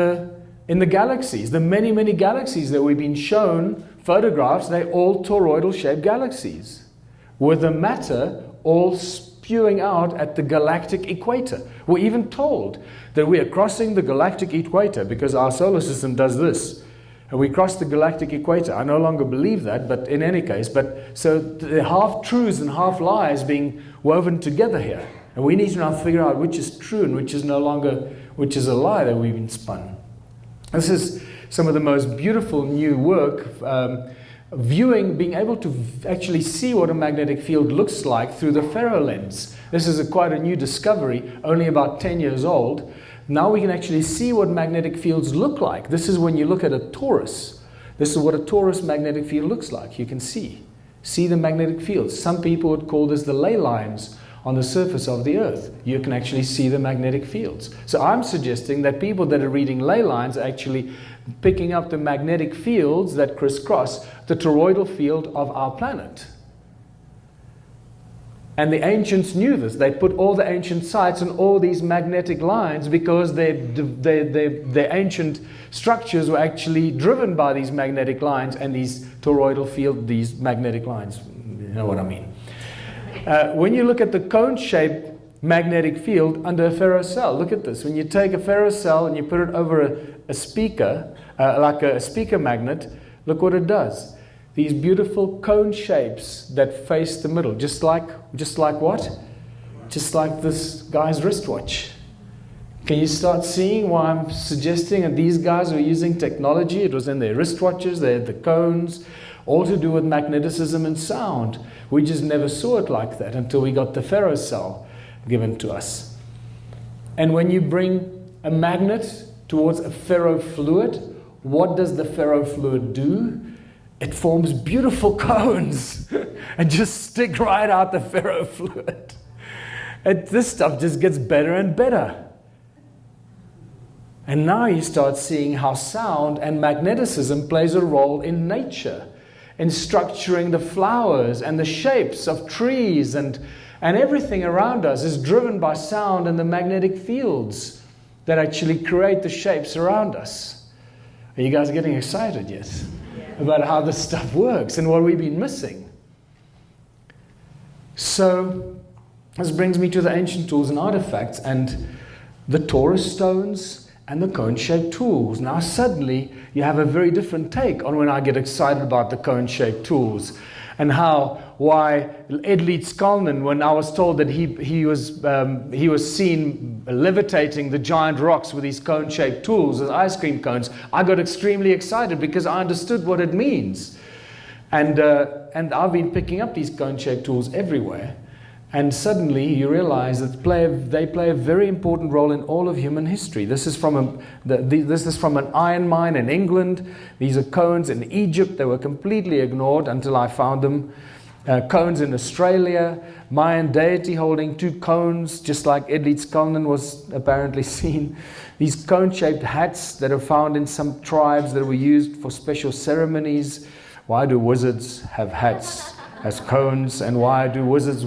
the galaxies. The many, many galaxies that we've been shown photographs, they're all toroidal shaped galaxies, with the matter all spewing out at the galactic equator. We're even told that we are crossing the galactic equator because our solar system does this. And we cross the galactic equator. I no longer believe that, but in any case, so the half-truths and half-lies being woven together here. And we need to now figure out which is true and which is which is a lie that we've been spun. This is some of the most beautiful new work, being able to actually see what a magnetic field looks like through the Faro lens. This is quite a new discovery, only about 10 years old. Now we can actually see what magnetic fields look like. This is when you look at a torus. This is what a torus magnetic field looks like. You can see the magnetic fields. Some people would call this the ley lines on the surface of the Earth. You can actually see the magnetic fields. So I'm suggesting that people that are reading ley lines are actually picking up the magnetic fields that crisscross the toroidal field of our planet. And the ancients knew this. They put all the ancient sites on all these magnetic lines because their ancient structures were actually driven by these magnetic lines and these toroidal field, these magnetic lines. You know what I mean? When you look at the cone-shaped magnetic field under a ferrocell, look at this. When you take a ferrocell and you put it over a speaker, like a speaker magnet, look what it does. These beautiful cone shapes that face the middle, just like what? Just like this guy's wristwatch. Can you start seeing why I'm suggesting that these guys were using technology? It was in their wristwatches, they had the cones, all to do with magneticism and sound. We just never saw it like that until we got the ferrocell given to us. And when you bring a magnet towards a ferrofluid, what does the ferrofluid do? It forms beautiful cones and just stick right out the ferrofluid. This stuff just gets better and better. And now you start seeing how sound and magneticism plays a role in nature, in structuring the flowers and the shapes of trees, and everything around us is driven by sound and the magnetic fields that actually create the shapes around us. Are you guys getting excited yet? About how this stuff works and what we've been missing. So this brings me to the ancient tools and artifacts and the torus stones and the cone-shaped tools. Now suddenly you have a very different take on when I get excited about the cone-shaped tools, and why Edley Skalnin, when I was told that he was seen levitating the giant rocks with these cone-shaped tools as ice cream cones, I got extremely excited because I understood what it means. And I've been picking up these cone-shaped tools everywhere. And suddenly you realize that they play a very important role in all of human history. This is from an iron mine in England. These are cones in Egypt. They were completely ignored until I found them. Cones in Australia. Mayan deity holding two cones, just like Edley Skalnin was apparently seen. These cone-shaped hats that are found in some tribes that were used for special ceremonies. Why do wizards have hats as cones, and why are wizards'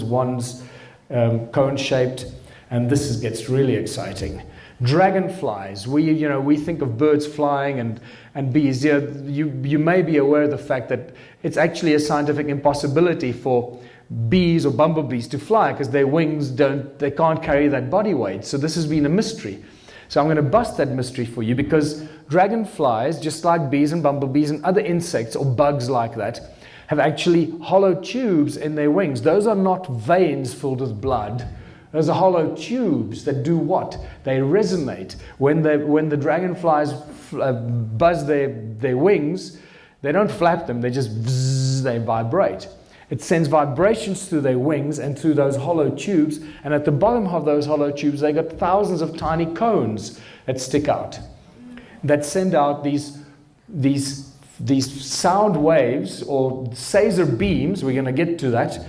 wands cone-shaped? And this gets really exciting. Dragonflies. We think of birds flying and bees. You may be aware of the fact that it's actually a scientific impossibility for bees or bumblebees to fly because their wings they can't carry that body weight. So this has been a mystery. So I'm going to bust that mystery for you, because dragonflies, just like bees and bumblebees and other insects or bugs like that, have actually hollow tubes in their wings. Those are not veins filled with blood. Those are hollow tubes that do what? They resonate. When the dragonflies buzz their wings, they don't flap them, they just bzzz, they vibrate. It sends vibrations through their wings and through those hollow tubes, and at the bottom of those hollow tubes they got thousands of tiny cones that stick out, that send out these sound waves or Caesar beams, we're going to get to that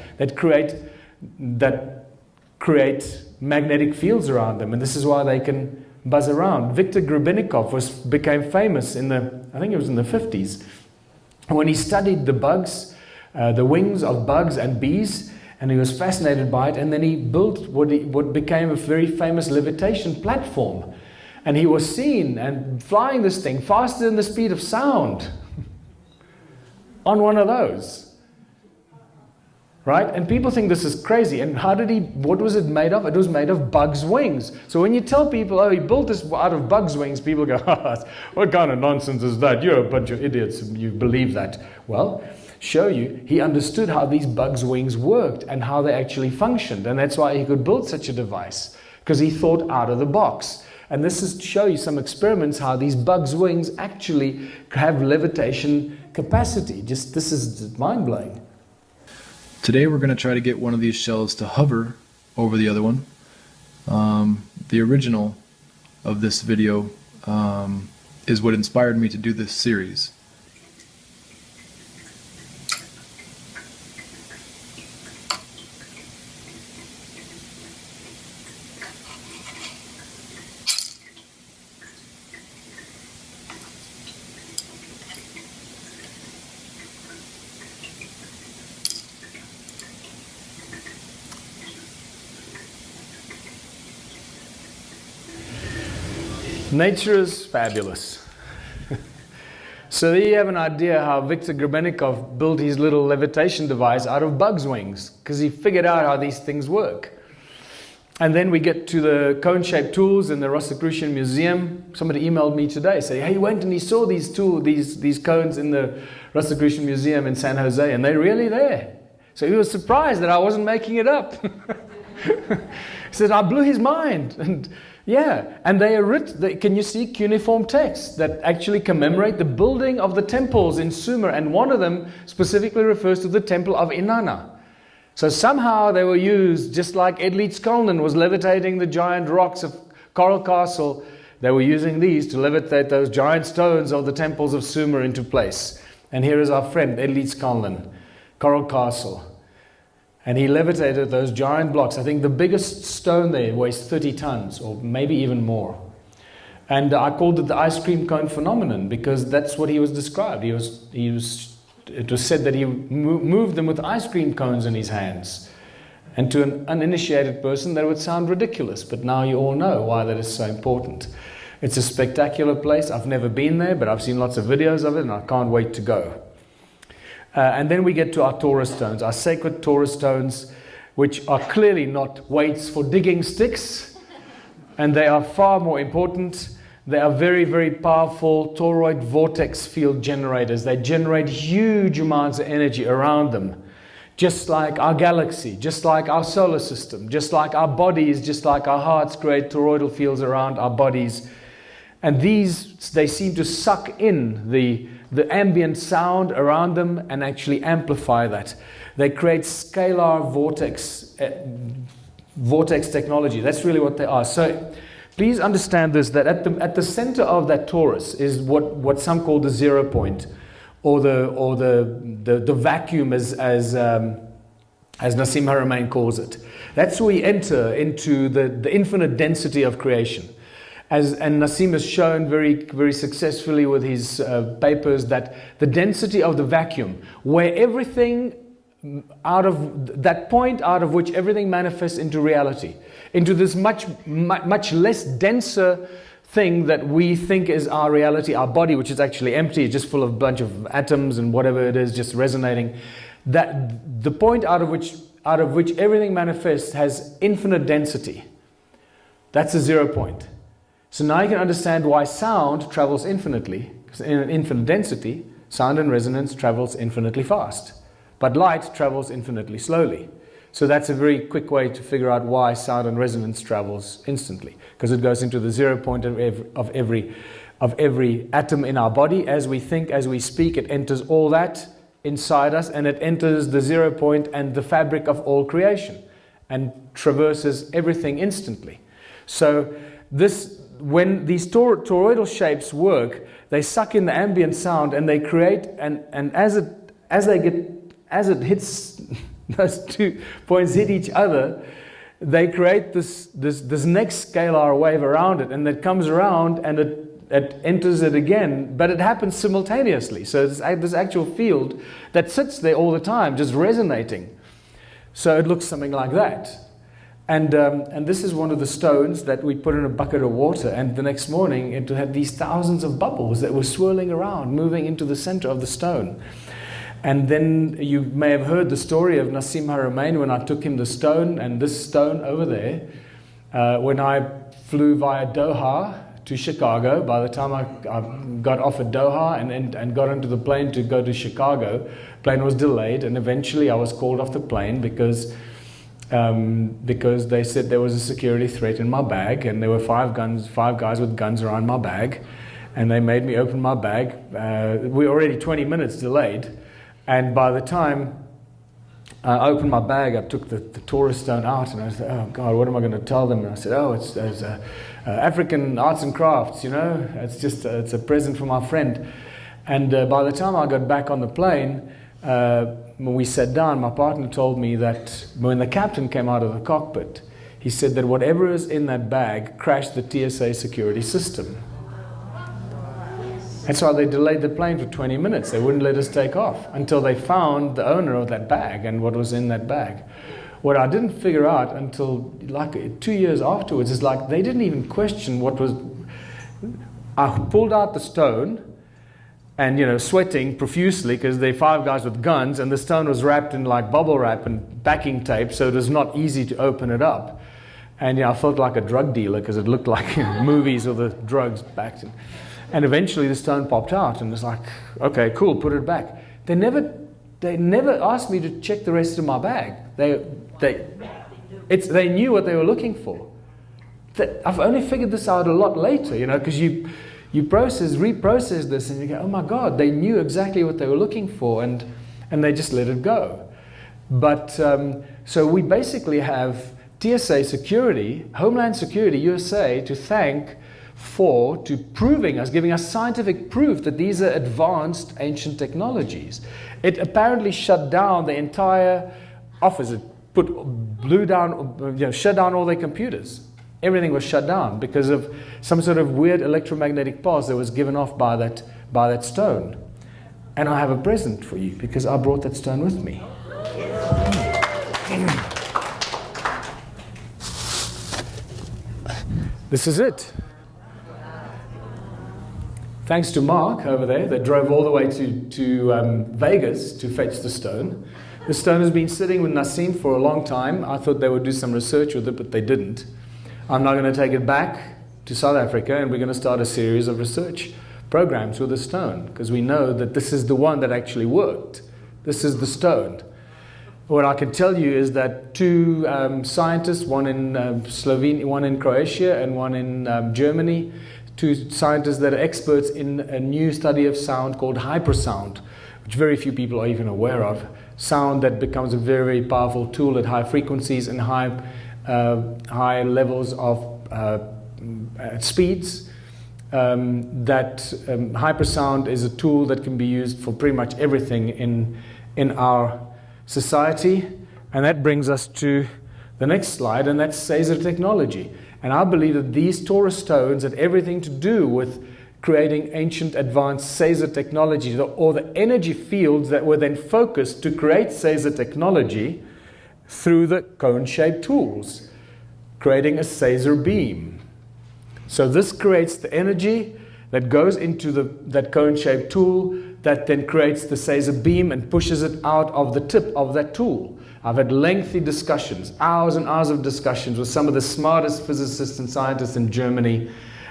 create magnetic fields around them, and this is why they can buzz around. Viktor Grebennikov became famous I think it was in the 50s, when he studied the bugs, the wings of bugs and bees, and he was fascinated by it, and then he built what became a very famous levitation platform, and he was seen and flying this thing faster than the speed of sound on one of those, right? And people think this is crazy. And what was it made of? It was made of bugs' wings. So when you tell people, oh, he built this out of bugs' wings, people go, what kind of nonsense is that? You're a bunch of idiots, you believe that. Well, show you, he understood how these bugs' wings worked and how they actually functioned. And that's why he could build such a device, because he thought out of the box. And this is to show you some experiments how these bugs' wings actually have levitation capacity. This is mind-blowing. Today we're going to try to get one of these shells to hover over the other one. The original of this video is what inspired me to do this series. Nature is fabulous. So there you have an idea how Viktor Grebennikov built his little levitation device out of bugs' wings, because he figured out how these things work. And then we get to the cone-shaped tools in the Rosicrucian Museum. Somebody emailed me today saying, hey, he went and he saw these cones in the Rosicrucian Museum in San Jose, and they're really there. So he was surprised that I wasn't making it up. He said, I blew his mind. And yeah, and they are written, can you see cuneiform texts that actually commemorate the building of the temples in Sumer, and one of them specifically refers to the temple of Inanna. So somehow they were used, just like Edlitz-Kalnin was levitating the giant rocks of Coral Castle, they were using these to levitate those giant stones of the temples of Sumer into place. And here is our friend Edlitz-Kalnin, Coral Castle. And he levitated those giant blocks. I think the biggest stone there weighs 30 tons, or maybe even more. And I called it the ice cream cone phenomenon, because that's what he was described. It was said that he moved them with ice cream cones in his hands. And to an uninitiated person, that would sound ridiculous. But now you all know why that is so important. It's a spectacular place. I've never been there, but I've seen lots of videos of it, and I can't wait to go. And then we get to our Torah stones, our sacred Torah stones, which are clearly not weights for digging sticks, and they are far more important. They are very, very powerful toroid vortex field generators. They generate huge amounts of energy around them, just like our galaxy, just like our solar system, just like our bodies, just like our hearts create toroidal fields around our bodies. And they seem to suck in the ambient sound around them and actually amplify that. They create scalar vortex technology. That's really what they are. So please understand this, that at the center of that torus is what some call the 0 point, or the vacuum, as Nassim Haramein calls it. That's where we enter into the infinite density of creation. And Nassim has shown very, very successfully with his papers that the density of the vacuum, where everything out of that point out of which everything manifests into reality, into this much less denser thing that we think is our reality, our body, which is actually empty, just full of a bunch of atoms and whatever it is, just resonating. That the point out of which everything manifests has infinite density. That's a 0 point. So now you can understand why sound travels infinitely. Because in an infinite density, sound and resonance travels infinitely fast. But light travels infinitely slowly. So that's a very quick way to figure out why sound and resonance travels instantly, because it goes into the 0 point of every atom in our body. As we think, as we speak, it enters all that inside us, and it enters the 0 point and the fabric of all creation and traverses everything instantly. So when these toroidal shapes work, they suck in the ambient sound and they create, and as it hits those 2 points hit each other, they create this next scalar wave around it, and it comes around and it enters it again, but it happens simultaneously. So it's this actual field that sits there all the time, just resonating. So it looks something like that. And this is one of the stones that we put in a bucket of water, and the next morning it had these thousands of bubbles that were swirling around, moving into the center of the stone. And then you may have heard the story of Nassim Haramein when I took him the stone, and this stone over there, when I flew via Doha to Chicago, by the time I got off at Doha and got into the plane to go to Chicago, plane was delayed, and eventually I was called off the plane because they said there was a security threat in my bag, and there were five guys with guns around my bag, and they made me open my bag. We were already 20 minutes delayed, and by the time I opened my bag, I took the Torah stone out, and I said, "Oh God, what am I going to tell them?" And I said, "Oh, it's African arts and crafts, you know. It's a present from my friend." And by the time I got back on the plane, when we sat down, my partner told me that when the captain came out of the cockpit, he said that whatever is in that bag crashed the TSA security system. That's why they delayed the plane for 20 minutes. They wouldn't let us take off until they found the owner of that bag and what was in that bag. What I didn't figure out until like 2 years afterwards is like they didn't even question what was... I pulled out the stone and, you know, sweating profusely because they're five guys with guns, and the stone was wrapped in like bubble wrap and backing tape, so it was not easy to open it up. And I felt like a drug dealer because it looked like movies with the drugs backed in. And eventually the stone popped out, and it's like, okay, cool, put it back. They never asked me to check the rest of my bag. They knew what they were looking for. I've only figured this out a lot later, you know, because you reprocess this, and you go, oh my God, they knew exactly what they were looking for, and they just let it go. But so we basically have TSA security, Homeland Security, USA, to thank for giving us scientific proof that these are advanced ancient technologies. It apparently shut down the entire office. It shut down all their computers. Everything was shut down because of some sort of weird electromagnetic pulse that was given off by that stone. And I have a present for you because I brought that stone with me. This is it. Thanks to Mark over there that drove all the way to Vegas to fetch the stone. The stone has been sitting with Nassim for a long time. I thought they would do some research with it, but they didn't. I'm now going to take it back to South Africa, and we're going to start a series of research programs with the stone, because we know that this is the one that actually worked. This is the stone. What I can tell you is that two scientists, one in Slovenia, one in Croatia, and one in Germany, two scientists that are experts in a new study of sound called hypersound, which very few people are even aware of. Sound that becomes a very, very powerful tool at high frequencies and high levels of speeds. Hypersound is a tool that can be used for pretty much everything in our society. And that brings us to the next slide, and that's Caesar technology. And I believe that these Torah stones had everything to do with creating ancient advanced Caesar technology, or the energy fields that were then focused to create Caesar technology through the cone-shaped tools, creating a Caesar beam. So this creates the energy that goes into that cone-shaped tool that then creates the Caesar beam and pushes it out of the tip of that tool. I've had lengthy discussions, hours and hours of discussions with some of the smartest physicists and scientists in Germany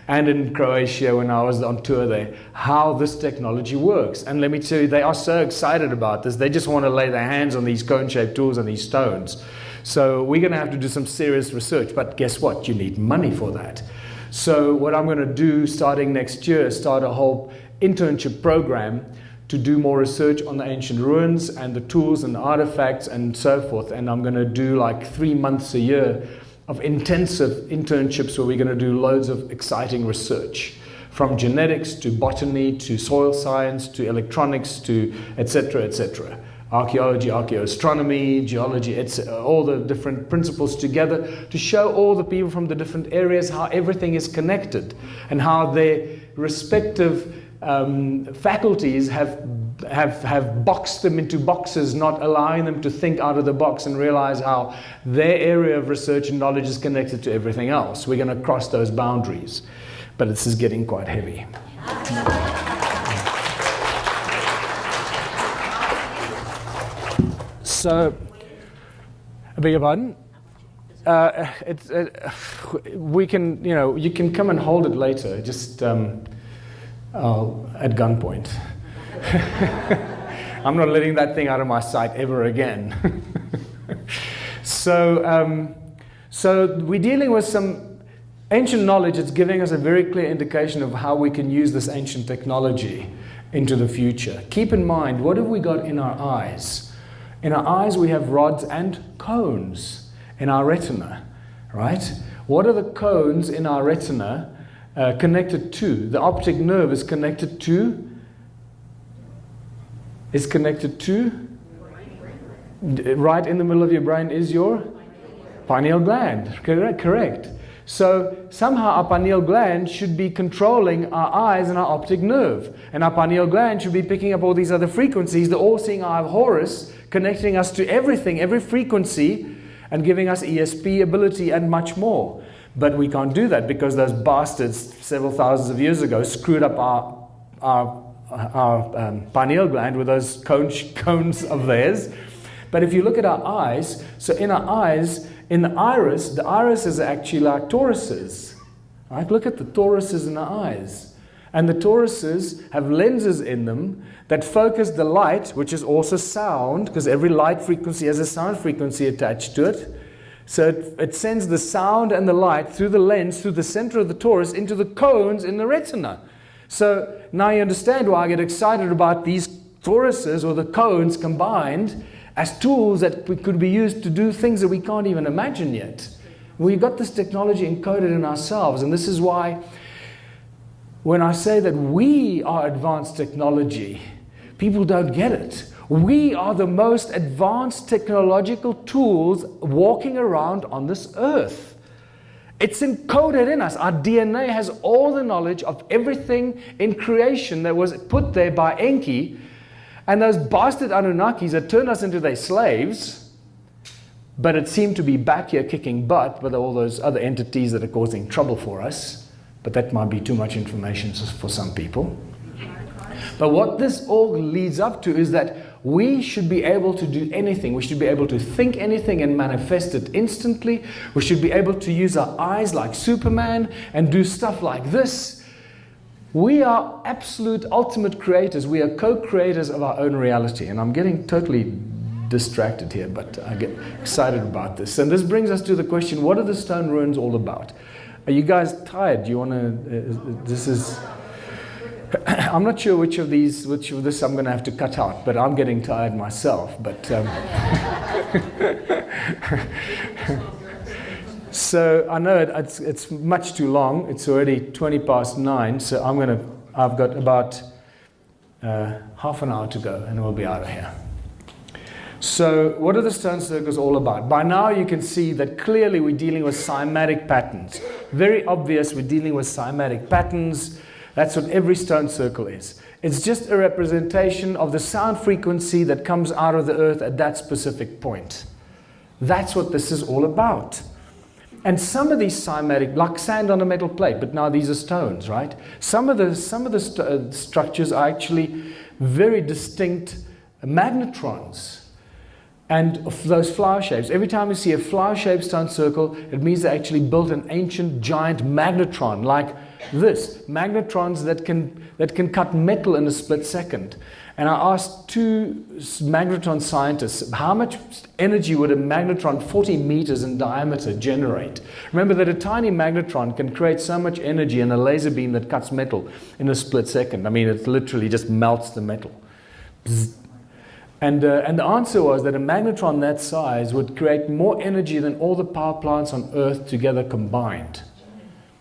and in Croatia when I was on tour there, how this technology works. And let me tell you, they are so excited about this. They just want to lay their hands on these cone-shaped tools and these stones. So we're going to have to do some serious research. But guess what? You need money for that. So what I'm going to do starting next year is start a whole internship program to do more research on the ancient ruins and the tools and artifacts and so forth. And I'm going to do like 3 months a year of intensive internships where we're going to do loads of exciting research, from genetics to botany to soil science to electronics to etc., etc. Archaeology, archaeoastronomy, geology, etc., all the different principles together to show all the people from the different areas how everything is connected and how their respective faculties have boxed them into boxes, not allowing them to think out of the box and realize how their area of research and knowledge is connected to everything else. We're going to cross those boundaries, but this is getting quite heavy. So, I beg your pardon? We can, you can come and hold it later, just at gunpoint. I'm not letting that thing out of my sight ever again. So we're dealing with some ancient knowledge. It's giving us a very clear indication of how we can use this ancient technology into the future. Keep in mind, what have we got in our eyes? In our eyes, we have rods and cones in our retina, right? What are the cones in our retina connected to? The optic nerve is connected to? Right in the middle of your brain is your pineal gland. Correct. So somehow our pineal gland should be controlling our eyes and our optic nerve. And our pineal gland should be picking up all these other frequencies, the all-seeing eye of Horus, connecting us to everything, every frequency, and giving us ESP ability and much more. But we can't do that because those bastards several thousands of years ago screwed up our pineal gland with those cones of theirs. But if you look at our eyes, so in our eyes, in the iris is actually like toruses. Right? Look at the toruses in our eyes. And the toruses have lenses in them that focus the light, which is also sound, because every light frequency has a sound frequency attached to it. So it sends the sound and the light through the lens, through the center of the torus, into the cones in the retina. So now you understand why I get excited about these toruses or the cones combined as tools that could be used to do things that we can't even imagine yet. We've got this technology encoded in ourselves, and this is why when I say that we are advanced technology, people don't get it. We are the most advanced technological tools walking around on this earth. It's encoded in us. Our DNA has all the knowledge of everything in creation that was put there by Enki. And those bastard Anunnakis that turned us into their slaves, but it seemed to be back here kicking butt with all those other entities that are causing trouble for us. But that might be too much information for some people. But what this all leads up to is that we should be able to do anything. We should be able to think anything and manifest it instantly. We should be able to use our eyes like Superman and do stuff like this. We are absolute ultimate creators. We are co-creators of our own reality. And I'm getting totally distracted here, but I get excited about this. And this brings us to the question, what are the stone ruins all about? Are you guys tired? Do you want to... this is... I'm not sure which of this I'm going to have to cut out, but I'm getting tired myself. But so I know it's much too long. It's already 9:20, so I've got about half an hour to go, and we'll be out of here. So what are the stone circles all about? By now you can see that clearly we're dealing with cymatic patterns. Very obvious we're dealing with cymatic patterns. That's what every stone circle is. It's just a representation of the sound frequency that comes out of the earth at that specific point. That's what this is all about. And some of these cymatic, like sand on a metal plate, but now these are stones, right? Some of the structures are actually very distinct magnetrons. And of those flower shapes, every time you see a flower-shaped stone circle, it means they actually built an ancient giant magnetron, like this, magnetrons that can cut metal in a split second. And I asked two magnetron scientists, how much energy would a magnetron 40 meters in diameter generate? Remember that a tiny magnetron can create so much energy in a laser beam that cuts metal in a split second. I mean, it literally just melts the metal. Bzz. And the answer was that a magnetron that size would create more energy than all the power plants on Earth together combined.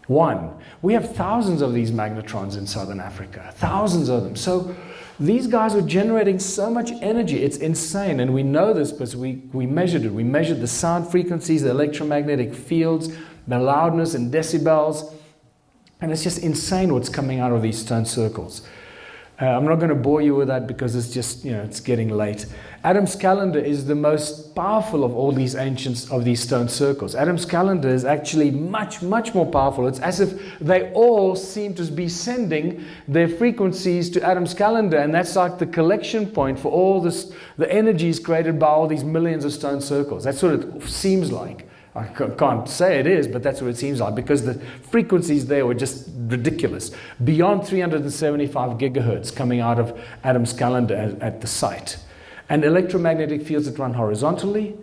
One, we have thousands of these magnetrons in southern Africa, thousands of them. So these guys are generating so much energy, it's insane. And we know this because we measured it. We measured the sound frequencies, the electromagnetic fields, the loudness in decibels. And it's just insane what's coming out of these stone circles. I'm not going to bore you with that because it's just, it's getting late. Adam's calendar is the most powerful of all these ancients of these stone circles. Adam's calendar is actually much, much more powerful. It's as if they all seem to be sending their frequencies to Adam's calendar, and that's like the collection point for all this, the energies created by all these millions of stone circles. That's what it seems like. I can't say it is, but that's what it seems like, because the frequencies there were just ridiculous. Beyond 375 gigahertz coming out of Adam's calendar at the site. And electromagnetic fields that run horizontally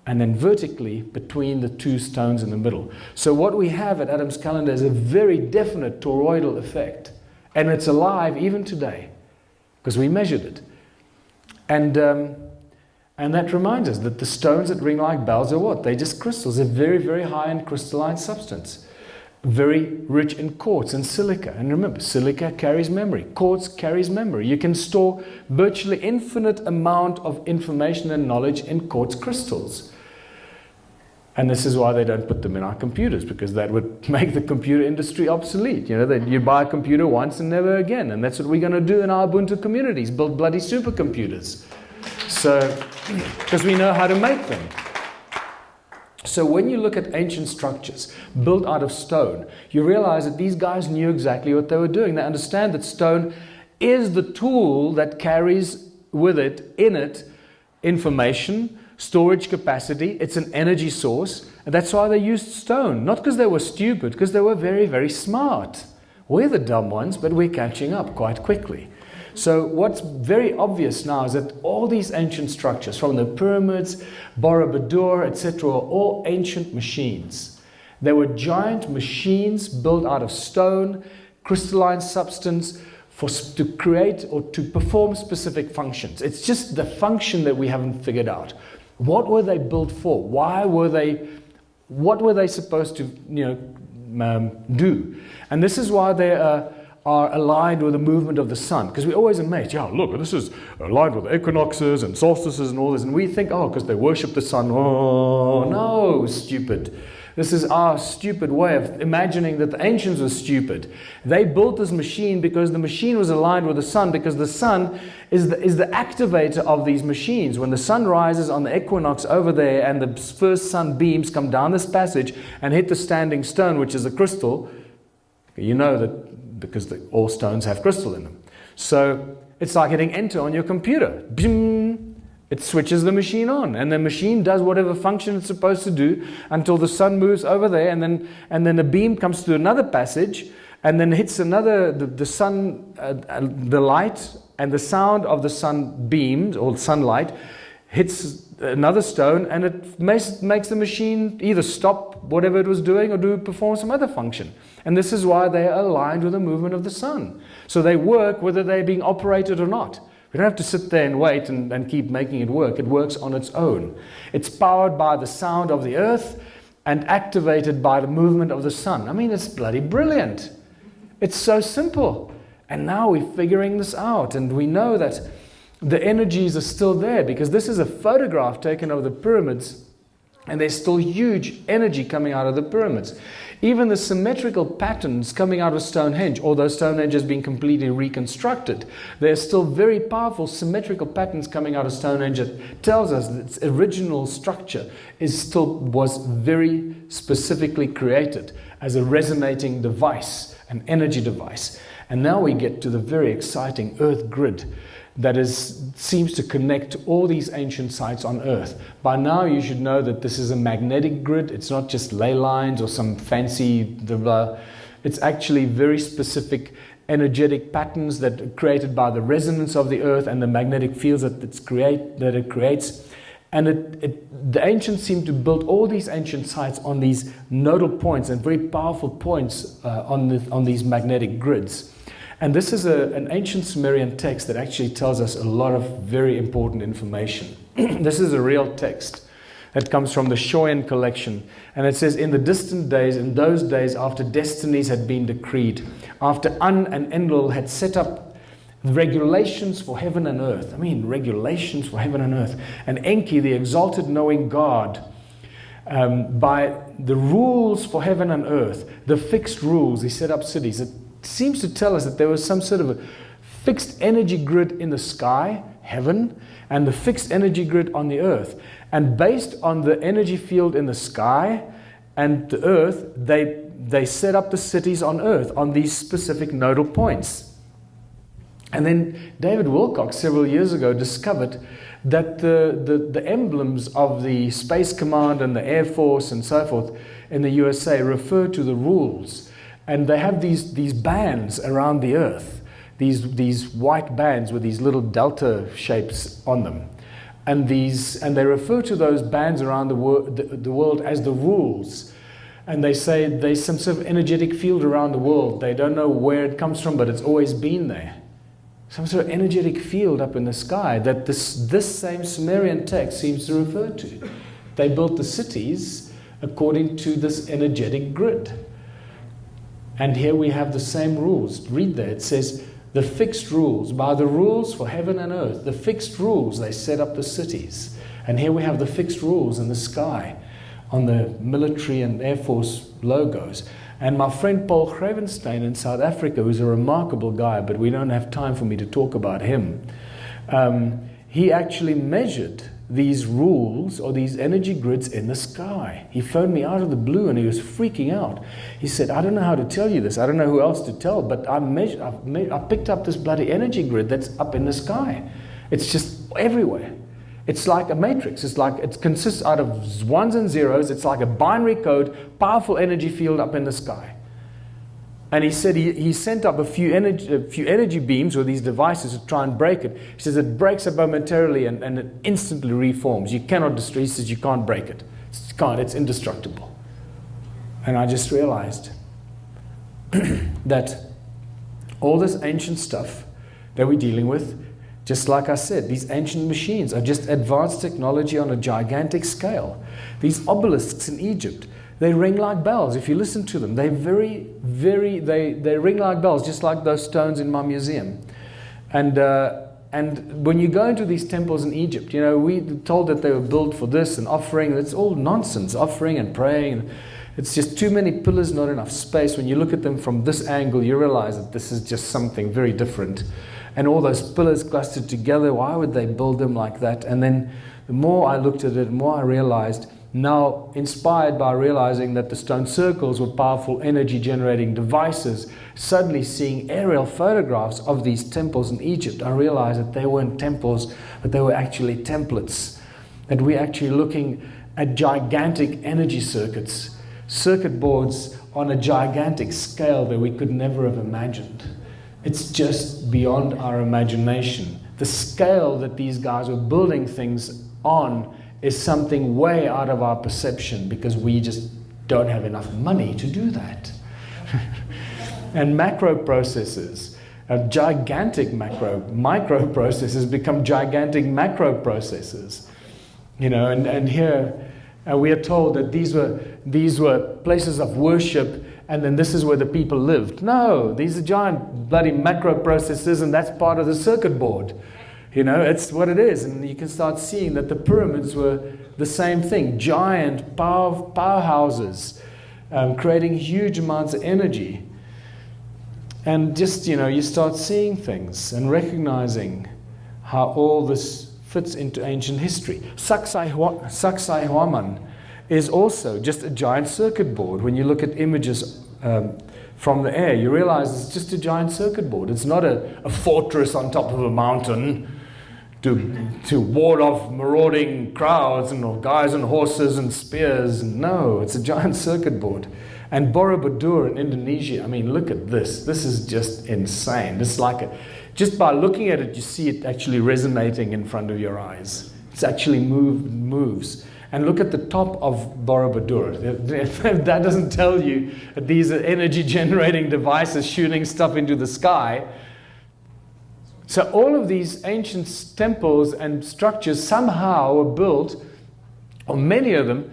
and then vertically between the two stones in the middle. So what we have at Adam's calendar is a very definite toroidal effect. And it's alive even today, because we measured it. And that reminds us that the stones that ring like bells are what? They're just crystals. They're very, very high in crystalline substance. Very rich in quartz and silica. And remember, silica carries memory. Quartz carries memory. You can store virtually infinite amount of information and knowledge in quartz crystals. And this is why they don't put them in our computers, because that would make the computer industry obsolete. That you buy a computer once and never again. And that's what we're going to do in our Ubuntu communities, build bloody supercomputers. So, because we know how to make them. So when you look at ancient structures built out of stone, you realize that these guys knew exactly what they were doing. They understand that stone is the tool that carries with it, in it, information, storage capacity. It's an energy source. And that's why they used stone. Not because they were stupid, because they were very, very smart. We're the dumb ones, but we're catching up quite quickly. So what's very obvious now is that all these ancient structures, from the pyramids, Borobudur, etc., are all ancient machines. They were giant machines built out of stone, crystalline substance, to create or to perform specific functions. It's just the function that we haven't figured out. What were they built for? What were they supposed to do? And this is why they are aligned with the movement of the sun. Because we're always amazed, look, this is aligned with equinoxes and solstices and all this. And we think, because they worship the sun. Oh, no, stupid. This is our stupid way of imagining that the ancients were stupid. They built this machine because the machine was aligned with the sun, because the sun is the activator of these machines. When the sun rises on the equinox over there and the first sun beams come down this passage and hit the standing stone, which is a crystal, you know that because all stones have crystal in them. So it's like hitting enter on your computer. Bing! It switches the machine on, and the machine does whatever function it's supposed to do until the sun moves over there, and then the beam comes to another passage, and then hits the sun, the light, and the sound of the sun beams or sunlight hits another stone, and it makes the machine either stop whatever it was doing or perform some other function. And this is why they are aligned with the movement of the sun. So they work whether they're being operated or not. We don't have to sit there and wait and keep making it work. It works on its own. It's powered by the sound of the earth and activated by the movement of the sun. I mean, it's bloody brilliant. It's so simple. And now we're figuring this out, and we know that the energies are still there, because this is a photograph taken of the pyramids, and there's still huge energy coming out of the pyramids. Even the symmetrical patterns coming out of Stonehenge, although Stonehenge has been completely reconstructed, there are still very powerful symmetrical patterns coming out of Stonehenge that tells us that its original structure was very specifically created as a resonating device, an energy device. And now we get to the very exciting Earth grid that seems to connect all these ancient sites on Earth. By now you should know that this is a magnetic grid. It's not just ley lines or some fancy It's actually very specific energetic patterns that are created by the resonance of the earth and the magnetic fields that it creates. And the ancients seem to build all these ancient sites on these nodal points and very powerful points on these magnetic grids. And this is an ancient Sumerian text that actually tells us a lot of very important information. This is a real text that comes from the Shoyan collection. And it says, in the distant days, in those days after destinies had been decreed, after An and Enlil had set up regulations for heaven and earth. I mean, regulations for heaven and earth. And Enki, the exalted knowing God, by the rules for heaven and earth, the fixed rules, he set up cities. It seems to tell us that there was some sort of a fixed energy grid in the sky, heaven, and the fixed energy grid on the earth. And based on the energy field in the sky and the earth, they set up the cities on earth on these specific nodal points. And then David Wilcock several years ago discovered that the emblems of the Space Command and the Air Force and so forth in the USA refer to the rules. And they have these bands around the earth, these white bands with these little delta shapes on them. And they refer to those bands around the world as the rules. And they say there's some sort of energetic field around the world. They don't know where it comes from, but it's always been there. Some sort of energetic field up in the sky that this same Sumerian text seems to refer to. They built the cities according to this energetic grid. And here we have the same rules. Read there. It says, the fixed rules, by the rules for heaven and earth, the fixed rules, they set up the cities. And here we have the fixed rules in the sky on the military and Air Force logos. And my friend Paul Gravenstein in South Africa, who's a remarkable guy, but we don't have time for me to talk about him, he actually measured these rules or these energy grids in the sky. He phoned me out of the blue and he was freaking out. He said, I don't know how to tell you this. I don't know who else to tell, but I picked up this bloody energy grid that's up in the sky. It's just everywhere. It's like a matrix. It consists out of ones and zeros. It's like a binary code, powerful energy field up in the sky. And he said he sent up a few energy beams with these devices to try and break it. He says it breaks it momentarily and it instantly reforms. You cannot destroy it. He says you can't break it. It's indestructible. And I just realized that all this ancient stuff that we're dealing with, just like I said, these ancient machines are just advanced technology on a gigantic scale. These obelisks in Egypt, they ring like bells. If you listen to them, they ring like bells, just like those stones in my museum. And when you go into these temples in Egypt, we told that they were built for this and offering. It's all nonsense, offering and praying. It's just too many pillars, not enough space. When you look at them from this angle, you realize that this is just something very different. And all those pillars clustered together, why would they build them like that? And then the more I looked at it, the more I realized, now inspired by realizing that the stone circles were powerful energy generating devices, suddenly seeing aerial photographs of these temples in Egypt, I realized that they weren't temples, but they were actually templates. That we're actually looking at gigantic energy circuits, circuit boards on a gigantic scale that we could never have imagined. It's just beyond our imagination. The scale that these guys were building things on is something way out of our perception because we just don't have enough money to do that. And macro processors, gigantic microprocessors become gigantic macro processors. And here we are told that these were places of worship, and then this is where the people lived. No, these are giant bloody macro processors, and that's part of the circuit board. It's what it is. And you can start seeing that the pyramids were the same thing. Giant powerhouses, creating huge amounts of energy. And just, you start seeing things and recognizing how all this fits into ancient history. Sacsayhuaman is also just a giant circuit board. When you look at images from the air, you realize it's just a giant circuit board. It's not a fortress on top of a mountain to ward off marauding crowds and guys on horses and spears. No, it's a giant circuit board. And Borobudur in Indonesia, I mean, look at this. This is just insane. It's like just by looking at it, you see it actually resonating in front of your eyes. It's actually moves. And look at the top of Borobudur. That doesn't tell you that these are energy generating devices shooting stuff into the sky. So all of these ancient temples and structures somehow were built, or many of them,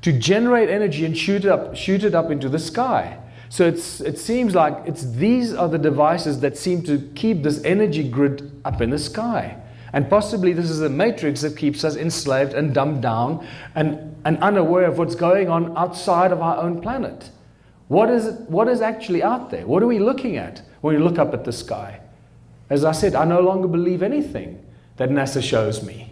to generate energy and shoot it up into the sky. So it seems like these are the devices that seem to keep this energy grid up in the sky. And possibly this is a matrix that keeps us enslaved and dumbed down and unaware of what's going on outside of our own planet. What is actually out there? What are we looking at when we look up at the sky? As I said, I no longer believe anything that NASA shows me.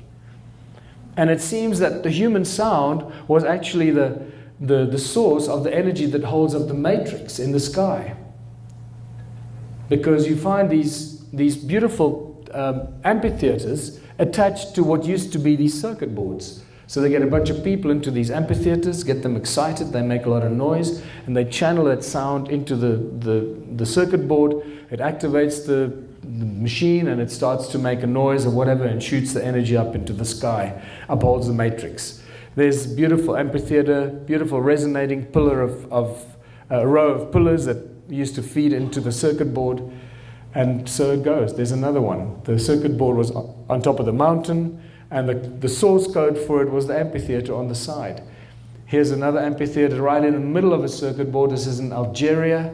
And it seems that the human sound was actually the source of the energy that holds up the matrix in the sky. Because you find these beautiful amphitheaters attached to what used to be these circuit boards. So they get a bunch of people into these amphitheaters, get them excited, they make a lot of noise, and they channel that sound into the circuit board. It activates the machine and it starts to make a noise or whatever and shoots the energy up into the sky, upholds the matrix. There's beautiful amphitheater, beautiful resonating pillar of a row of pillars that used to feed into the circuit board. And so it goes. There's another one. The circuit board was on top of the mountain, and the source code for it was the amphitheater on the side. Here's another amphitheater right in the middle of a circuit board. This is in Algeria,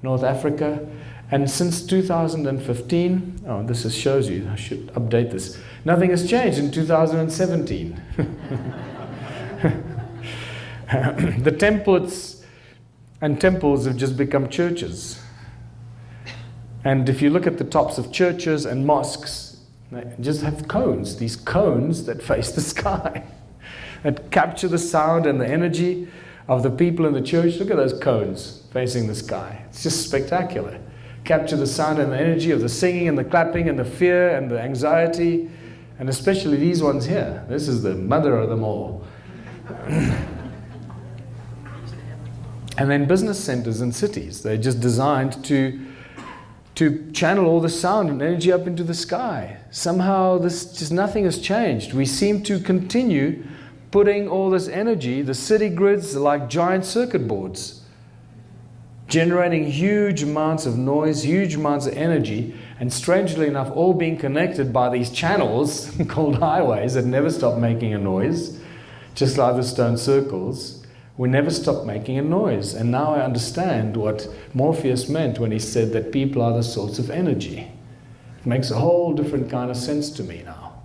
North Africa. And since 2015, this shows you, I should update this. Nothing has changed in 2017. The templates and temples have just become churches. And if you look at the tops of churches and mosques, they just have cones, these cones that face the sky, that capture the sound and the energy of the people in the church. Look at those cones facing the sky. It's just spectacular. Capture the sound and the energy of the singing and the clapping and the fear and the anxiety, and especially these ones here. This is the mother of them all. And then business centers and cities, they're just designed to channel all the sound and energy up into the sky. Somehow nothing has changed. We seem to continue putting all this energy, the city grids are like giant circuit boards, generating huge amounts of noise, huge amounts of energy, and strangely enough, all being connected by these channels called highways that never stop making a noise, just like the stone circles. We never stop making a noise. And now I understand what Morpheus meant when he said that people are the source of energy. It makes a whole different kind of sense to me now.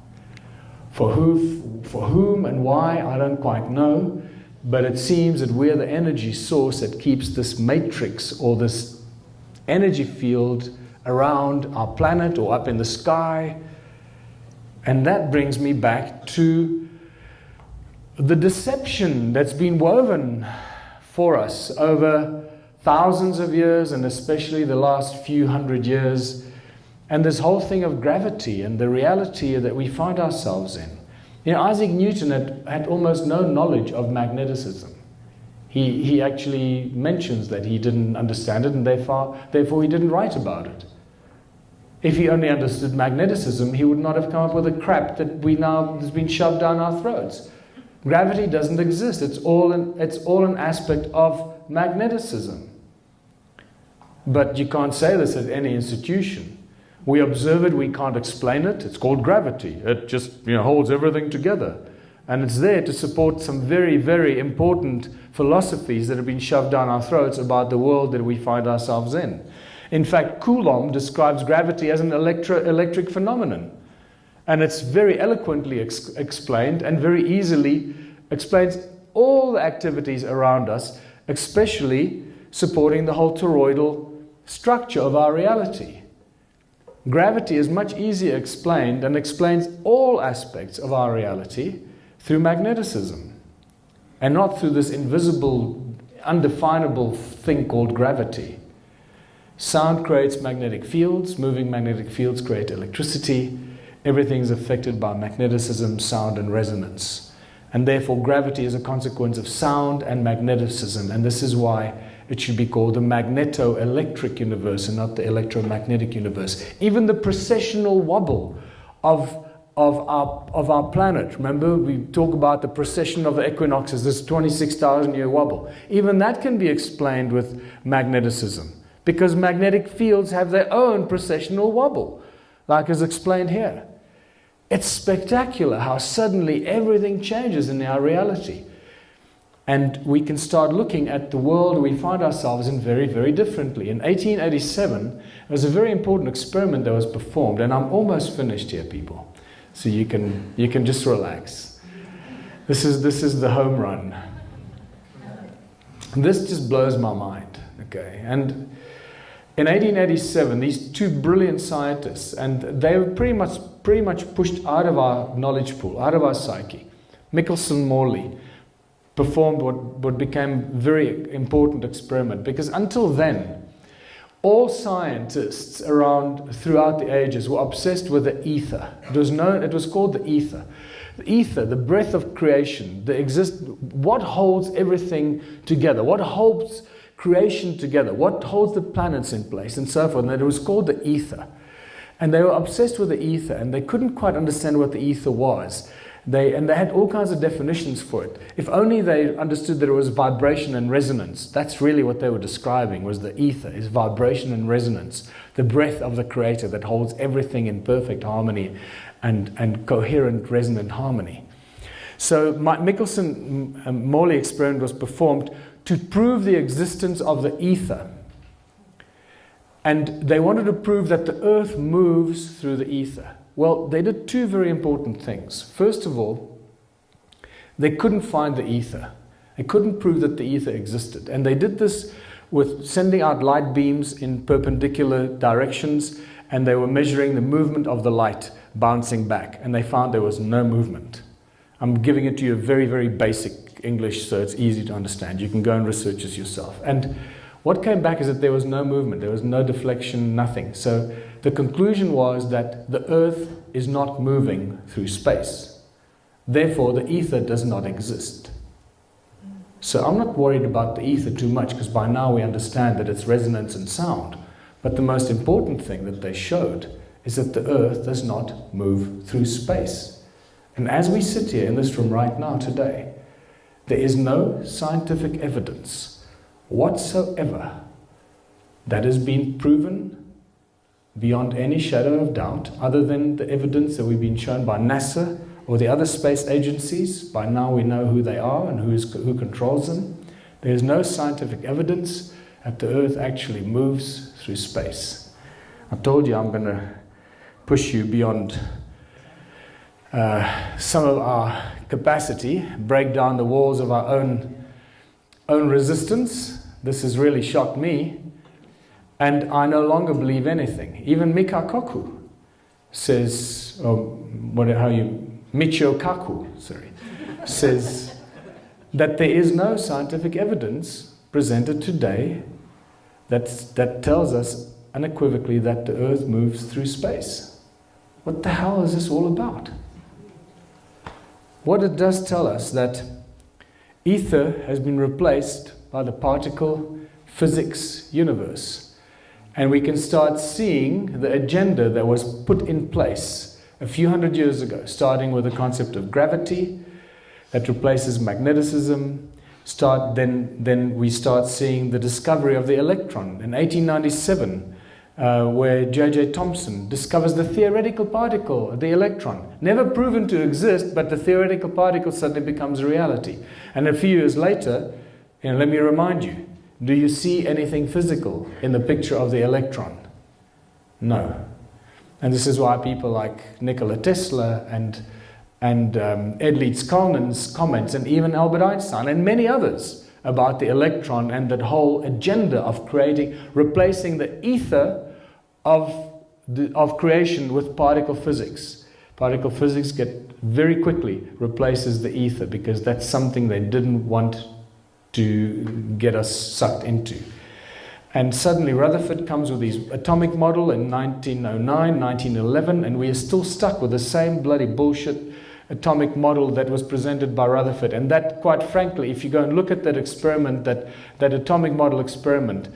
For whom and why, I don't quite know. But it seems that we're the energy source that keeps this matrix or this energy field around our planet or up in the sky. And that brings me back to the deception that's been woven for us over thousands of years, and especially the last few hundred years, and this whole thing of gravity and the reality that we find ourselves in. You know, Isaac Newton had almost no knowledge of magneticism. He actually mentions that he didn't understand it, and therefore he didn't write about it. If he only understood magneticism, he would not have come up with the crap that has been shoved down our throats. Gravity doesn't exist. It's all an aspect of magneticism. But you can't say this at any institution. We observe it, we can't explain it. It's called gravity. It just holds everything together. And it's there to support some very, very important philosophies that have been shoved down our throats about the world that we find ourselves in. In fact, Coulomb describes gravity as an electric phenomenon. And it's very eloquently explained and very easily explains all the activities around us, especially supporting the whole toroidal structure of our reality. Gravity is much easier explained and explains all aspects of our reality through magneticism and not through this invisible, undefinable thing called gravity. Sound creates magnetic fields, moving magnetic fields create electricity. Everything is affected by magneticism, sound, and resonance. And therefore, gravity is a consequence of sound and magneticism. And this is why it should be called the magneto-electric universe and not the electromagnetic universe. Even the precessional wobble of our planet. Remember, we talk about the precession of the equinoxes, this 26,000 year wobble. Even that can be explained with magneticism, because magnetic fields have their own precessional wobble, like is explained here. It's spectacular how suddenly everything changes in our reality. And we can start looking at the world we find ourselves in very, very differently. In 1887, there was a very important experiment that was performed, and I'm almost finished here, people. So you can just relax. This is the home run. This just blows my mind. Okay, and in 1887, these two brilliant scientists, and they were pretty much pushed out of our knowledge pool, out of our psyche. Michelson Morley performed what became a very important experiment, because until then, all scientists throughout the ages were obsessed with the ether. It was called the ether. The ether, the breath of creation, what holds everything together, what holds creation together, what holds the planets in place, and so forth. And it was called the ether. And they were obsessed with the ether, and they couldn't quite understand what the ether was. They had all kinds of definitions for it. If only they understood that it was vibration and resonance. That's really what they were describing, was the ether, is vibration and resonance, the breath of the Creator that holds everything in perfect harmony and coherent, resonant harmony. So Michelson-Morley experiment was performed to prove the existence of the ether. And they wanted to prove that the earth moves through the ether. Well, they did two very important things. First of all, they couldn't find the ether. They couldn't prove that the ether existed. And they did this with sending out light beams in perpendicular directions, and they were measuring the movement of the light bouncing back, and they found there was no movement. I'm giving it to you very, very basic English, so it's easy to understand. You can go and research this yourself. And what came back is that there was no movement, there was no deflection, nothing. So the conclusion was that the earth is not moving through space. Therefore, the ether does not exist. So I'm not worried about the ether too much, because by now we understand that it's resonance and sound. But the most important thing that they showed is that the earth does not move through space. And as we sit here in this room right now today, there is no scientific evidence whatsoever that has been proven beyond any shadow of doubt, other than the evidence that we've been shown by NASA or the other space agencies. By now we know who they are and who controls them. There is no scientific evidence that the earth actually moves through space. I told you I'm going to push you beyond some of our capacity, break down the walls of our own resistance. This has really shocked me. And I no longer believe anything. Even Michio Kaku says, Michio Kaku, says that there is no scientific evidence presented today that tells us unequivocally that the earth moves through space. What the hell is this all about? What it does tell us that ether has been replaced by the particle physics universe. And we can start seeing the agenda that was put in place a few hundred years ago, starting with the concept of gravity that replaces magneticism. Then we start seeing the discovery of the electron in 1897, where J.J. Thomson discovers the theoretical particle, the electron. Never proven to exist, but the theoretical particle suddenly becomes a reality. And a few years later, let me remind you, do you see anything physical in the picture of the electron? No. And this is why people like Nikola Tesla and Ed Leeds-Kalnin's comments, and even Albert Einstein and many others about the electron and that whole agenda of replacing the ether of creation with particle physics. Particle physics very quickly replaces the ether, because that's something they didn't want to get us sucked into. And suddenly Rutherford comes with his atomic model in 1909, 1911, and we are still stuck with the same bloody bullshit atomic model that was presented by Rutherford. And that, quite frankly, if you go and look at that experiment, that atomic model experiment,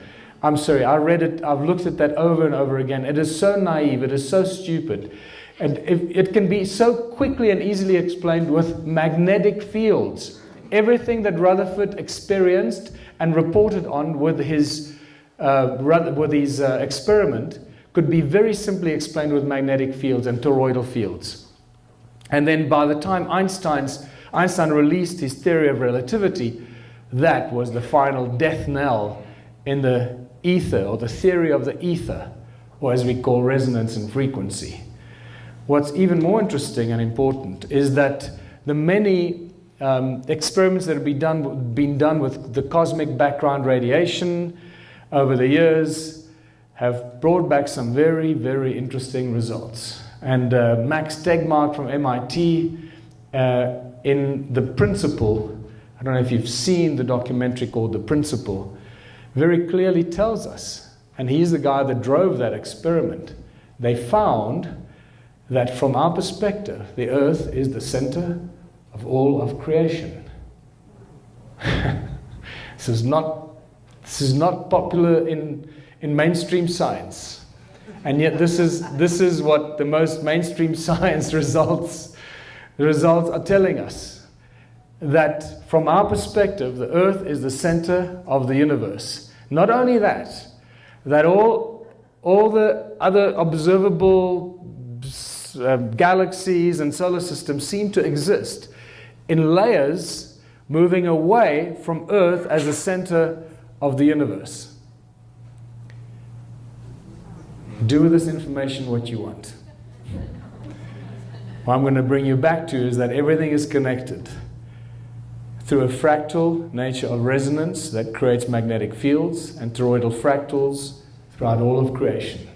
I'm sorry, I read it, I've looked at that over and over again. It is so naive, it is so stupid. And it can be so quickly and easily explained with magnetic fields. Everything that Rutherford experienced and reported on with his experiment could be very simply explained with magnetic fields and toroidal fields. And then by the time Einstein released his theory of relativity, that was the final death knell in the ether, or the theory of the ether, or as we call resonance and frequency. What's even more interesting and important is that the many experiments that have been done with the cosmic background radiation over the years have brought back some very, very interesting results. And Max Tegmark from MIT, in The Principle, I don't know if you've seen the documentary called The Principle, very clearly tells us, and he's the guy that drove that experiment, they found that from our perspective, the Earth is the center of all of creation. This is not popular in mainstream science, and yet this is what the most mainstream science results are telling us, that from our perspective, the Earth is the center of the universe. Not only that all the other observable galaxies and solar systems seem to exist in layers moving away from Earth as the center of the universe. Do with this information what you want. What I'm going to bring you back to is that everything is connected through a fractal nature of resonance that creates magnetic fields and toroidal fractals throughout all of creation.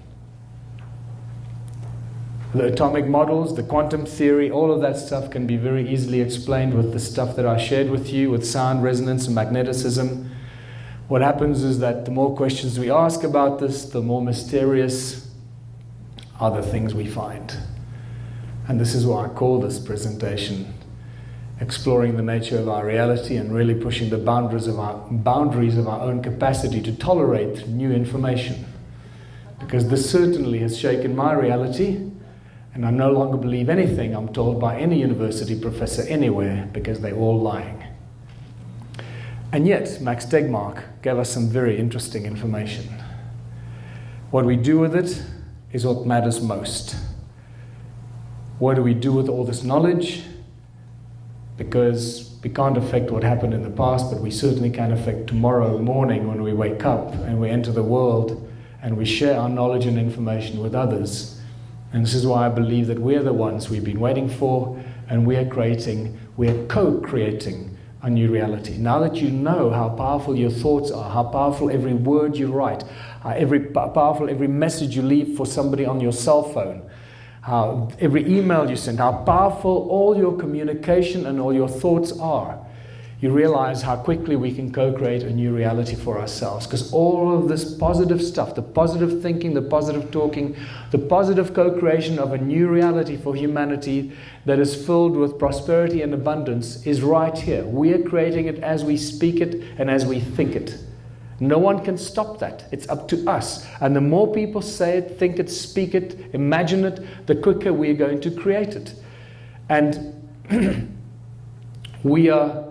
The atomic models, the quantum theory, all of that stuff can be very easily explained with the stuff that I shared with you, with sound, resonance, and magneticism. What happens is that the more questions we ask about this, the more mysterious are the things we find. And this is why I call this presentation Exploring the Nature of Our Reality, and really pushing the boundaries of our own capacity to tolerate new information. Because this certainly has shaken my reality, and I no longer believe anything I'm told by any university professor anywhere, because they're all lying. And yet, Max Tegmark gave us some very interesting information. What we do with it is what matters most. What do we do with all this knowledge? Because we can't affect what happened in the past, but we certainly can affect tomorrow morning when we wake up and we enter the world and we share our knowledge and information with others. And this is why I believe that we're the ones we've been waiting for, and we're co-creating a new reality. Now that you know how powerful your thoughts are, how powerful every word you write, how powerful every message you leave for somebody on your cell phone, how every email you send, how powerful all your communication and all your thoughts are, you realize how quickly we can co-create a new reality for ourselves. Because all of this positive stuff, the positive thinking, the positive talking, the positive co-creation of a new reality for humanity that is filled with prosperity and abundance is right here. We are creating it as we speak it and as we think it. No one can stop that. It's up to us. And the more people say it, think it, speak it, imagine it, the quicker we are going to create it. And we are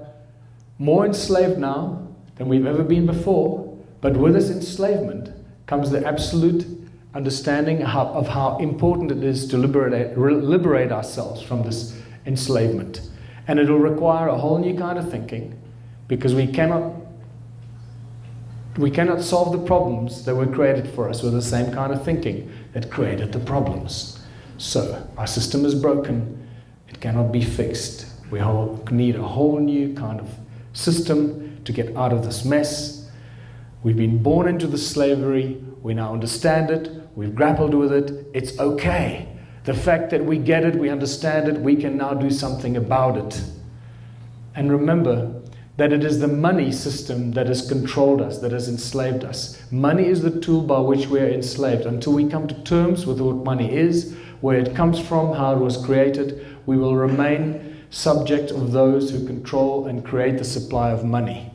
more enslaved now than we've ever been before, but with this enslavement comes the absolute understanding of how important it is to liberate ourselves from this enslavement. And it will require a whole new kind of thinking, because we cannot solve the problems that were created for us with the same kind of thinking that created the problems. So our system is broken, it cannot be fixed. We need a whole new kind of system to get out of this mess. We've been born into the slavery, we now understand it, we've grappled with it, it's okay. The fact that we get it, we understand it, we can now do something about it. And remember that it is the money system that has controlled us, that has enslaved us. Money is the tool by which we are enslaved. Until we come to terms with what money is, where it comes from, how it was created, we will remain subject of those who control and create the supply of money.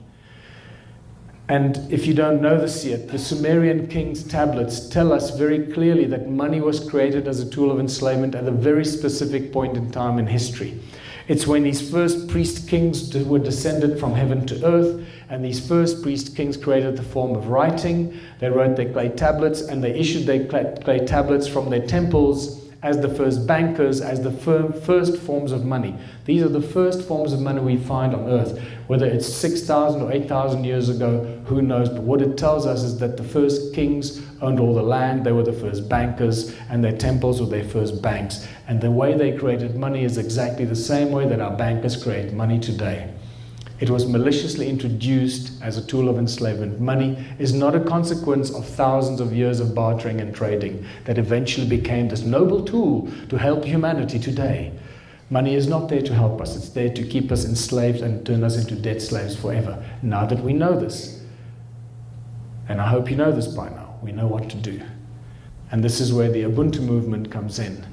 And if you don't know this yet, the Sumerian king's tablets tell us very clearly that money was created as a tool of enslavement at a very specific point in time in history. It's when these first priest kings were descended from heaven to earth, and these first priest kings created the form of writing. They wrote their clay tablets, and they issued their clay tablets from their temples as the first bankers, as the first forms of money. These are the first forms of money we find on earth. Whether it's 6,000 or 8,000 years ago, who knows? But what it tells us is that the first kings owned all the land, they were the first bankers, and their temples were their first banks. And the way they created money is exactly the same way that our bankers create money today. It was maliciously introduced as a tool of enslavement. Money is not a consequence of thousands of years of bartering and trading that eventually became this noble tool to help humanity today. Money is not there to help us. It's there to keep us enslaved and turn us into debt slaves forever. Now that we know this, and I hope you know this by now, we know what to do. And this is where the Ubuntu movement comes in.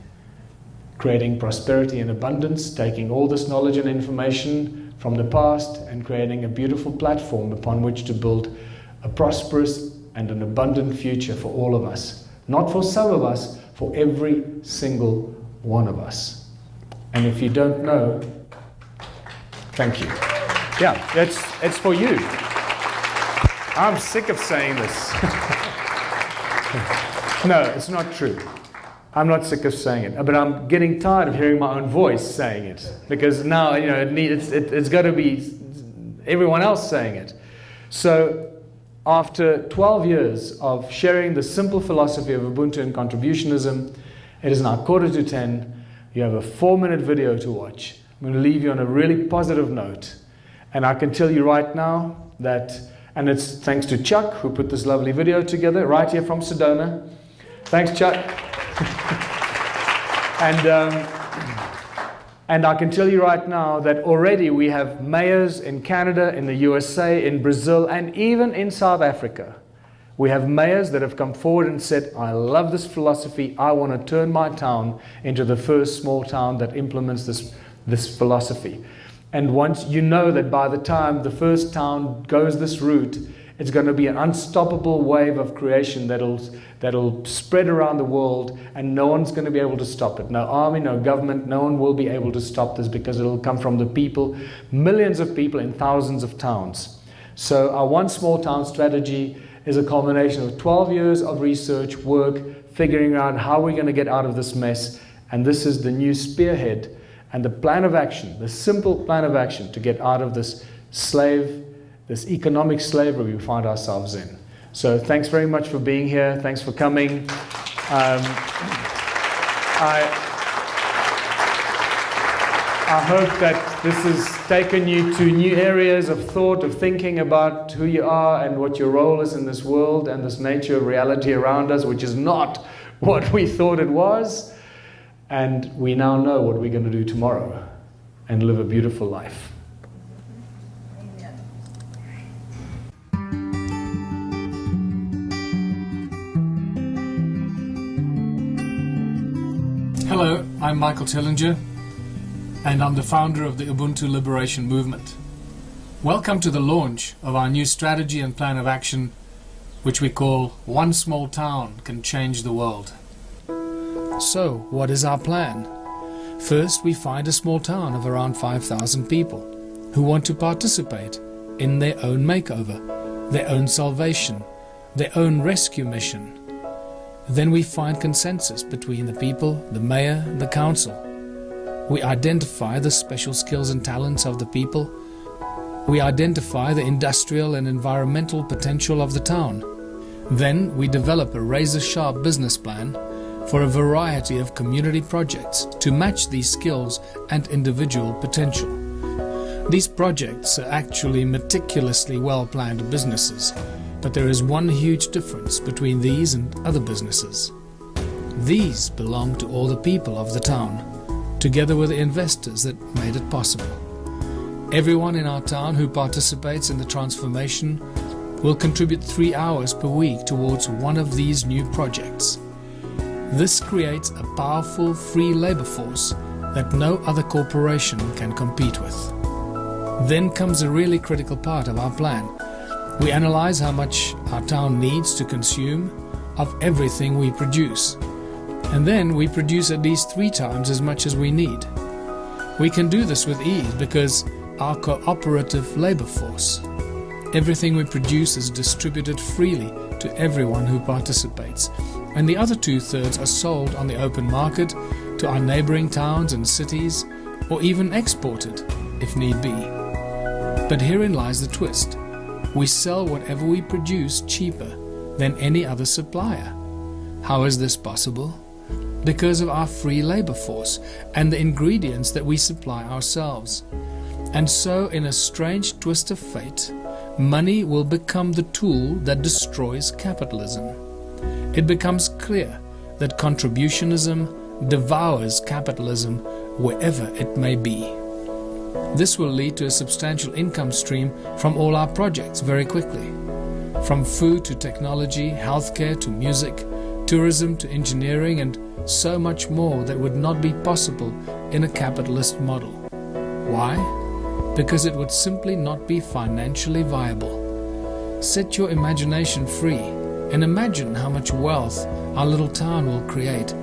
Creating prosperity and abundance, taking all this knowledge and information from the past and creating a beautiful platform upon which to build a prosperous and an abundant future for all of us. Not for some of us, for every single one of us. And if you don't know, thank you. Yeah, it's for you. I'm sick of saying this. No, it's not true. I'm not sick of saying it, but I'm getting tired of hearing my own voice saying it, because now, you know, it's got to be everyone else saying it. So after 12 years of sharing the simple philosophy of Ubuntu and contributionism, it is now 9:45. You have a 4-minute video to watch. I'm going to leave you on a really positive note. And I can tell you right now that, and it's thanks to Chuck, who put this lovely video together, right here from Sedona. Thanks, Chuck. And I can tell you right now that already we have mayors in Canada, in the USA, in Brazil, and even in South Africa. We have mayors that have come forward and said, I love this philosophy. I want to turn my town into the first small town that implements this philosophy. And once you know that by the time the first town goes this route, it's going to be an unstoppable wave of creation that'll spread around the world, and no one's going to be able to stop it. No army, no government, no one will be able to stop this, because it'll come from the people, millions of people in thousands of towns. So our One Small Town strategy is a culmination of 12 years of research, work, figuring out how we're going to get out of this mess. And this is the new spearhead and the plan of action, the simple plan of action to get out of this economic slavery we find ourselves in. So thanks very much for being here. Thanks for coming. I hope that this has taken you to new areas of thought, of thinking about who you are and what your role is in this world and this nature of reality around us, which is not what we thought it was. And we now know what we're going to do tomorrow and live a beautiful life. Hello, I'm Michael Tillinger, and I'm the founder of the Ubuntu Liberation Movement. Welcome to the launch of our new strategy and plan of action, which we call One Small Town Can Change the World. So, what is our plan? First, we find a small town of around 5,000 people who want to participate in their own makeover, their own salvation, their own rescue mission. Then we find consensus between the people, the mayor, the council. We identify the special skills and talents of the people. We identify the industrial and environmental potential of the town. Then we develop a razor-sharp business plan for a variety of community projects to match these skills and individual potential. These projects are actually meticulously well-planned businesses, but there is one huge difference between these and other businesses. These belong to all the people of the town, together with the investors that made it possible. Everyone in our town who participates in the transformation will contribute 3 hours per week towards one of these new projects. This creates a powerful free labor force that no other corporation can compete with. Then comes a really critical part of our plan. We analyze how much our town needs to consume of everything we produce. And then we produce at least 3 times as much as we need. We can do this with ease because our cooperative labor force. Everything we produce is distributed freely to everyone who participates, and the other 2/3 are sold on the open market to our neighboring towns and cities, or even exported if need be. But herein lies the twist. We sell whatever we produce cheaper than any other supplier. How is this possible? Because of our free labor force and the ingredients that we supply ourselves. And so, in a strange twist of fate, money will become the tool that destroys capitalism. It becomes clear that contributionism devours capitalism wherever it may be. This will lead to a substantial income stream from all our projects very quickly. From food to technology, healthcare to music, tourism to engineering, and so much more that would not be possible in a capitalist model. Why? Because it would simply not be financially viable. Set your imagination free and imagine how much wealth our little town will create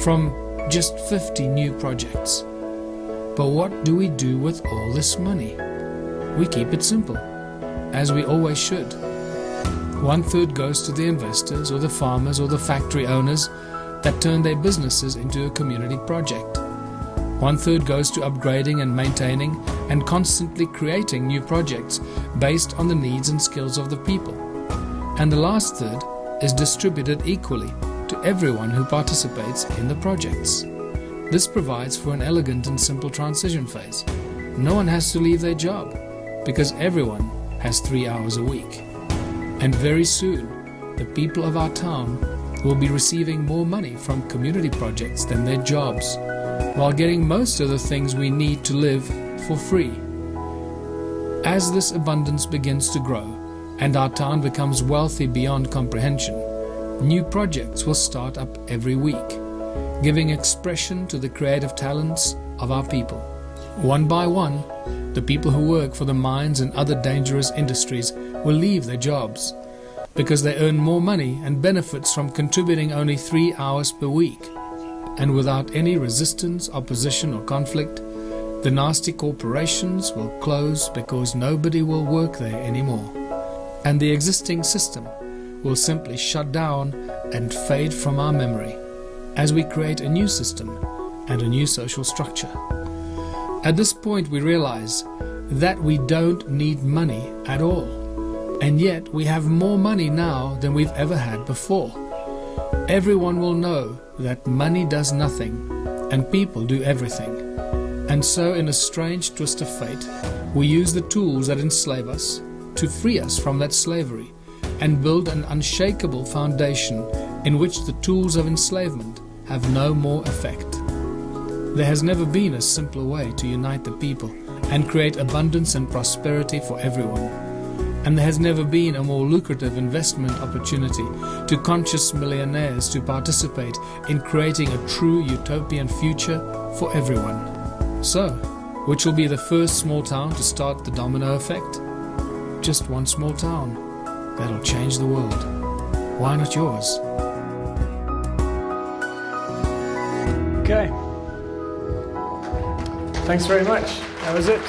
from just 50 new projects. But what do we do with all this money? We keep it simple, as we always should. 1/3 goes to the investors or the farmers or the factory owners that turn their businesses into a community project. 1/3 goes to upgrading and maintaining and constantly creating new projects based on the needs and skills of the people. And the last 1/3 is distributed equally to everyone who participates in the projects. This provides for an elegant and simple transition phase. No one has to leave their job because everyone has 3 hours a week. And very soon, the people of our town will be receiving more money from community projects than their jobs, while getting most of the things we need to live for free. As this abundance begins to grow and our town becomes wealthy beyond comprehension, new projects will start up every week, giving expression to the creative talents of our people. One by one, the people who work for the mines and other dangerous industries will leave their jobs because they earn more money and benefits from contributing only 3 hours per week. And without any resistance, opposition or conflict, the nasty corporations will close because nobody will work there anymore. And the existing system will simply shut down and fade from our memory as we create a new system and a new social structure. At this point we realize that we don't need money at all, and yet we have more money now than we've ever had before. Everyone will know that money does nothing and people do everything. And so, in a strange twist of fate, we use the tools that enslave us to free us from that slavery and build an unshakable foundation in which the tools of enslavement have no more effect. There has never been a simpler way to unite the people and create abundance and prosperity for everyone. And there has never been a more lucrative investment opportunity to conscious millionaires to participate in creating a true utopian future for everyone. So, which will be the first small town to start the domino effect? Just one small town that'll change the world. Why not yours? Okay. Thanks very much. That was it.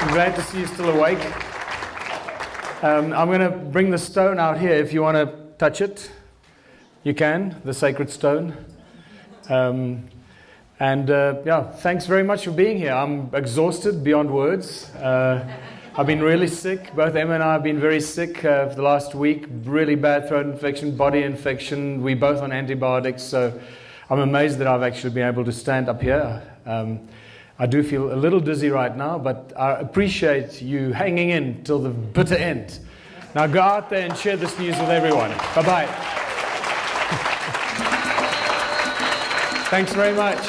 I'm glad to see you still awake. I'm going to bring the stone out here. If you want to touch it, you can, the sacred stone. Yeah, thanks very much for being here. I'm exhausted beyond words. I've been really sick. Both Emma and I have been very sick for the last week. Really bad throat infection, body infection. We're both on antibiotics, so I'm amazed that I've actually been able to stand up here. I do feel a little dizzy right now, but I appreciate you hanging in till the bitter end. Now go out there and share this news with everyone. Bye-bye. Thanks very much.